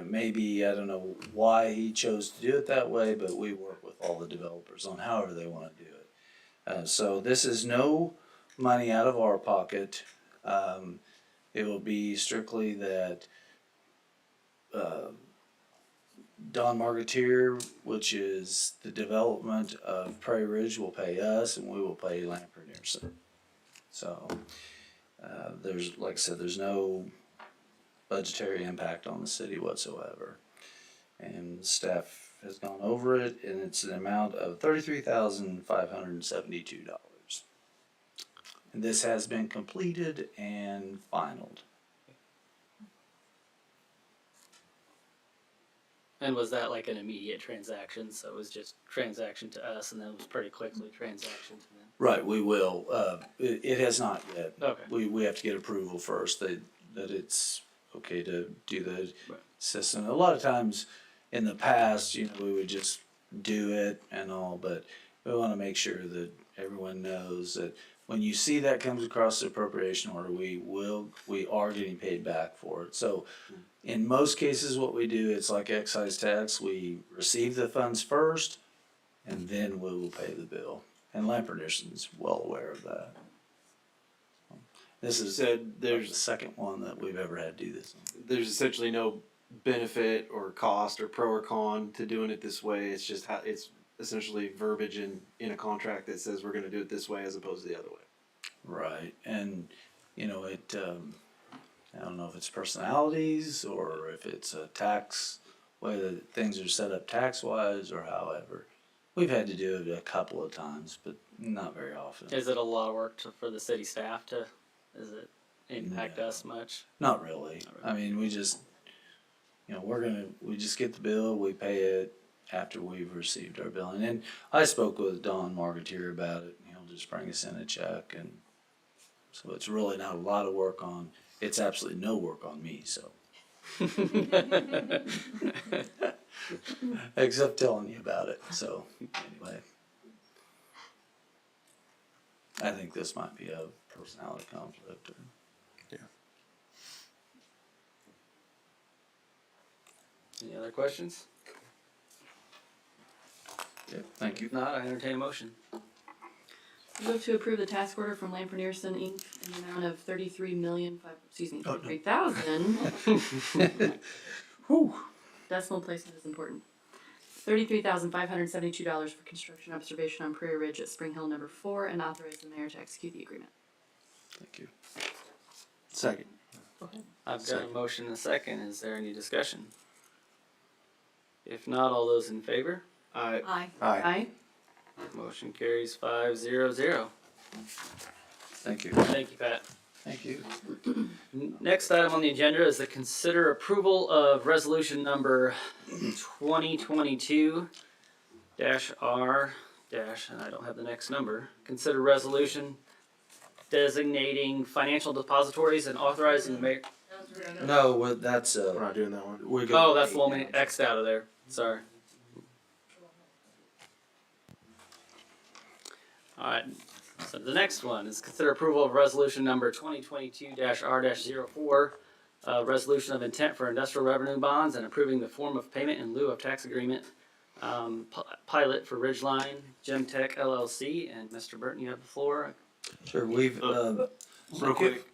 maybe I don't know why he chose to do it that way, but we work with all the developers on however they want to do it. So this is no money out of our pocket. It will be strictly that Don Marketeer, which is the development of Prairie Ridge, will pay us, and we will pay Lamper Nearson. So there's, like I said, there's no budgetary impact on the city whatsoever. And staff has gone over it, and it's an amount of $33,572. And this has been completed and finalized. And was that like an immediate transaction? So it was just transaction to us, and then it was pretty quickly transaction to them? Right, we will. It has not yet. Okay. We have to get approval first that it's okay to do the Right. system. A lot of times in the past, we would just do it and all, but we want to make sure that everyone knows that when you see that comes across the appropriation order, we are getting paid back for it. So in most cases, what we do, it's like excise tax. We receive the funds first, and then we will pay the bill. And Lamper Nearson's well aware of that. This is the second one that we've ever had to do this. There's essentially no benefit or cost or pro or con to doing it this way. It's just it's essentially verbiage in a contract that says we're going to do it this way as opposed to the other way. Right, and I don't know if it's personalities or if it's a tax way that things are set up tax wise or however. We've had to do it a couple of times, but not very often. Is it a lot of work for the city staff does it impact us much? Not really. I mean, we just, we just get the bill, we pay it after we've received our billing. And I spoke with Don Marketeer about it. He'll just bring us in a check, and so it's really not a lot of work on, it's absolutely no work on me, so. Except telling you about it, so anyway. I think this might be a personality conflict. Or, Any other questions? yeah, thank you. If not, I entertain a motion. Move to approve the task order from Lamper Nearson Inc. in the amount of 33,000. Whew. Decimal placement is important. $33,572 for construction observation on Prairie Ridge at Spring Hill number 4, and authorize the mayor to execute the agreement. Thank you. Second. I've got a motion and a second. Is there any discussion? If not, all those in favor? I Aye. Aye. Motion carries 5-0. Thank you. Thank you, Pat. Thank you. Next item on the agenda is to consider approval of resolution number 2022-R- and I don't have the next number. Consider resolution designating financial depositories and authorizing the mayor. No, well, that's We're not doing that one. we're going. Oh, that's the one we X'd out of there. Sorry. Alright, so the next one is consider approval of resolution number 2022-R-04, resolution of intent for industrial revenue bonds and approving the form of payment in lieu of tax agreement, pilot for Ridgeline Gem Tech LLC. And Mr. Burton, you have the floor. Sure, we've real quick.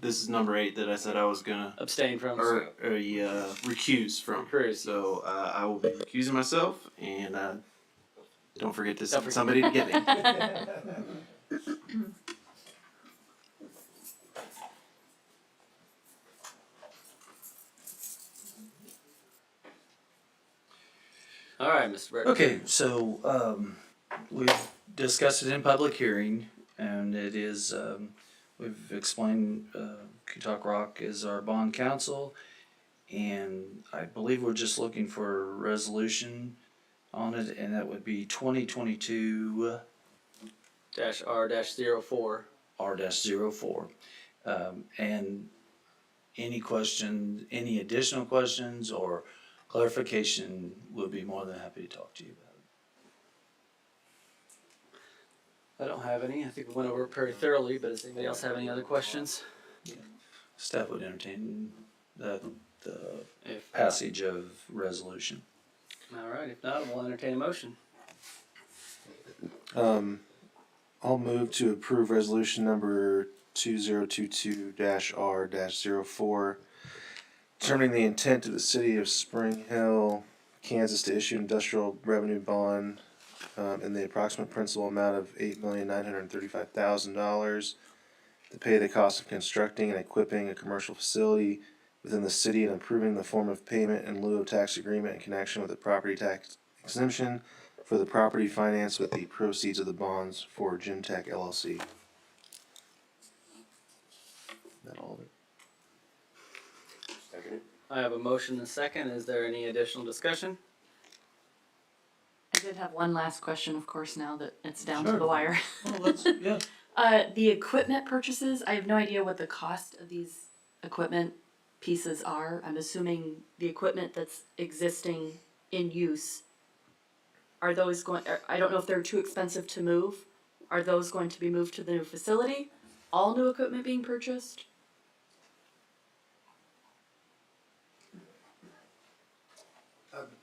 This is number 8 that I said I was gonna Abstain from. recuse from. Recuse. So I will be recusing myself, and don't forget to Don't send forget. somebody to get me. Alright, Mr. Burton. okay. So we've discussed it in public hearing, and it is we've explained Kutak Rock is our bond counsel, and I believe we're just looking for a resolution on it, and that would be 2022 -R-04. R-04. And any additional questions or clarification, we'll be more than happy to talk to you about it. I don't have any. I think we went over it pretty thoroughly, but does anybody else have any other questions? Staff would entertain the If passage of resolution. Alright, if not, we'll entertain a motion. I'll move to approve resolution number 2022-R-04, determining the intent of the city of Spring Hill, Kansas to issue industrial revenue bond in the approximate principal amount of $8,935,000 to pay the cost of constructing and equipping a commercial facility within the city and approving the form of payment in lieu of tax agreement in connection with the property tax exemption for the property financed with the proceeds of the bonds for Gem Tech LLC. That all of it? I have a motion and a second. Is there any additional discussion? I did have one last question, of course, now that it's down to Sure. the wire. Yeah. The equipment purchases, I have no idea what the cost of these equipment pieces are. I'm assuming the equipment that's existing in use, are those going, I don't know if they're too expensive to move. Are those going to be moved to the new facility? All new equipment being purchased?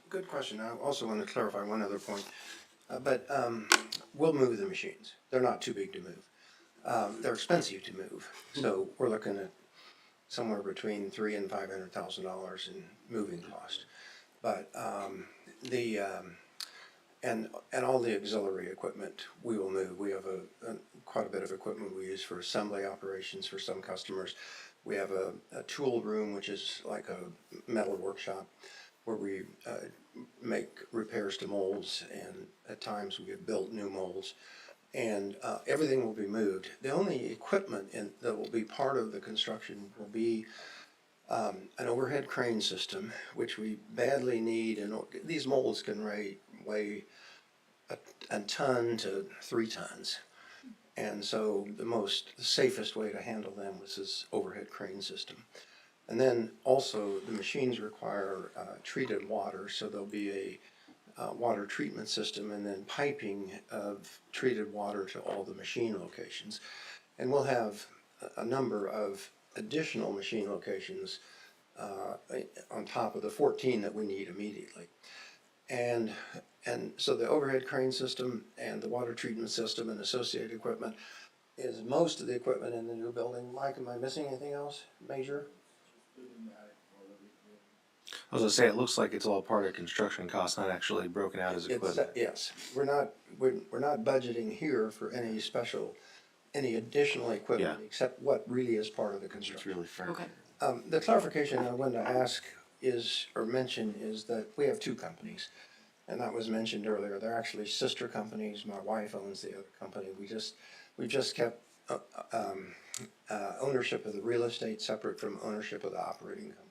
Good question. I also want to clarify one other point. We'll move the machines. They're not too big to move. They're expensive to move. So we're looking at somewhere between $300,000 and $500,000 in moving cost. But and all the auxiliary equipment we will move. We have quite a bit of equipment we use for assembly operations for some customers. We have a tool room, which is like a metal workshop, where we make repairs to molds, and at times we have built new molds, and everything will be moved. The only equipment that will be part of the construction will be an overhead crane system, which we badly need, and these molds can weigh a ton to 3 tons. And so the safest way to handle them was this overhead crane system. And then also the machines require treated water, so there'll be a water treatment system and then piping of treated water to all the machine locations. And we'll have a number of additional machine locations on top of the 14 that we need immediately. And so the overhead crane system and the water treatment system and associated equipment is most of the equipment in the new building. Mike, am I missing anything else major? I was gonna say, it looks like it's all part of construction costs, not actually broken out as equipment. Yes, we're not budgeting here for any additional equipment Yeah. except what really is part of the It's construction. really fair. Okay. The clarification I wanted to ask mention is that we have 2 companies. And that was mentioned earlier. They're actually sister companies. My wife owns the other company. We've just kept ownership of the real estate separate from ownership of the operating company.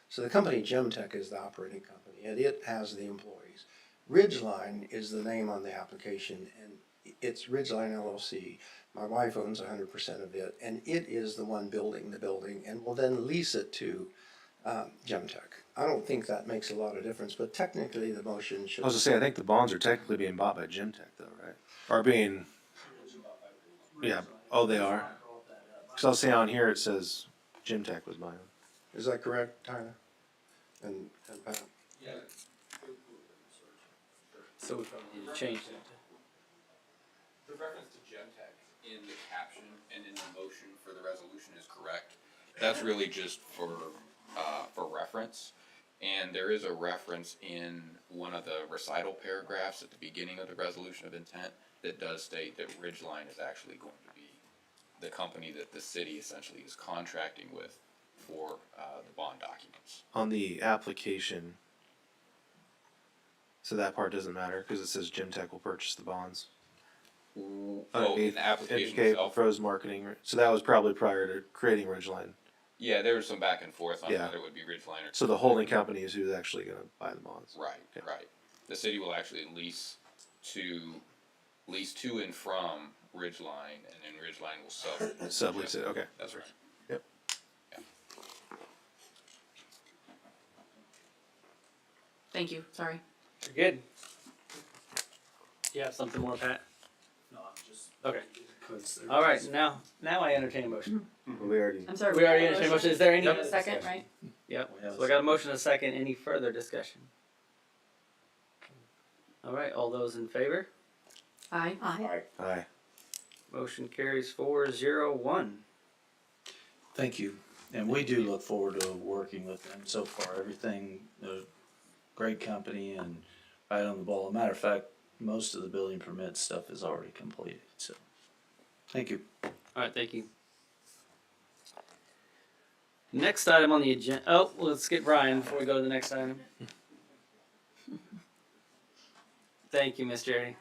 So the company Gemtech is the operating company, and it has the employees. Ridgeline is the name on the application, and it's Ridgeline LLC. My wife owns 100% of it, and it is the one building the building, and will then lease it to Gemtech. I don't think that makes a lot of difference, but technically the motion should. I was gonna say, I think the bonds are technically being bought by Gemtech though, right? Or being, yeah, oh, they are? Cause I'll say on here it says Gemtech was buying them. Is that correct, Tyler? And Pat? So we probably need to change that. The reference to Gemtech in the caption and in the motion for the resolution is correct. That's really just for reference. And there is a reference in one of the recital paragraphs at the beginning of the resolution of intent that does state that Ridgeline is actually going to be the company that the city essentially is contracting with for the bond documents. On the application, so that part doesn't matter, cause it says Gemtech will purchase the bonds. Oh, in the application Indicate itself? proposed marketing, so that was probably prior to creating Ridgeline. Yeah, there was some back and forth on Yeah. whether it would be Ridgeline or. So the holding company is who's actually gonna buy the bonds. Right, Okay. right. The city will actually lease to and from Ridgeline, and then Ridgeline will Sublease it, okay. That's right. Yep. Thank you, sorry. You're good. You have something more, Pat? No, I'm just. Okay. Because they're All right, just- now I entertain a motion. We already. I'm sorry. We already entertained a motion. Is there any? We have a second, right? Yep. We have So I got a motion and a second. Any further discussion? All right, all those in favor? Aye. Aye. Aye. Motion carries 4-0-1. Thank you. And we do look forward to working with them so far. Everything, they're a great company and right on the ball. As a matter of fact, most of the building permit stuff is already completed, so. Thank you. All right, thank you. Next item on the agenda. Oh, let's get Brian before we go to the next item. Thank you, Miss Jerry.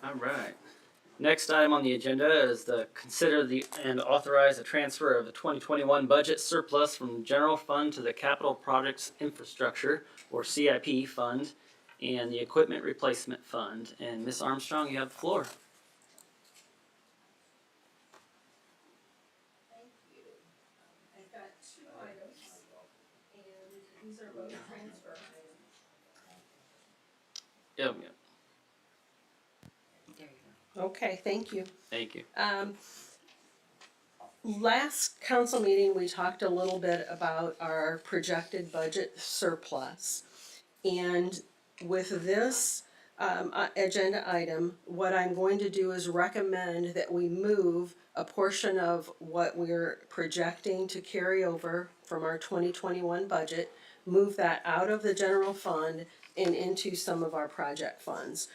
All right. Next item on the agenda is the consider and authorize the transfer of the 2021 budget surplus from general fund to the capital projects infrastructure or CIP fund and the equipment replacement fund. And Ms. Armstrong, you have the floor. Thank you. I've got 2 items, and these are both transfer items. Yep. Okay, thank you. Thank you. Last council meeting, we talked a little bit about our projected budget surplus. And with this agenda item, what I'm going to do is recommend that we move a portion of what we're projecting to carry over from our 2021 budget, move that out of the general fund and into some of our project funds.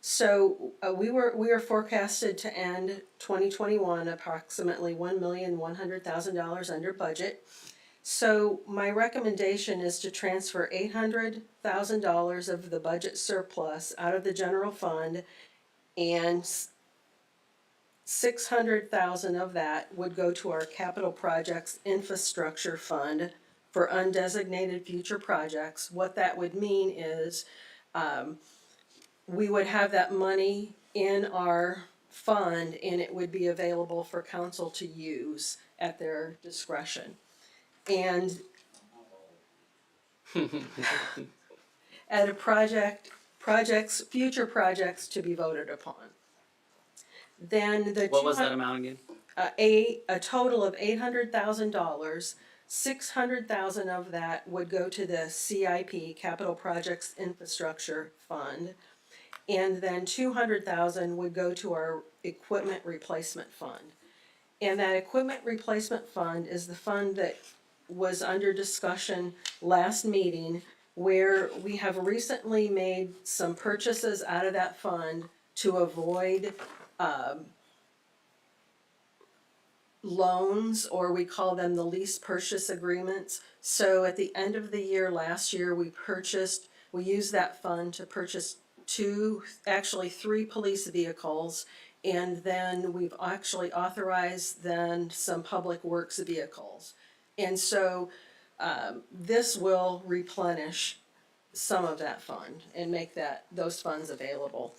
So we are forecasted to end 2021 approximately $1,100,000 under budget. So my recommendation is to transfer $800,000 of the budget surplus out of the general fund, and 600,000 of that would go to our capital projects infrastructure fund for undesignated future projects. What that would mean is we would have that money in our fund and it would be available for council to use at their discretion. And at a future projects to be voted upon. Then the What was that amount again? a total of $800,000. 600,000 of that would go to the CIP, Capital Projects Infrastructure Fund, and then 200,000 would go to our Equipment Replacement Fund. And that Equipment Replacement Fund is the fund that was under discussion last meeting, where we have recently made some purchases out of that fund to avoid loans, or we call them the lease purchase agreements. So at the end of the year last year, we used that fund to purchase three police vehicles, and then we've actually authorized then some public works vehicles. And so this will replenish some of that fund and make those funds available.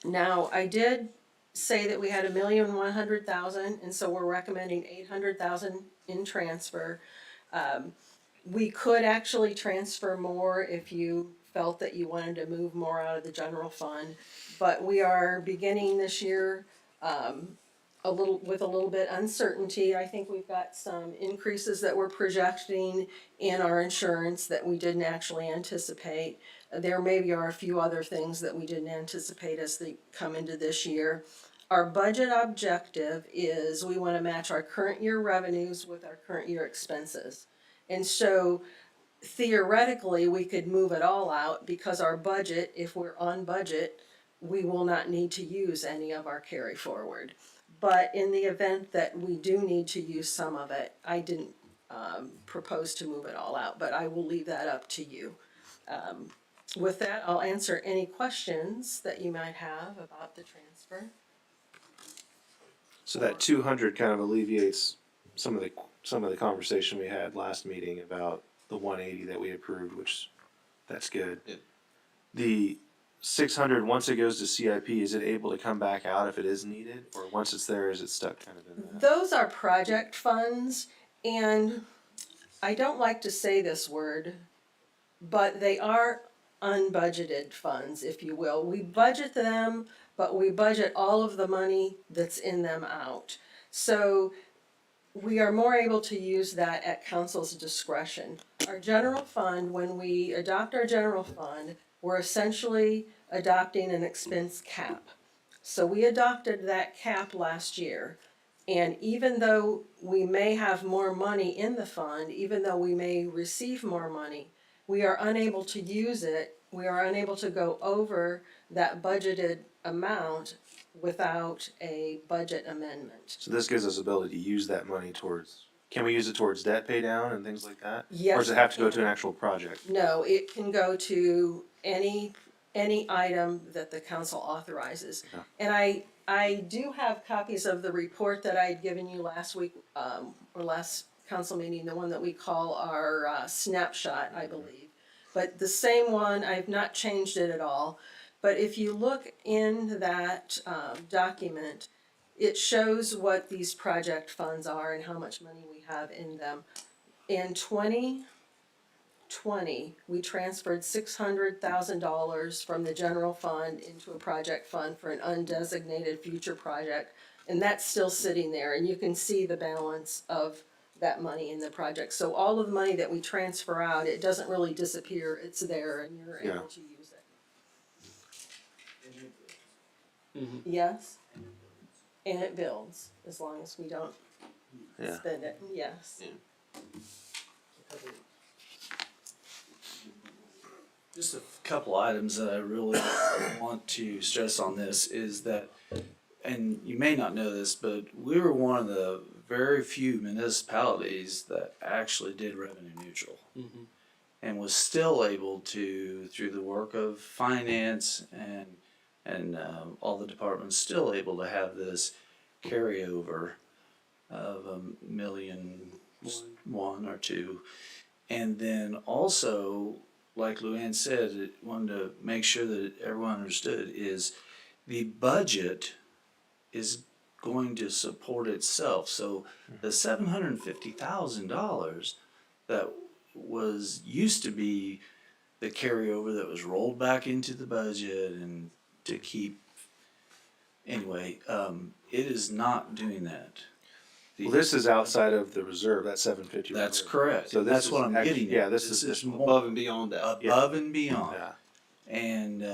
Now, I did say that we had $1,100,000, and so we're recommending 800,000 in transfer. We could actually transfer more if you felt that you wanted to move more out of the general fund, but we are beginning this year with a little bit uncertainty. I think we've got some increases that we're projecting in our insurance that we didn't actually anticipate. There maybe are a few other things that we didn't anticipate as they come into this year. Our budget objective is we want to match our current year revenues with our current year expenses. And so theoretically, we could move it all out because our budget, if we're on budget, we will not need to use any of our carry forward. But in the event that we do need to use some of it, I didn't propose to move it all out, but I will leave that up to you. With that, I'll answer any questions that you might have about the transfer. So that 200 kind of alleviates some of the conversation we had last meeting about the 180 that we approved, which that's good. Yeah. The 600, once it goes to CIP, is it able to come back out if it is needed, or once it's there, is it stuck kind of in that? Those are project funds, and I don't like to say this word, but they are unbudgeted funds, if you will. We budget them, but we budget all of the money that's in them out. So we are more able to use that at council's discretion. Our general fund, when we adopt our general fund, we're essentially adopting an expense cap. So we adopted that cap last year. And even though we may have more money in the fund, even though we may receive more money, we are unable to use it. We are unable to go over that budgeted amount without a budget amendment. So this gives us ability to use that money towards. Can we use it towards debt pay down and things like that? Yes. Or does it have to go to an actual project? No, it can go to any item that the council authorizes. Yeah. And I do have copies of the report that I had given you last week, or last council meeting, the one that we call our snapshot, I believe. But the same one, I've not changed it at all. But if you look in that document, it shows what these project funds are and how much money we have in them. In 2020, we transferred $600,000 from the general fund into a project fund for an undesignated future project. And that's still sitting there, and you can see the balance of that money in the project. So all of the money that we transfer out, it doesn't really disappear, it's there and you're able to use it. Mm-hmm. Yes? And it builds, as long as we don't spend it, yes. Yeah. Just a couple items that I really want to stress on this is that, and you may not know this, but we were one of the very few municipalities that actually did revenue neutral. And was still able to, through the work of finance and all the departments, still able to have this carryover of $1,000,001 or two. And then also, like Luann said, it wanted to make sure that everyone understood is the budget is going to support itself. So the $750,000 that was used to be the carryover that was rolled back into the budget and to keep, anyway, it is not doing that. Well, this is outside of the reserve, that 750. That's reserve. correct. So That's this what is I'm actually- getting at. Yeah, this This is is more Above and beyond that. above and beyond. Yeah. And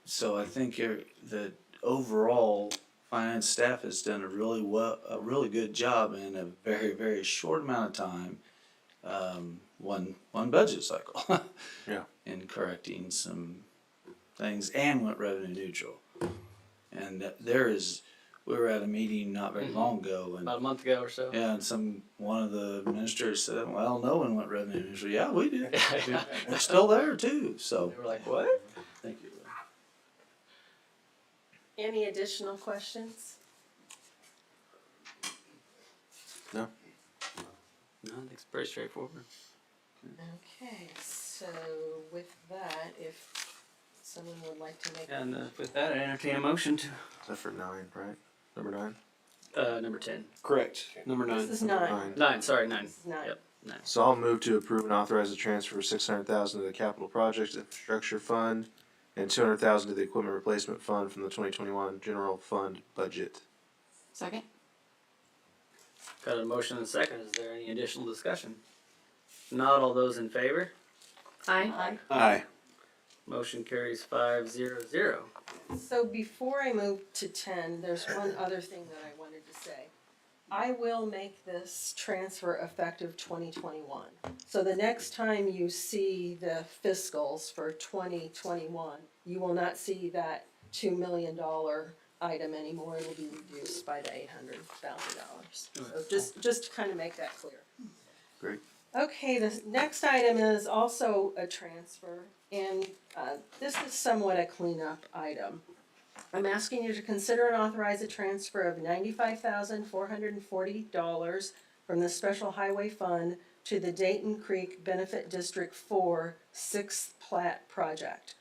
so I think the overall finance staff has done a really good job in a very, very short amount of time. One budget cycle. Yeah. In correcting some things and went revenue neutral. And we were at a meeting not very long ago and About a month ago or so. yeah, and one of the ministers said, well, no one went revenue neutral. Yeah, we did. We're still there too, so. They were like, what? Thank you. Any additional questions? No. No, I think it's pretty straightforward. Okay, so with that, if someone would like to make. And with that, I entertain a motion to Is that for 9, right? Number 9? number 10. Correct. Number 9. This is nine. 9, sorry, 9. This is nine. Yep, 9. So I'll move to approve and authorize the transfer of $600,000 to the capital projects infrastructure fund and $200,000 to the equipment replacement fund from the 2021 general fund budget. Second? Got a motion and a second. Is there any additional discussion? Not all those in favor? Aye. Aye. Motion carries 5-0-0. So before I move to 10, there's one other thing that I wanted to say. I will make this transfer effective 2021. So the next time you see the fiscals for 2021, you will not see that $2 million item anymore. It will be reduced by the $800,000. So just to kind of make that clear. Great. Okay, the next item is also a transfer, and this is somewhat a cleanup item. I'm asking you to consider and authorize a transfer of $95,440 from the Special Highway Fund to the Dayton Creek Benefit District 4 6th Plat Project.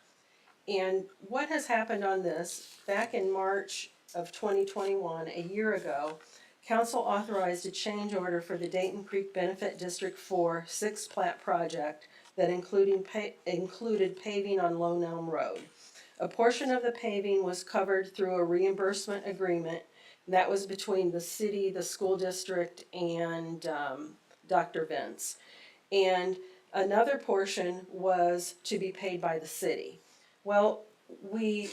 And what has happened on this, back in March of 2021, a year ago, Council authorized a change order for the Dayton Creek Benefit District 4 6th Plat Project that included paving on Lone Elm Road. A portion of the paving was covered through a reimbursement agreement that was between the city, the school district, and Dr. Vince. And another portion was to be paid by the city. Well, we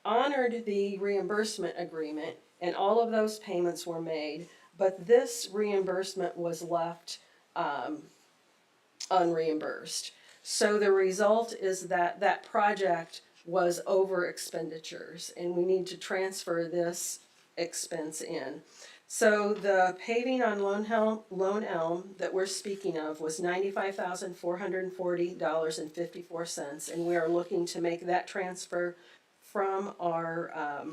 honored the reimbursement agreement and all of those payments were made, but this reimbursement was left unreimbursed. So the result is that that project was over expenditures and we need to transfer this expense in. So the paving on Lone Elm that we're speaking of was $95,440.54, and we are looking to make that transfer from our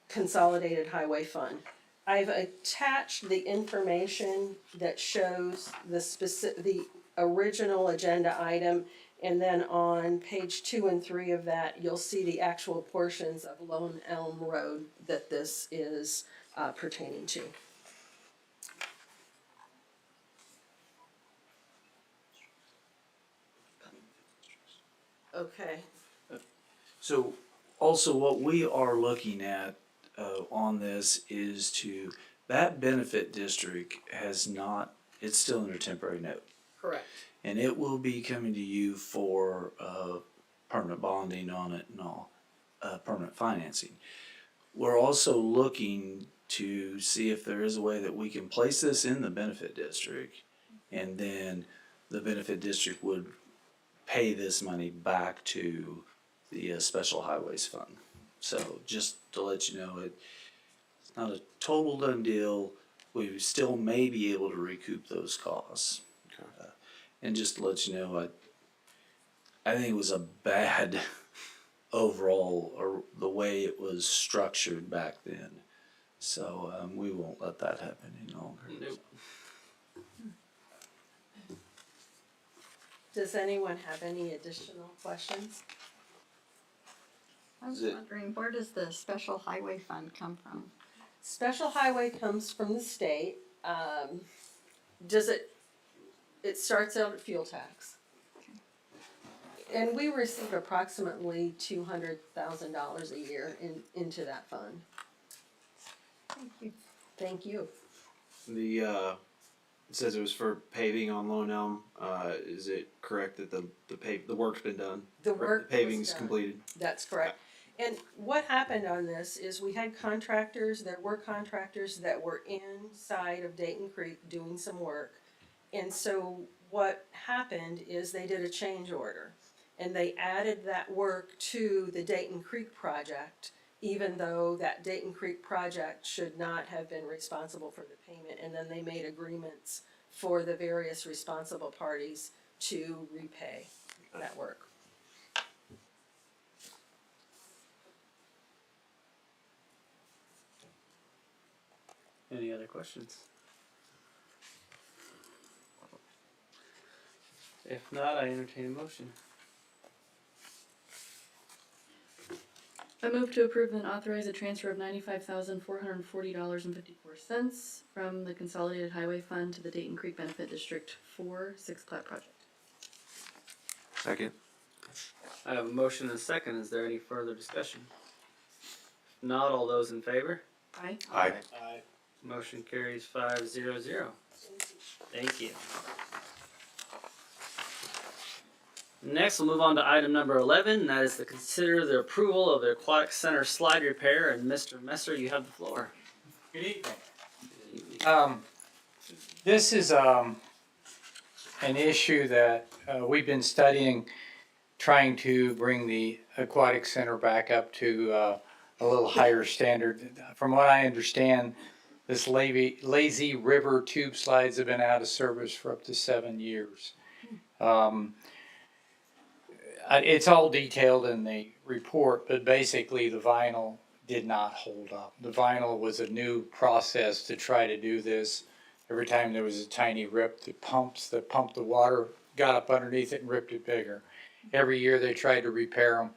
consolidated highway fund. I've attached the information that shows the original agenda item, and then on page 2 and 3 of that, you'll see the actual portions of Lone Elm Road that this is pertaining to. Okay. So also what we are looking at on this is that benefit district it's still under temporary note. Correct. And it will be coming to you for permanent bonding on it and all, permanent financing. We're also looking to see if there is a way that we can place this in the benefit district, and then the benefit district would pay this money back to the special highways fund. So just to let you know, it's not a total done deal. We still may be able to recoup those costs. And just to let you know, I think it was a bad overall, or the way it was structured back then. So we won't let that happen any longer. Nope. Does anyone have any additional questions? I was Is it- wondering, where does the special highway fund come from? Special highway comes from the state. It starts out at fuel tax. And we receive approximately $200,000 a year into that fund. Thank you. Thank you. The it says it was for paving on Lone Elm. Is it correct that the work's been done? The Or work the paving's was done. completed. That's correct. And what happened on this is we had contractors, there were contractors that were inside of Dayton Creek doing some work. And so what happened is they did a change order and they added that work to the Dayton Creek project, even though that Dayton Creek project should not have been responsible for the payment. And then they made agreements for the various responsible parties to repay that work. Any other questions? If not, I entertain a motion. I move to approve and authorize a transfer of $95,440.54 from the Consolidated Highway Fund to the Dayton Creek Benefit District 4 Six Plat Project. Second. I have a motion and a second. Is there any further discussion? If not, all those in favor? Aye. Aye. Motion carries 5-0-0. Thank you. Next, we'll move on to item number 11, and that is to consider the approval of the Aquatic Center slide repair. And Mr. Messer, you have the floor. Good evening. This is an issue that we've been studying, trying to bring the aquatic center back up to a little higher standard. From what I understand, this lazy river tube slides have been out of service for up to 7 years. It's all detailed in the report, but basically the vinyl did not hold up. The vinyl was a new process to try to do this. Every time there was a tiny rip, the pumps that pumped the water got up underneath it and ripped it bigger. Every year they tried to repair them.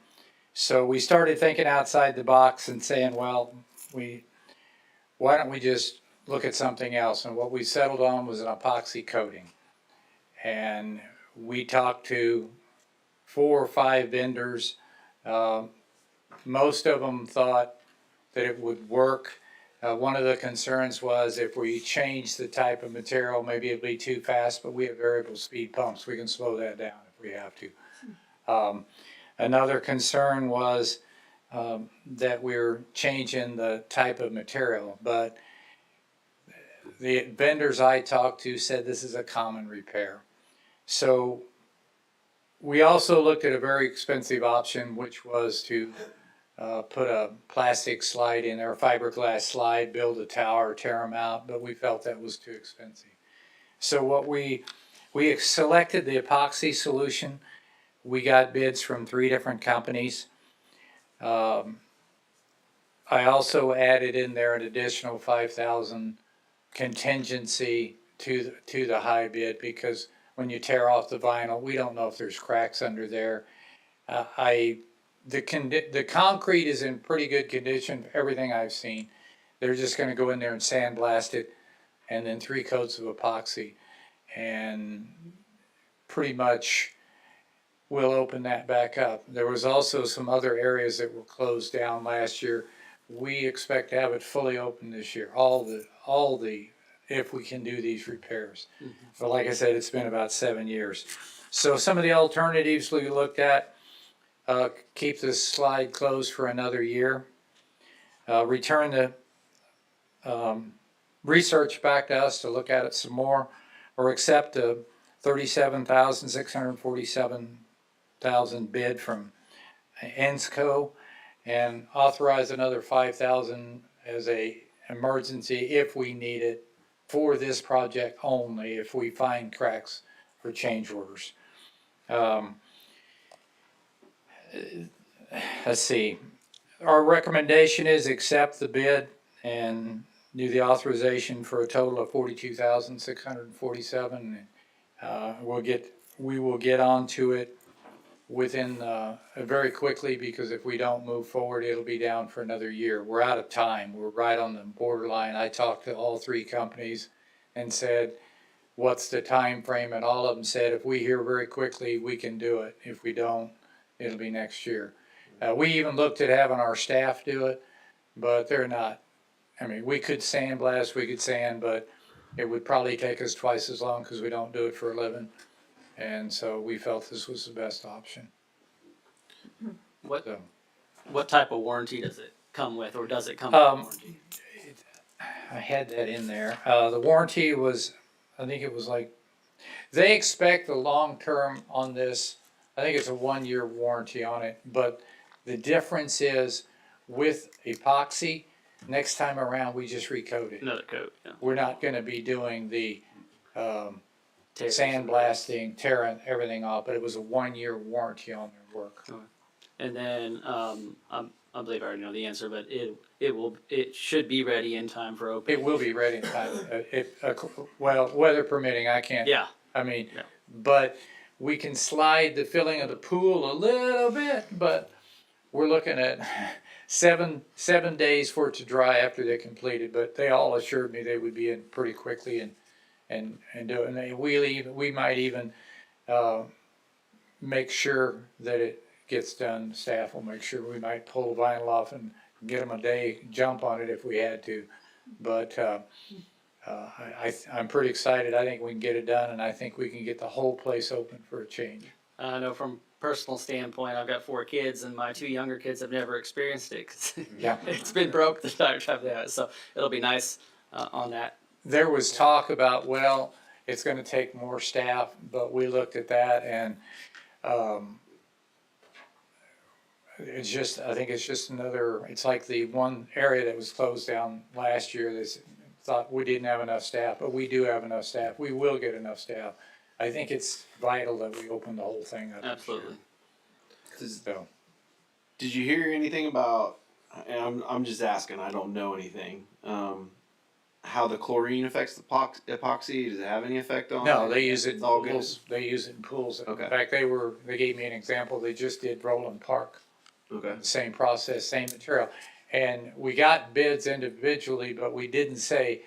So we started thinking outside the box and saying, well, why don't we just look at something else? And what we settled on was an epoxy coating. And we talked to 4 or 5 vendors. Most of them thought that it would work. One of the concerns was if we change the type of material, maybe it'd be too fast, but we have variable speed pumps. We can slow that down if we have to. Another concern was that we're changing the type of material, but the vendors I talked to said this is a common repair. So we also looked at a very expensive option, which was to put a plastic slide in there, a fiberglass slide, build a tower, tear them out, but we felt that was too expensive. So what we selected the epoxy solution. We got bids from 3 different companies. I also added in there an additional $5,000 contingency to the high bid, because when you tear off the vinyl, we don't know if there's cracks under there. The concrete is in pretty good condition, everything I've seen. They're just gonna go in there and sandblast it, and then 3 coats of epoxy, and pretty much we'll open that back up. There was also some other areas that were closed down last year. We expect to have it fully open this year, if we can do these repairs. But like I said, it's been about 7 years. So some of the alternatives we looked at, keep this slide closed for another year, return the research back to us to look at it some more, or accept a $37,647 $5,000 bid from Ensco, and authorize another 5,000 as a emergency if we need it for this project only, if we find cracks for change orders. Let's see, our recommendation is accept the bid and do the authorization for a total of 42,647. We will get onto it within, very quickly, because if we don't move forward, it'll be down for another year. We're out of time. We're right on the borderline. I talked to all three companies and said, what's the time frame? And all of them said, if we hear very quickly, we can do it. If we don't, it'll be next year. We even looked at having our staff do it, but they're not. I mean, we could sandblast, we could sand, but it would probably take us twice as long because we don't do it for a living. And so we felt this was the best option. What So, what type of warranty does it come with, or does it come with warranty? I had that in there. The warranty was, I think it was like, they expect the long term on this. I think it's a 1-year warranty on it, but the difference is with epoxy, next time around we just recoat it. Another coat, yeah. We're not gonna be doing the Tears. sandblasting, tearing everything off, but it was a 1-year warranty on their work. And then I believe I already know the answer, but it should be ready in time for opening. It will be ready in time. Well, weather permitting, I can't. Yeah. I mean, Yeah. but we can slide the filling of the pool a little bit, but we're looking at seven days for it to dry after they're completed. But they all assured me they would be in pretty quickly and do it. And we might even make sure that it gets done. Staff will make sure. We might pull the vinyl off and get them a day jump on it if we had to. But I'm pretty excited. I think we can get it done, and I think we can get the whole place open for a change. I know from personal standpoint, I've got 4 kids, and my 2 younger kids have never experienced it 'cause Yeah. it's been broke the entire time they have it. So it'll be nice on that. There was talk about, well, it's gonna take more staff, but we looked at that and, I think it's just another, it's like the one area that was closed down last year that thought we didn't have enough staff, but we do have enough staff. We will get enough staff. I think it's vital that we open the whole thing up. Absolutely. So, Did you hear anything about? And I'm just asking. I don't know anything. How the chlorine affects the epoxy? Does it have any effect on? no, it? they use it in It's all good. pools. They use it in pools. Okay. In fact, they gave me an example. They just did Roland Park. Okay. Same process, same material. And we got bids individually, but we didn't say,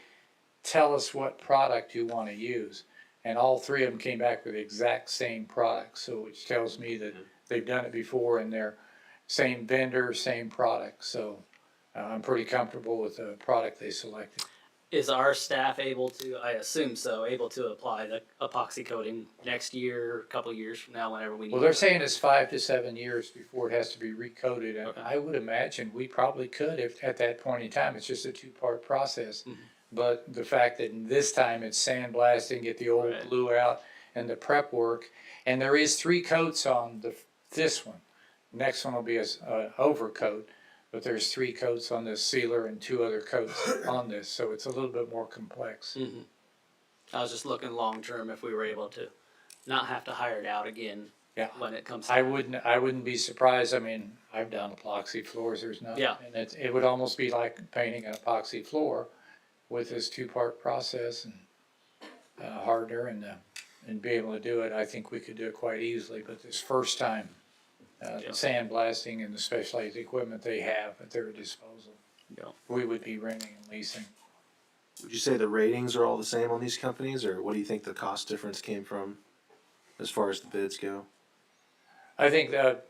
tell us what product you want to use. And all 3 of them came back with the exact same product, so which tells me that they've done it before and they're same vendor, same product. So I'm pretty comfortable with the product they selected. Is our staff able to, I assume so, able to apply the epoxy coating next year, a couple years from now, whenever we need Well, they're it? saying it's 5 to 7 years before it has to be recoated, and Okay. I would imagine we probably could if, at that point in time, it's just a 2-part process. Mhm. But the fact that this time it's sandblasting, get the old Right. glue out, and the prep work, and there is 3 coats on this one. Next one will be a overcoat, but there's 3 coats on this sealer and 2 other coats on this, so it's a little bit more complex. Mm-hmm. I was just looking long term if we were able to not have to hire it out again. Yeah. When it comes. I wouldn't be surprised. I mean, I've done epoxy floors. There's nothing. Yeah. And it would almost be like painting an epoxy floor with this 2-part process and hardener and be able to do it. I think we could do it quite easily. But this first time, the sandblasting and the specialized equipment they have at their disposal, Yeah. we would be renting and leasing. Would you say the ratings are all the same on these companies, or what do you think the cost difference came from as far as the bids go? I think the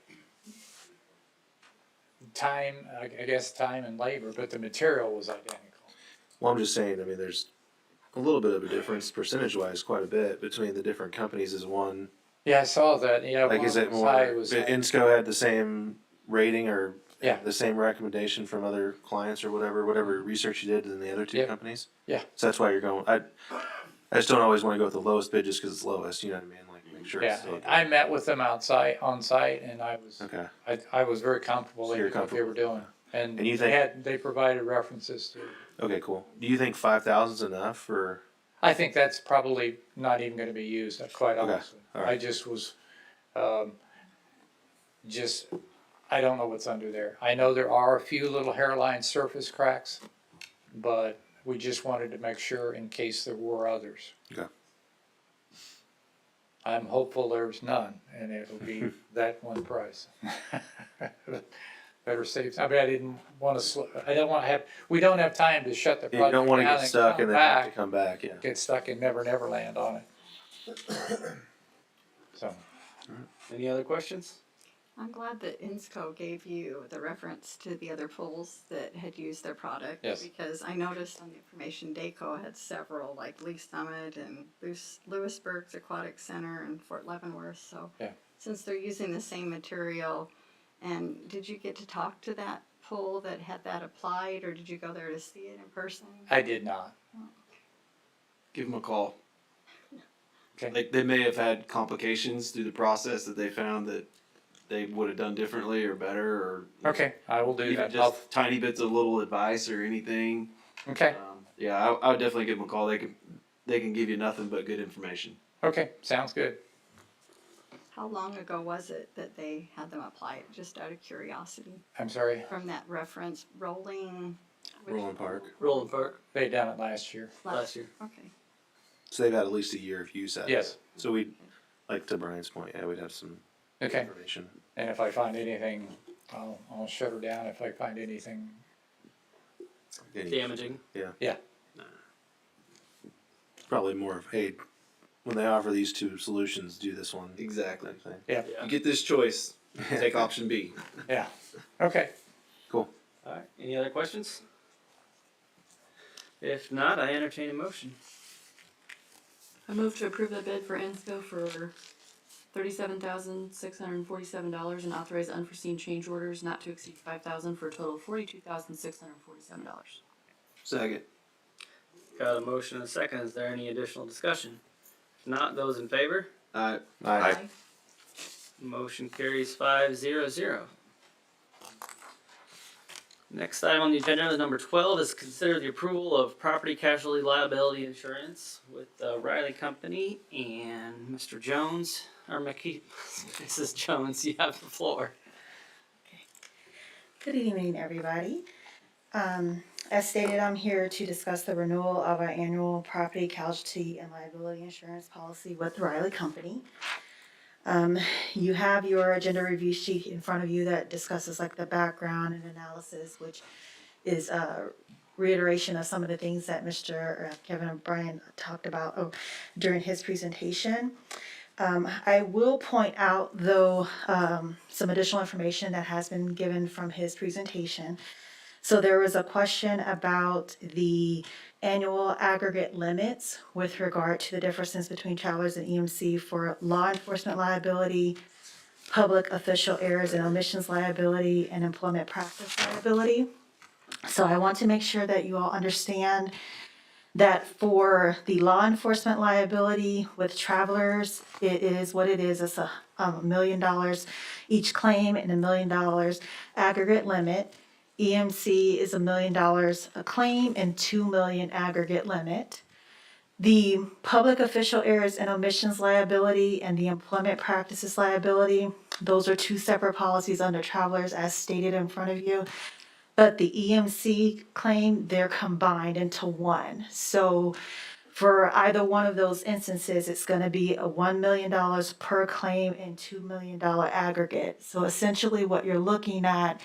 time, I guess time and labor, but the material was identical. Well, I'm just saying, I mean, there's a little bit of a difference, percentage-wise, quite a bit, between the different companies. Is one, Yeah, I saw that. Yeah, like, one is it was more, high, it was Insco had the same rating or Yeah. the same recommendation from other clients or whatever research you did than the other 2 Yeah. companies? Yeah. So that's why you're going, I just don't always wanna go with the lowest bid just cause it's lowest, you know what I mean? Like, making sure. Yeah, It's still okay. I met with them on site, and Okay. I was very comfortable So they you're knew what they comfortable were with doing. that. And And you they think- they provided references to, Okay, cool. Do you think 5,000 is enough or? I think that's probably not even gonna be used, quite Okay, honestly. all right. I just was, just, I don't know what's under there. I know there are a few little hairline surface cracks, but we just wanted to make sure in case there were others. Okay. I'm hopeful there's none, and it'll be that one price. Better safe, I mean, I didn't wanna, I don't wanna have, we don't have time to shut the Yeah, you don't project want to down get and stuck come and then have to back, come back. Yeah. get stuck in Never Land on it. So, Any other questions? I'm glad that INSCO gave you the reference to the other pools that had used their product. Yes. Because I noticed on the information, DACO had several, like Lee Summit and Lewisburg's Aquatic Center and Fort Leavenworth, so. Yeah. Since they're using the same material, and did you get to talk to that pool that had that applied, or did you go there to see it in person? I did not. Give them a call. Okay. They may have had complications through the process that they found that they would have done differently or better, or Okay, I will do even that. just tiny bits of little advice or anything. Okay, Yeah, I would definitely give them a call. They can give you nothing but good information. okay, sounds good. How long ago was it that they had them apply it, just out of curiosity? I'm sorry, From that reference, Rolling? Roland Park. Roland Park they done it last year. last year. Okay. So they've had at least a year of use at it. Yes. So we, like to Brian's point, yeah, we'd have some Okay, information. and if I find anything, I'll shut her down if I find anything. Damaging. Yeah. Yeah. Probably more of, hey, when they offer these two solutions, do this one. Exactly. Type thing. Yeah, You get this choice. Take option B. yeah, okay. Cool. All right. Any other questions? If not, I entertain a motion. I move to approve the bid for INSCO for $37,647 and authorize unforeseen change orders not to exceed $5,000 for a total of $42,647. Second. Got a motion and a second. Is there any additional discussion? If not, those in favor? Aye. Aye. Motion carries 5-0-0. Next item on the agenda, number 12, is consider the approval of property casualty liability insurance with the Riley Company and Mr. Jones, or Mrs. Jones, you have the floor. Good evening, everybody. As stated, I'm here to discuss the renewal of our annual property casualty and liability insurance policy with the Riley Company. You have your agenda review sheet in front of you that discusses like the background and analysis, which is a reiteration of some of the things that Mr. Kevin O'Brien talked about during his presentation. I will point out, though, some additional information that has been given from his presentation. So there was a question about the annual aggregate limits with regard to the differences between travelers and EMC for law enforcement liability, public official errors and omissions liability, and employment practice liability. So I want to make sure that you all understand that for the law enforcement liability with travelers, it is what it is. It's $1 million each claim and $1 million aggregate limit. EMC is $1 million a claim and $2 million aggregate limit. The public official errors and omissions liability and the employment practices liability, those are two separate policies under travelers as stated in front of you. But the EMC claim, they're combined into one. So for either one of those instances, it's gonna be a $1 million per claim and $2 million aggregate. So essentially what you're looking at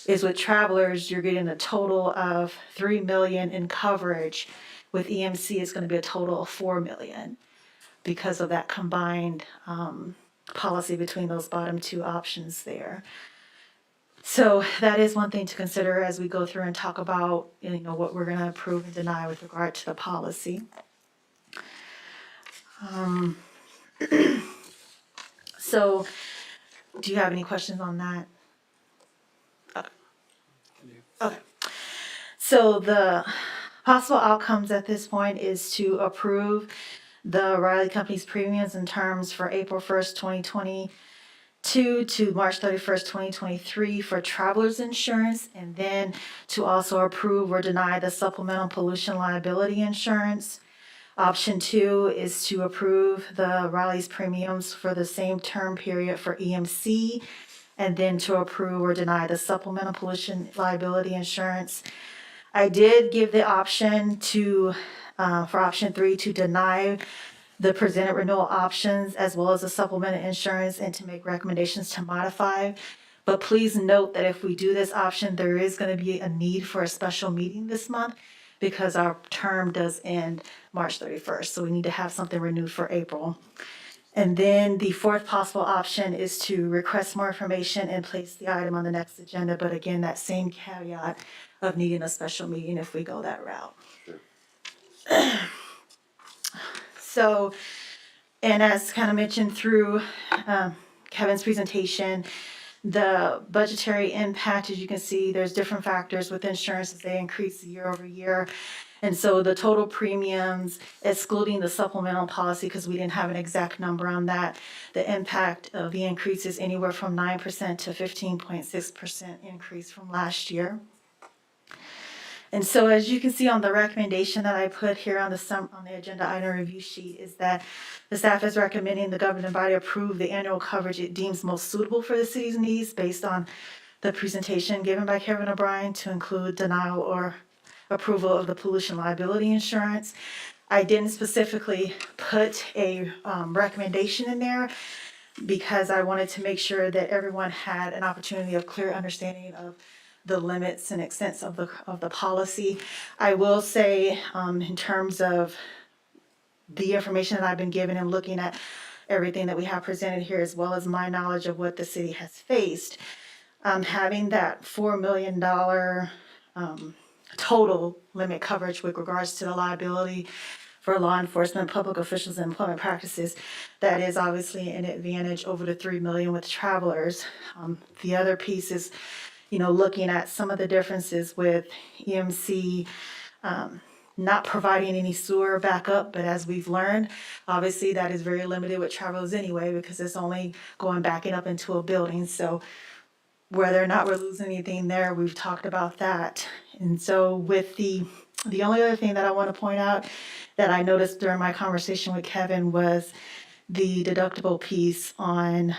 is with travelers, you're getting a total of $3 million in coverage. With EMC, it's gonna be a total of $4 million because of that combined policy between those bottom two options there. So that is one thing to consider as we go through and talk about, what we're gonna approve and deny with regard to the policy. So, do you have any questions on that? Okay. So the possible outcomes at this point is to approve the Riley Company's premiums and terms for April 1st, 2022 to March 31st, 2023 for travelers insurance, and then to also approve or deny the supplemental pollution liability insurance. Option 2 is to approve the Riley's premiums for the same term period for EMC, and then to approve or deny the supplemental pollution liability insurance. I did give the option to, for option 3, to deny the presented renewal options as well as the supplemental insurance and to make recommendations to modify. But please note that if we do this option, there is going to be a need for a special meeting this month because our term does end March 31st. So we need to have something renewed for April. And then the fourth possible option is to request more information and place the item on the next agenda. But again, that same caveat of needing a special meeting if we go that route. So, and as kind of mentioned through Kevin's presentation, the budgetary impact, as you can see, there's different factors with insurance as they increase year over year. And so the total premiums, excluding the supplemental policy, because we didn't have an exact number on that, the impact of the increase is anywhere from 9% to 15.6% increase from last year. And so as you can see on the recommendation that I put here on the agenda item review sheet is that the staff is recommending the governing body approve the annual coverage it deems most suitable for the city's needs based on the presentation given by Kevin O'Brien to include denial or approval of the pollution liability insurance. I didn't specifically put a recommendation in there because I wanted to make sure that everyone had an opportunity of clear understanding of the limits and extents of the policy. I will say, in terms of the information that I've been given and looking at everything that we have presented here, as well as my knowledge of what the city has faced, having that $4 million total limit coverage with regards to the liability for law enforcement, public officials, and employment practices, that is obviously an advantage over the $3 million with travelers. The other piece is, looking at some of the differences with EMC not providing any sewer backup, but as we've learned, obviously that is very limited with travelers anyway because it's only backing up into a building. So whether or not we're losing anything there, we've talked about that. And so with the only other thing that I want to point out that I noticed during my conversation with Kevin was the deductible piece on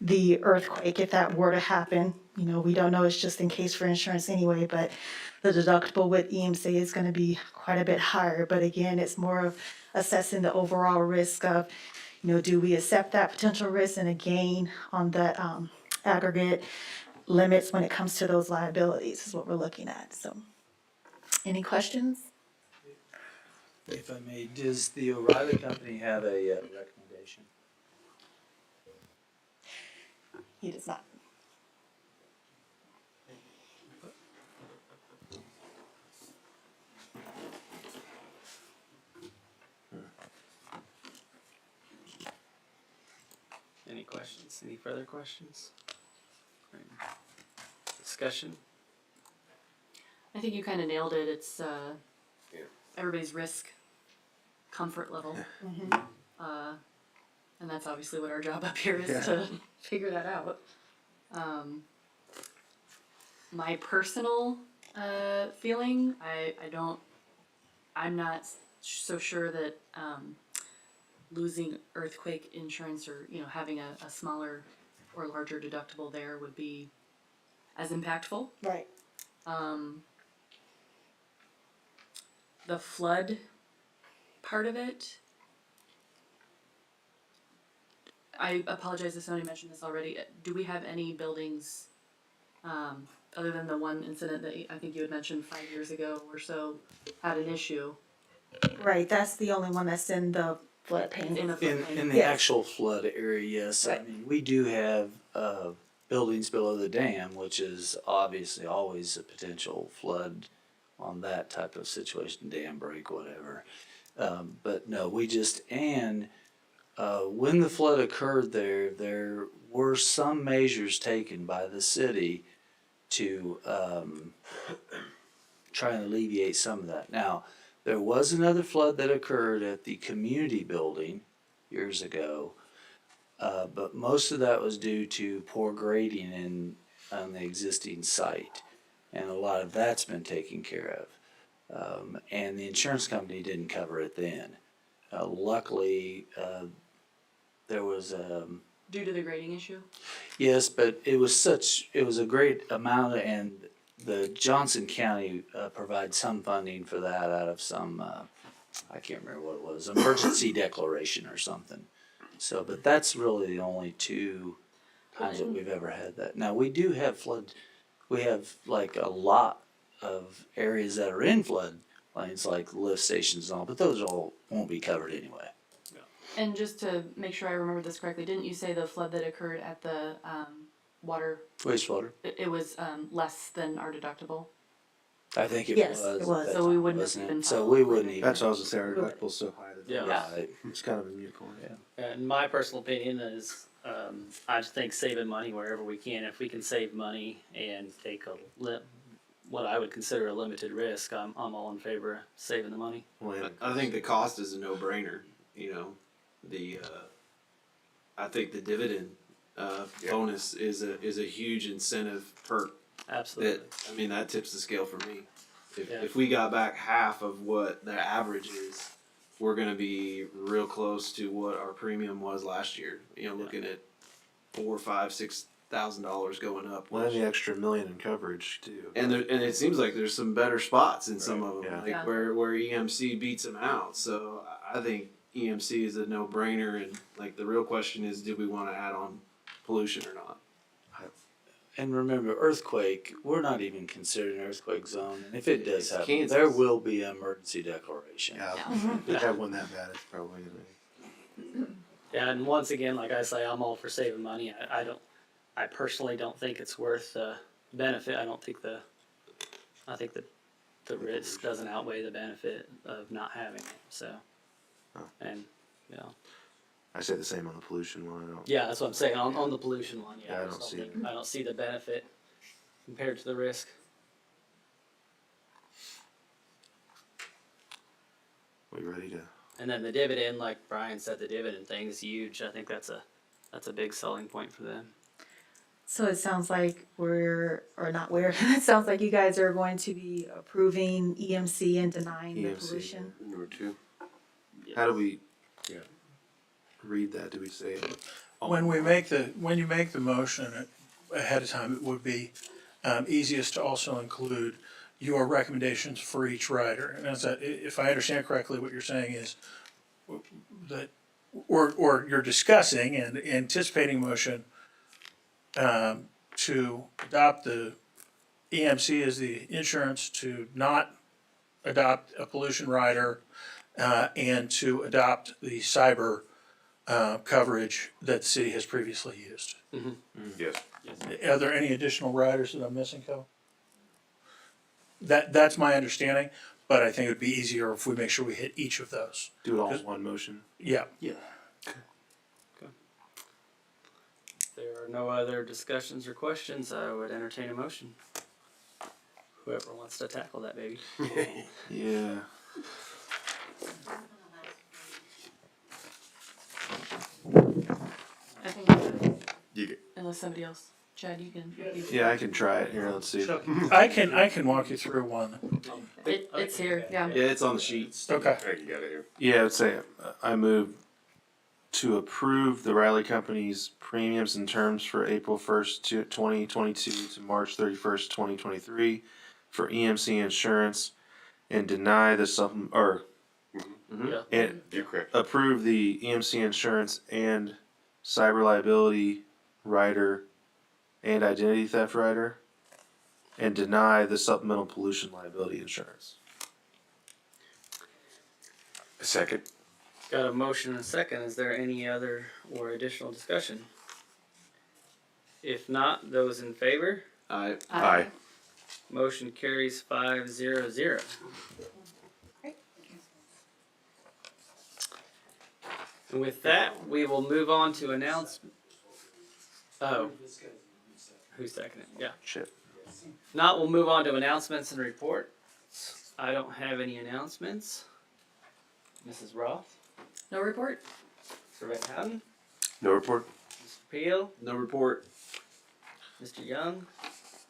the earthquake, if that were to happen. We don't know, it's just in case for insurance anyway, but the deductible with EMC is going to be quite a bit higher. But again, it's more of assessing the overall risk of, do we accept that potential risk and a gain on that aggregate limits when it comes to those liabilities is what we're looking at. So, any questions? If I may, does the O'Reilly Company have a recommendation? He does not. Any questions? Any further questions? Discussion? I think you kind of nailed it. It's everybody's risk comfort level. And that's obviously what our job up here is to figure that out. My personal feeling, I'm not so sure that losing earthquake insurance or having a smaller or larger deductible there would be as impactful. Right. The flood part of it, I apologize if somebody mentioned this already. Do we have any buildings, other than the one incident that I think you had mentioned 5 years ago or so, had an issue? Right, that's the only one that's in the floodplain. In the actual flood area, yes. I mean, we do have buildings below the dam, which is obviously always a potential flood on that type of situation, dam break, whatever. But no, when the flood occurred there were some measures taken by the city to try and alleviate some of that. Now, There was another flood that occurred at the community building years ago, but most of that was due to poor grading on the existing site. And a lot of that's been taken care of. And the insurance company didn't cover it then. Luckily, there was Due to the grading issue? yes, but it was a great amount, and the Johnson County provides some funding for that out of some, I can't remember what it was, emergency declaration or something. So, but that's really the only two times that we've ever had that. Now, we do have we have like a lot of areas that are in flood plains, like lift stations and all, but those all won't be covered anyway. And just to make sure I remember this correctly, didn't you say the flood that occurred at the water, Wastewater, it was less than our deductible? I think it Yes, was. it was. at that So we time, wouldn't wasn't even it? So follow we the wouldn't plan. even. That's what I was gonna say, our deductible's so high that Yeah. it's kind of a moot point. Yeah. And my personal opinion is, I just think saving money wherever we can, if we can save money and take what I would consider a limited risk, I'm all in favor of saving the money. I think the cost is a no-brainer, you know, I think the dividend, bonus is a huge incentive perk Absolutely. I mean, that tips the scale for me. Yeah. If we got back half of what the average is, we're gonna be real close to what our premium was last year. You know, looking at $4,000, $5,000, $6,000 going up. Well, and the extra $1 million in coverage too. And it seems like there's some better spots in some of them, Yeah. like Yeah. where EMC beats them out. So I think EMC is a no-brainer, and like the real question is, do we want to add on pollution or not? And remember, earthquake, we're not even considered an earthquake zone, and if it does It's happen, Kansas. there will be an emergency declaration. Yeah, if we have one that bad, it's probably gonna be. Yeah, and once again, like I say, I'm all for saving money. I personally don't think it's worth the benefit. I think that the risk doesn't outweigh the benefit of not having it, so. Oh. And, you know, I say the same on the pollution one. I don't. yeah, that's what I'm saying, on the pollution one, Yeah, I just don't see think- I don't see the benefit compared to the risk. We ready to? And then the dividend, like Brian said, the dividend thing is huge. I think that's a big selling point for them. So it sounds like it sounds like you guys are going to be approving EMC and denying the EMC. pollution. Number 2. How do we? Read that? Do we say it? When you make the motion ahead of time, it would be easiest to also include your recommendations for each rider. And if I understand correctly, what you're saying is that, or you're discussing and anticipating motion to adopt the EMC as the insurance, to not adopt a pollution rider, and to adopt the cyber coverage that the city has previously used. Yes. Are there any additional riders that I'm missing, Kel? That's my understanding, but I think it would be easier if we make sure we hit each of those. Do it all in one motion. Yeah. Yeah. If there are no other discussions or questions, I would entertain a motion. Whoever wants to tackle that, baby. Yeah. I think, You get. unless somebody else, Chad, you can. Yeah, I can try it. Here, let's see. I can walk you through one. It's here, yeah. Yeah, it's on the sheet. Okay. Yeah, I would say I move to approve the Riley Company's premiums and terms for April 1st, 2022 to March 31st, 2023 for EMC insurance, and deny the Yeah. and approve the EMC insurance and cyber liability rider and identity theft rider, and deny the supplemental pollution liability insurance. A second. Got a motion and a second. Is there any other or additional discussion? If not, those in favor? I Motion carries 5-0-0. And with that, we will move on to announce. Oh, who's seconded? Yeah. Shit. If not, we'll move on to announcements and reports. I don't have any announcements. Mrs. Roth, No report? Mr. Van Houten, No report. Mr. Peel, No report. Mr. Young.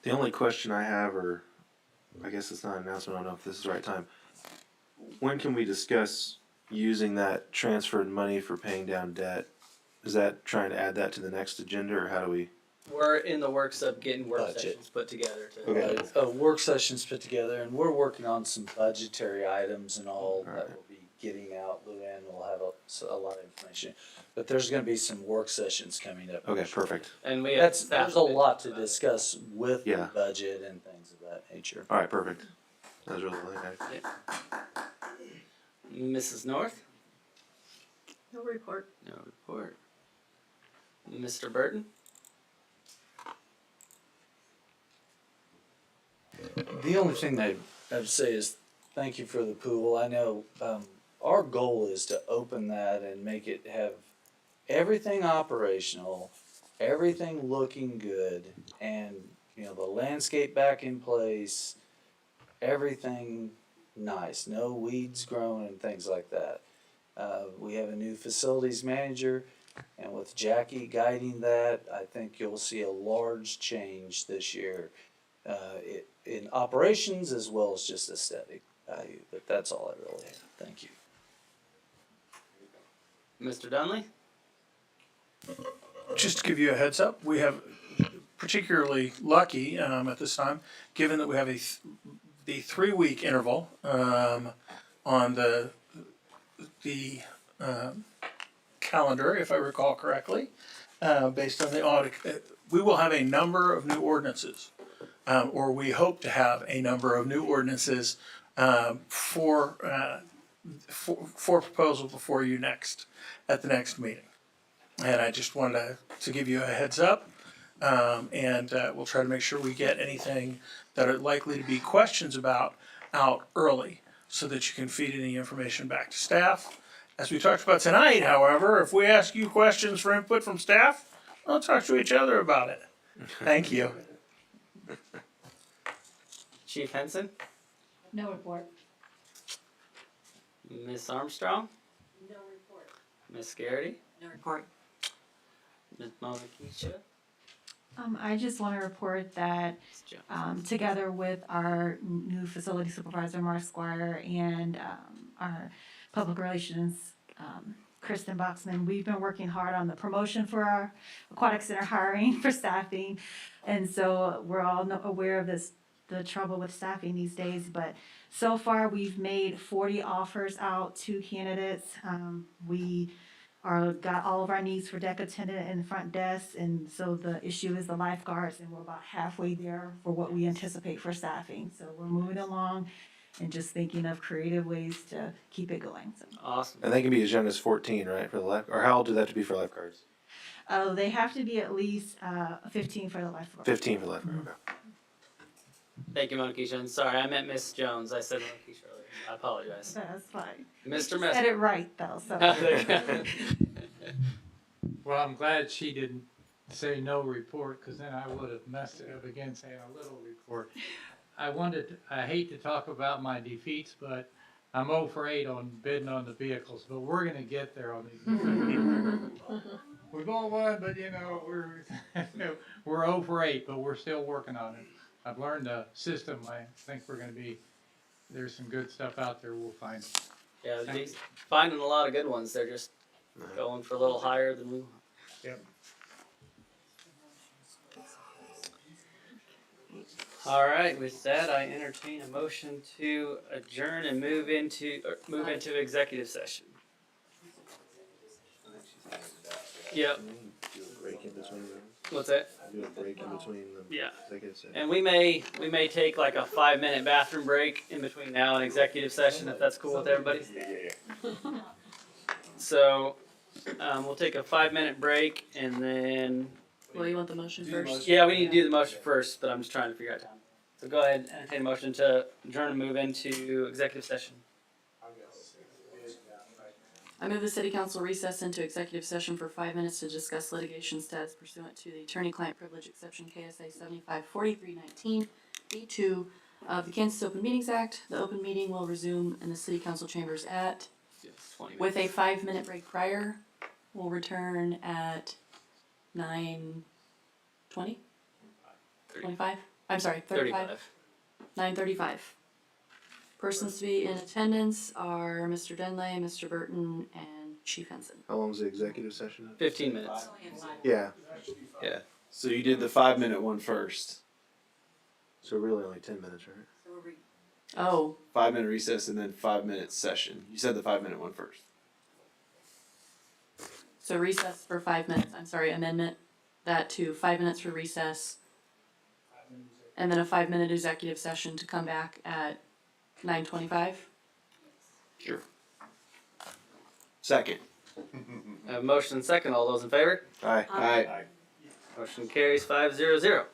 The only question I have, or I guess it's not an announcement, I don't know if this is the right time. When can we discuss using that transferred money for paying down debt? Is that trying to add that to the next agenda, or how do we? We're in the works of getting work Budget. sessions put together to. Okay. Work sessions put together, and we're working on some budgetary items and all that we'll be getting out. Luann will have a lot of information, but there's going to be some work sessions coming up. Okay, perfect. And we have There's staff a lot to about it. discuss with the Yeah. budget and things of that nature. All right, perfect. That was really all I had. Mrs. North, No report. no report. Mr. Burton, The only thing that I'd say is thank you for the pool. I know our goal is to open that and make it have everything operational, everything looking good, and the landscape back in place, everything nice, no weeds growing and things like that. We have a new facilities manager, and with Jackie guiding that, I think you'll see a large change this year in operations as well as just aesthetic value. But that's all I really have. Thank you. Mr. Dunley, Just to give you a heads up, we have particularly lucky at this time, given that we have the 3-week interval on the calendar, if I recall correctly, based on the audit. We will have a number of new ordinances, or we hope to have a number of new ordinances for proposal before you at the next meeting. And I just wanted to give you a heads up, and we'll try to make sure we get anything that are likely to be questions about out early, so that you can feed any information back to staff. As we talked about tonight, however, if we ask you questions for input from staff, we'll talk to each other about it. Thank you. Chief Henson, No report. Miss Armstrong, No report. Miss Garrity, No report. Miss Mona Keisha, I just want to report that Miss Jones. together with our new facility supervisor, Mark Squire, and our public relations, Kristen Boxman, we've been working hard on the promotion for our aquatic center hiring for staffing. And so we're all aware of the trouble with staffing these days, but so far we've made 40 offers out to candidates. We got all of our needs for deck attendant and front desk, and so the issue is the lifeguards, and we're about halfway there for what we anticipate for staffing. So we're moving along and just thinking of creative ways to keep it going. So, Awesome. And they can be as young as 14, right, for the life, or how old do they have to be for lifeguards? they have to be at least 15 for the lifeguard. 15 for lifeguard. Okay. Thank you, Mona Keisha. And sorry, I meant Miss Jones. I said Mona Keisha earlier. I apologize. That's fine. Mr. Said Messer. it right though. So Well, I'm glad she didn't say no report, because then I would have messed it up again saying a little report. I hate to talk about my defeats, but I'm 0 for 8 on bidding on the vehicles, but we're gonna get there on these. We've all won, but we're 0 for 8, but we're still working on it. I've learned the system. I think there's some good stuff out there we'll find. Yeah, these, finding a lot of good ones. They're just going for a little higher than we want. Yep. All right, with that, I entertain a motion to adjourn and move into executive session. Yep. Do a break in between them. What's that? Do a break in between them. Yeah. Executive session. And we may take like a 5-minute bathroom break in between now and executive session, if that's cool with everybody. So, we'll take a 5-minute break and then. Well, you want the motion first? Yeah, we need to do the motion first, but I'm just trying to figure out time. So go ahead, entertain a motion to adjourn and move into executive session. I move the city council recess into executive session for 5 minutes to discuss litigation status pursuant to the attorney-client privilege exception KSA 754319 B2 of the Kansas Open Meetings Act. The open meeting will resume in the city council chambers at, 20 with a minutes. 5-minute break prior. We'll return at 9:20? 25? I'm sorry, 35? 9:35. Persons to be in attendance are Mr. Denley, Mr. Burton, and Chief Henson. How long is the executive session? 15 minutes. Yeah, Yeah. So you did the 5 minute one first. so really only 10 minutes, right? Oh, 5 minute recess and then 5 minute session. You said the 5 minute one first. so recess for 5 minutes. I'm sorry, amendment that to 5 minutes for recess. And then a 5-minute executive session to come back at 9:25. Sure. Second. I have a motion and second. All those in favor? Aye. Aye. Motion carries 5-0.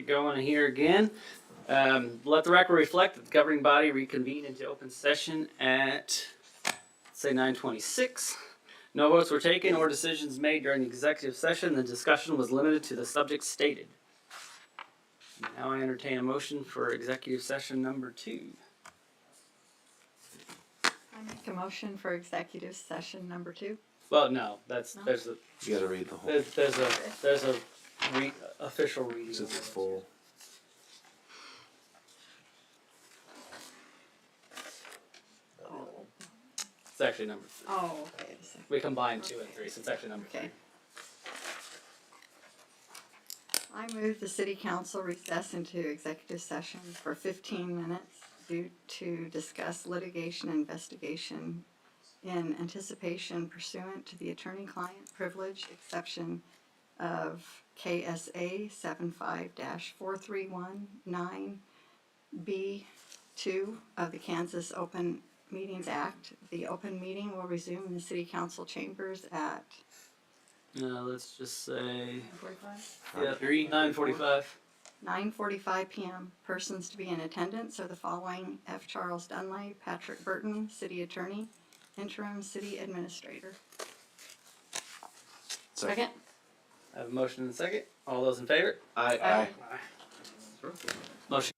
get going here again. Let the record reflect that the governing body reconvened into open session at, say, 9:26. No votes were taken or decisions made during the executive session. The discussion was limited to the subject stated. Now I entertain a motion for executive session number 2. I make a motion for executive session number 2. Well, no, there's a You gotta read the whole. there's a official reading. It's full. It's actually number 3. Oh, okay. a second. We combined 2 and 3, so it's actually number 3. Okay. I move the city council recess into executive session for 15 minutes due to discuss litigation investigation in anticipation pursuant to the attorney-client privilege exception of KSA 75-4319B2 of the Kansas Open Meetings Act. The open meeting will resume in the city council chambers at Let's just say 9:45? 9:45. 9:45 p.m. Persons to be in attendance are the following: F. Charles Dunlay, Patrick Burton, City Attorney, Interim City Administrator. Second? I have a motion and a second. All those in favor? Aye. Motion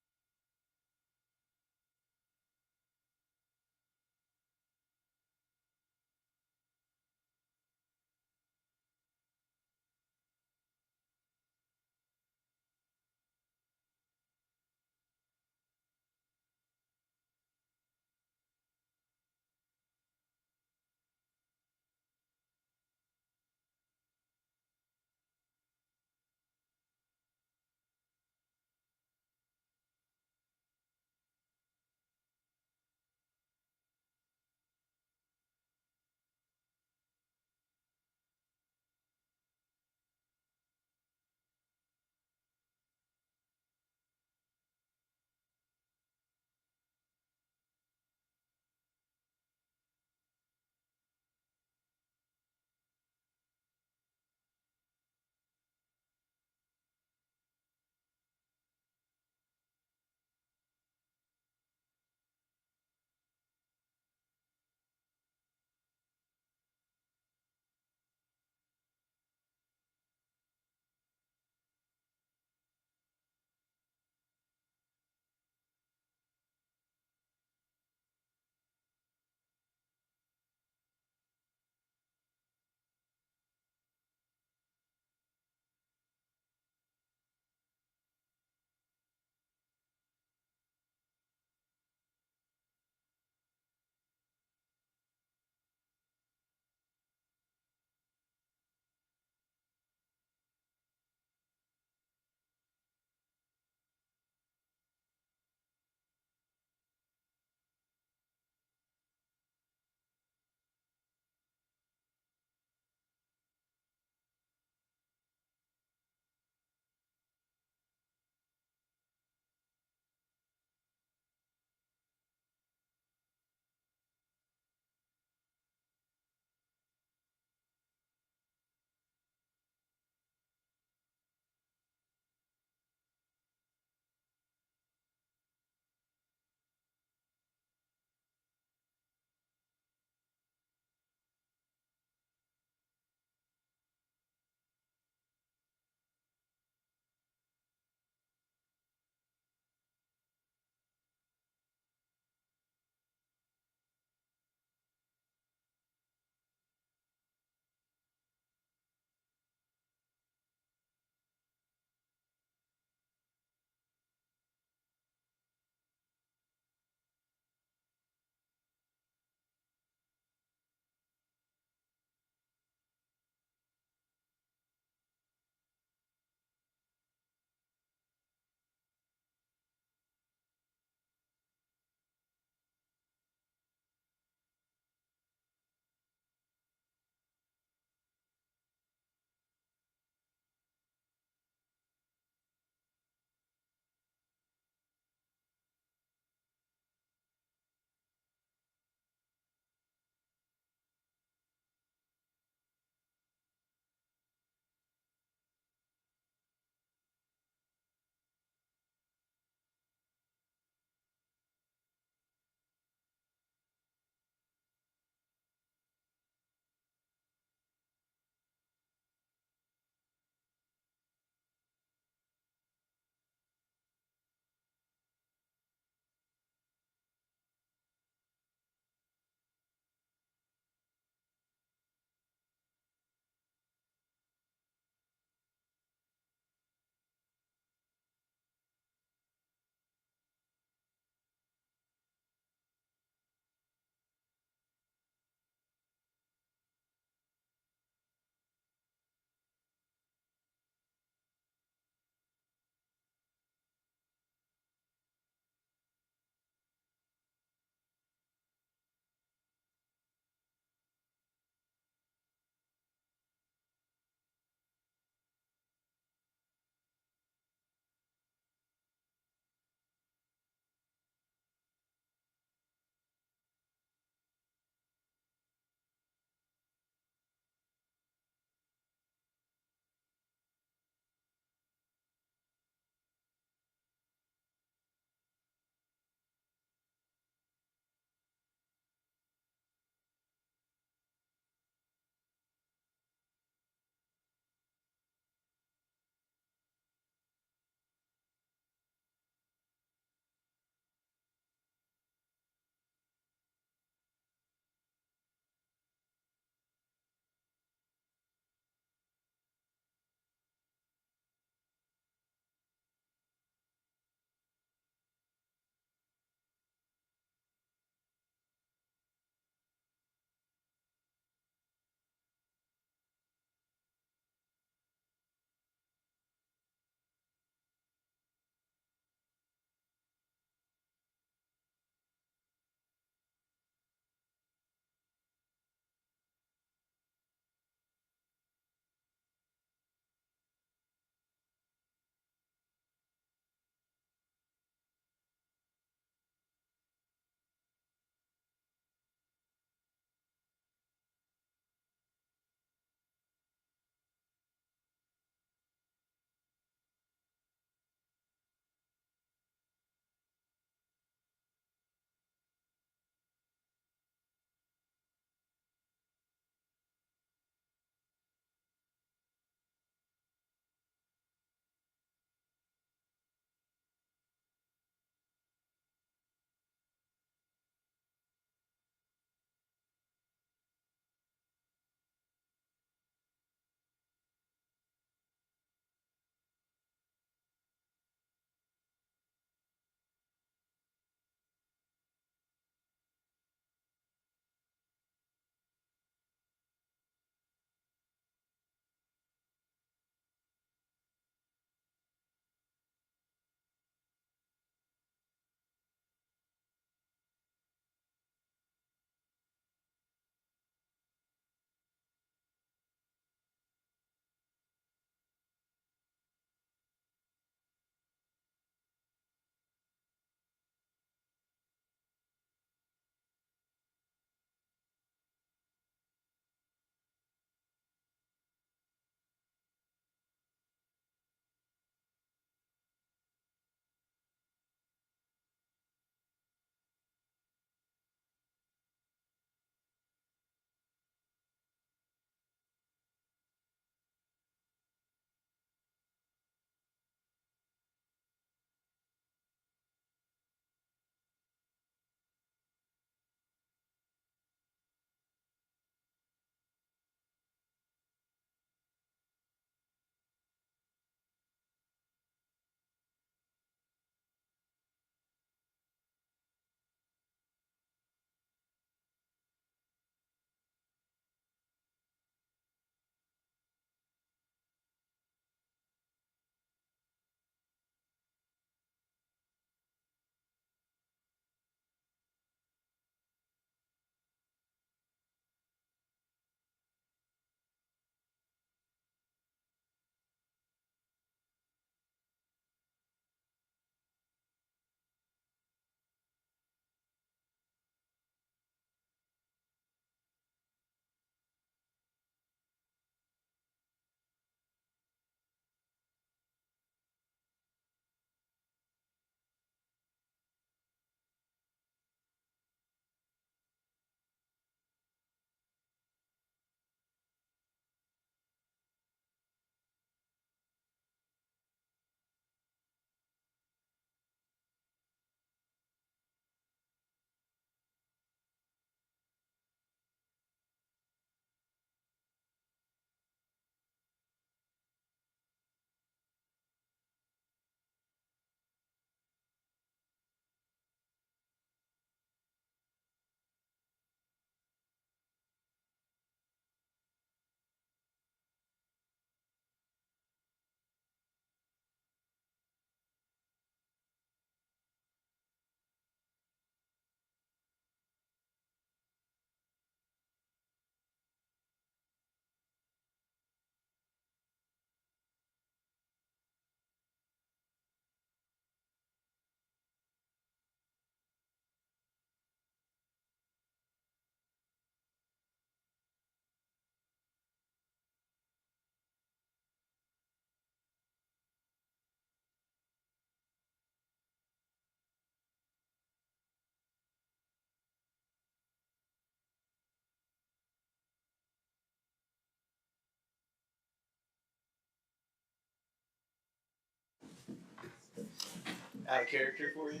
Out of character for you?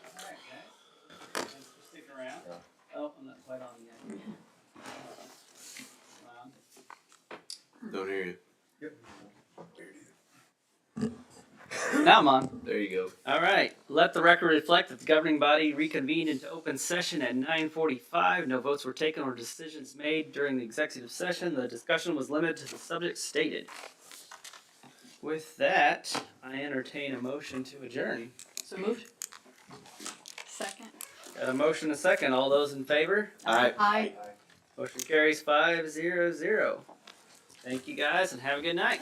Alright, guys. Thanks for sticking around. Oh, I'm not quite on yet. Don't hear you. Now I'm on. There you go. All right. Let the record reflect that the governing body reconvened into open session at 9:45. No votes were taken or decisions made during the executive session. The discussion was limited to the subject stated. With that, I entertain a motion to adjourn. So moved? Second. Got a motion and a second. All those in favor? Aye. Motion carries 5-0-0. Thank you guys and have a good night.